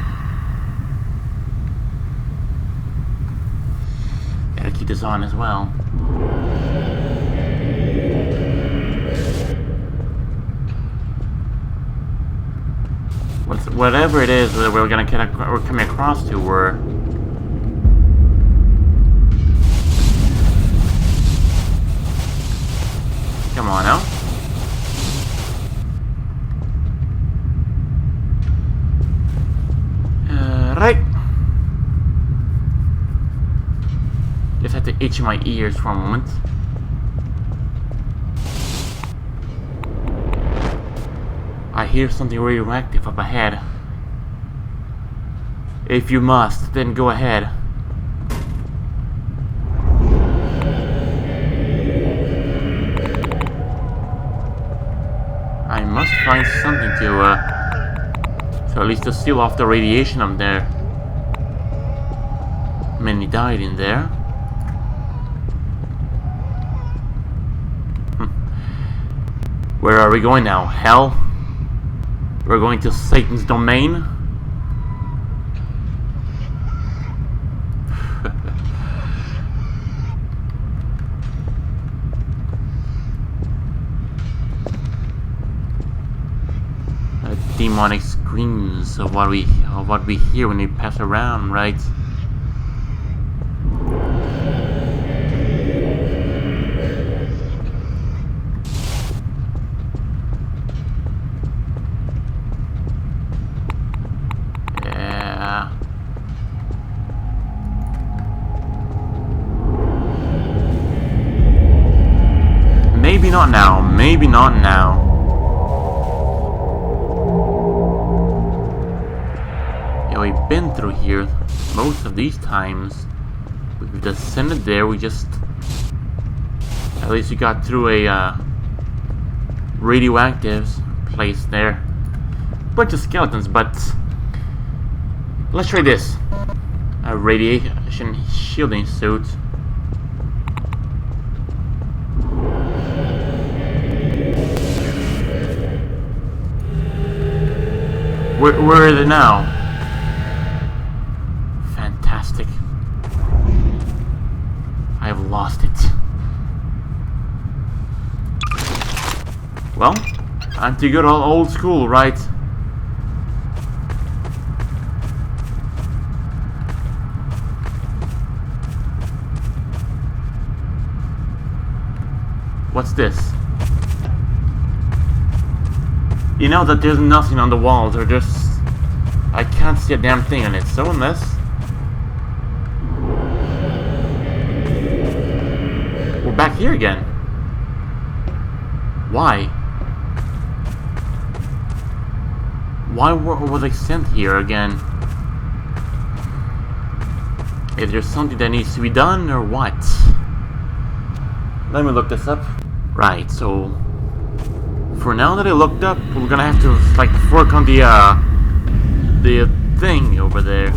Gotta keep this on as well. whatever it is that we're coming across to, we're... Come on now. Right. Just had to itch my ears for a moment. I hear something radioactive up ahead. If you must, then go ahead. I must find something to at least to seal off the radiation up there. Many died in there. Where are we going now? Hell? We're going to Satan's domain? Demonic screams of what we hear when we pass around, right? Yeah. Maybe not now. Maybe not now. We've been through here most of these times. We've descended there. We just, at least we got through a radioactive place there. Bunch of skeletons, but let's try this. A radiation shielding suit. Where is it now? I've lost it. Well, I'm too good old school, right? What's this? You know that there's nothing on the walls, or just... I can't see a damn thing on it, so unless... Back here again. Why? Why was I sent here again? Is there something that needs to be done or what? Let me look this up. Right, so for now that I looked up, we're gonna have to like work on the thing over there.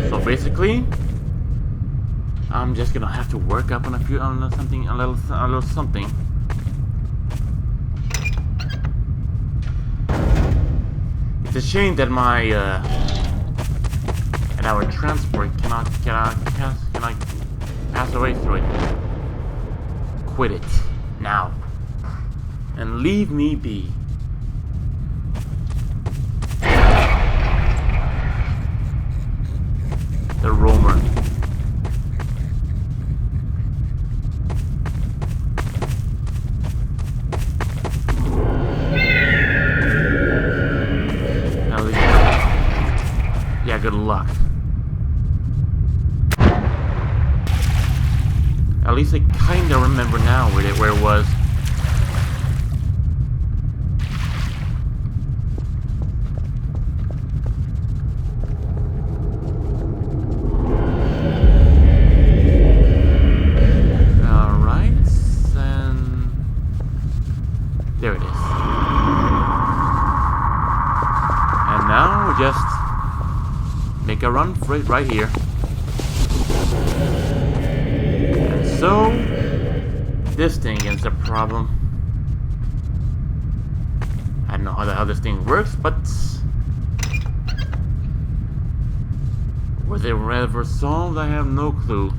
So basically, I'm just gonna have to work up on a little something. It's a shame that our transport cannot pass away through it. Quit it now and leave me be. The roamer. Yeah, good luck. At least I kinda remember now where it was. Alright, and there it is. And now we just make a run for it right here. And so, this thing is a problem. I don't know how this thing works, but was it ever solved? I have no clue.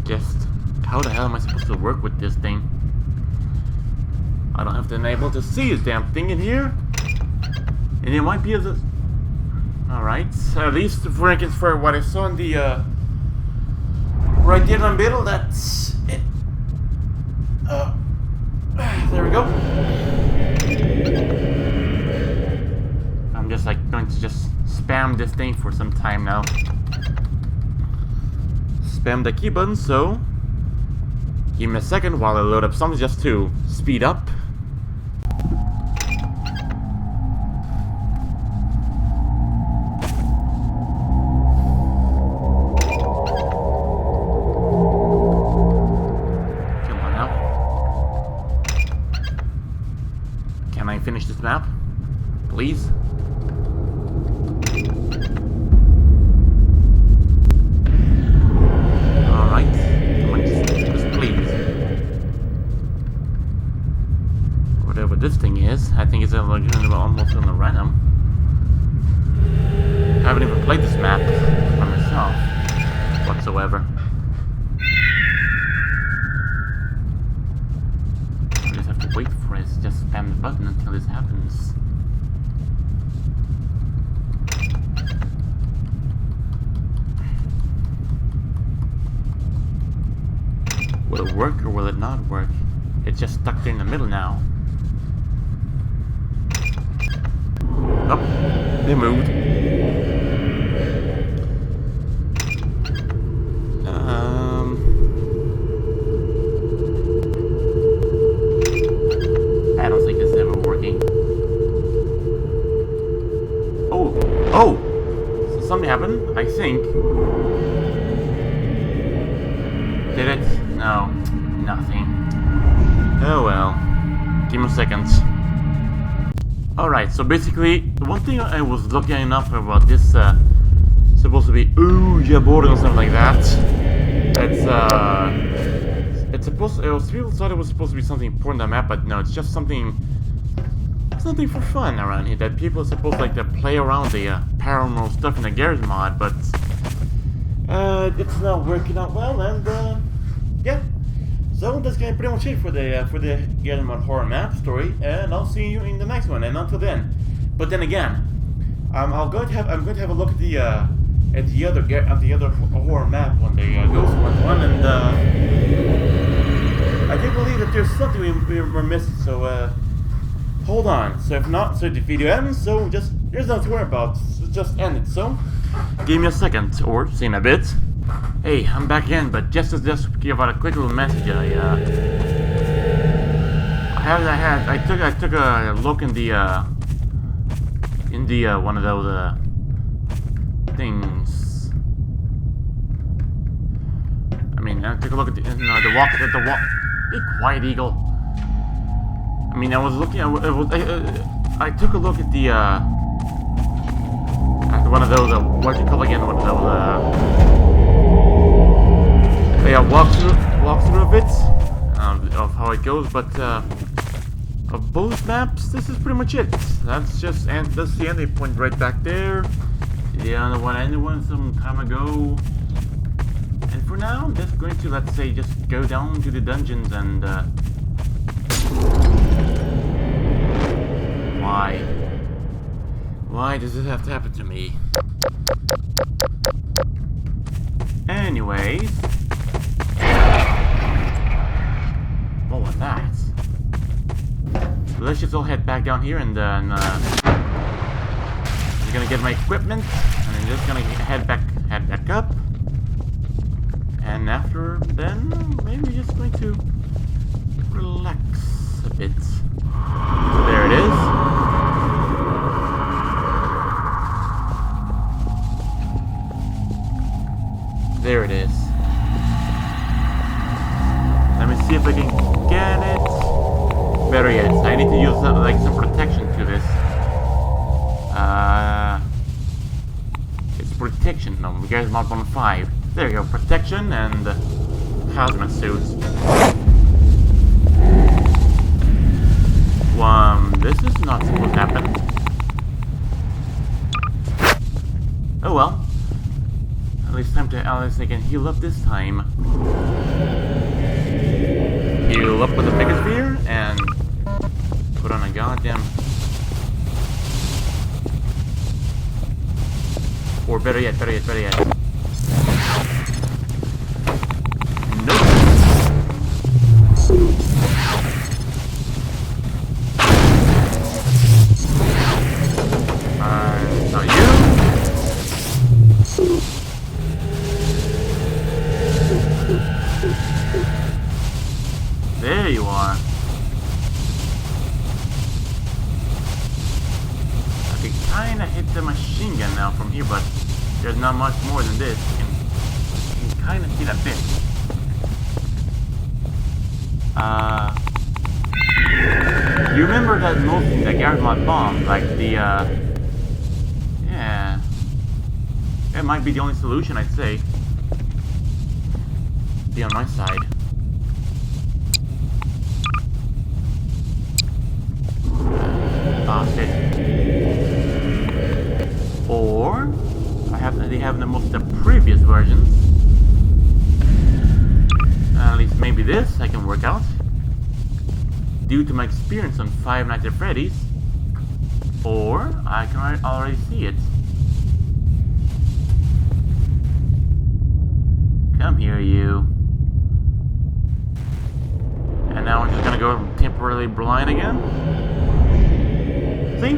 Just How the hell am I supposed to work with this thing? I don't have to enable to see this damn thing in here. And it might be a... Alright, at least for what I saw in the right there in the middle, that's it. There we go. I'm just like going to just spam this thing for some time now. Spam the key button, so give me a second while I load up something just to speed up. Finish this map, please. Alright, come on, just please. Whatever this thing is, I think it's almost on the random. I haven't even played this map by myself whatsoever. Wait for it, just spam the button until this happens. Will it work or will it not work? It's just stuck there in the middle now. Oh, they moved. I don't think this is ever working. Oh! So something happened, I think. Did it? No. Nothing. Oh well. Give me seconds. Alright, so basically, the one thing I was looking up about this, supposed to be Gmod or something like that. It's supposed. People thought it was supposed to be something important on the map, but no, it's just something for fun around here. That people are supposed like to play around the paranormal stuff in the Gmod, but it's not working out well. And yeah, so that's kind of pretty much it for the Gmod horror map story. And I'll see you in the next one. And until then, but then again, I'm going to have a look at the other horror map one day, Ghost one, and I do believe that there's something we're missing. So hold on. So if not, so the video ends. So just there's nothing to worry about. So just end it. So give me a second, or see in a bit. Hey, I'm back again, but just to give out a quick little message. I took a look in the one of those things. I mean, I took a look at the walk. Be quiet, Eagle. I mean, I was looking. I took a look at the at one of those. What do you call again? One of those. Yeah, walkthrough of it, of how it goes. But of both maps, this is pretty much it. That's the ending point right back there. The other one ended some time ago. And for now, I'm just going to, let's say, just go down to the dungeons and why does it have to happen to me? Anyways, what was that? So let's just all head back down here and then I'm gonna get my equipment and I'm just gonna head back up. And after then, maybe just going to relax a bit. So there it is. There it is. Let me see if I can get it. Better yet, I need to use like some protection to this. It's protection. No, we got mod 1.5. There you go, protection and hazmat suits. This is not supposed to happen. Oh well. At least I can heal up this time. heal up with the Megasphere and put on a goddamn... Or better yet. Nope. Not you. There you are. I can kinda hit the machine gun now from here, but there's not much more than this. You can kinda see that bit. You remember that mostly the Gmod bomb, like the yeah. It might be the only solution, I'd say. Be on my side. Ah, shit. Or they have the most the previous versions. At least maybe this I can work out. Due to my experience on Five Nights at Freddy's. Or I can already see it. Come here, you. And now I'm just gonna go temporarily blind again. See?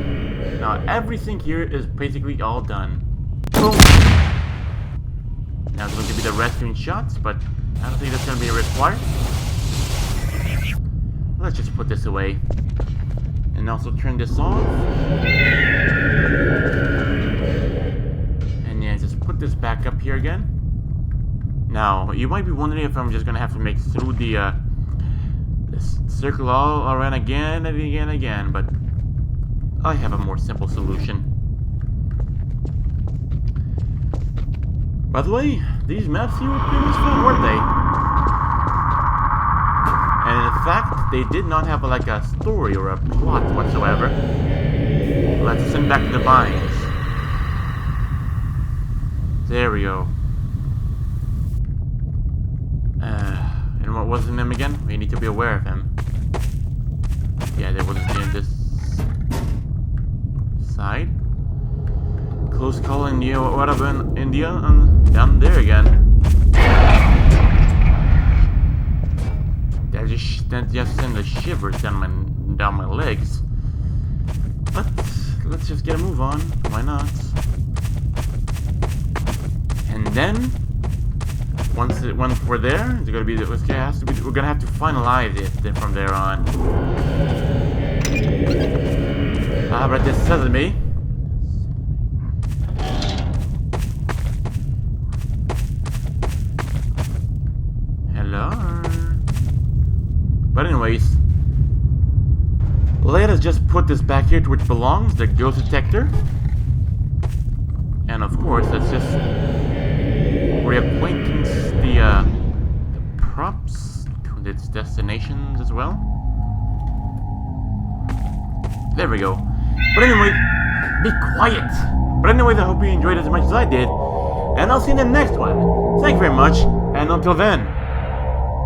Now everything here is basically all done. Boom. Now it's going to be the rescuing shots, but I don't think that's going to be required. Let's just put this away. And also turn this off. And yeah, just put this back up here again. Now, you might be wondering if I'm just going to have to make through the this circle all around again and again and again, but I have a more simple solution. By the way, these maps here were pretty much fun, weren't they? And in fact, they did not have like a story or a plot whatsoever. Let's send back to the vines. There we go. And what was his name again? We need to be aware of him. Yeah, there wasn't in this side. Close call in India. What about India? Down there again. That just sent the shivers down my legs. But let's just get a move on. Why not? And then once we're there, it's gonna be. We're gonna have to finalize it from there on. But this says me. But anyways, let us just put this back here to which belongs, the ghost detector. And of course, let's just reacquaintance the props to its destinations as well. There we go. But anyway, be quiet. But anyways, I hope you enjoyed as much as I did. And I'll see you in the next one. Thank you very much, and until then.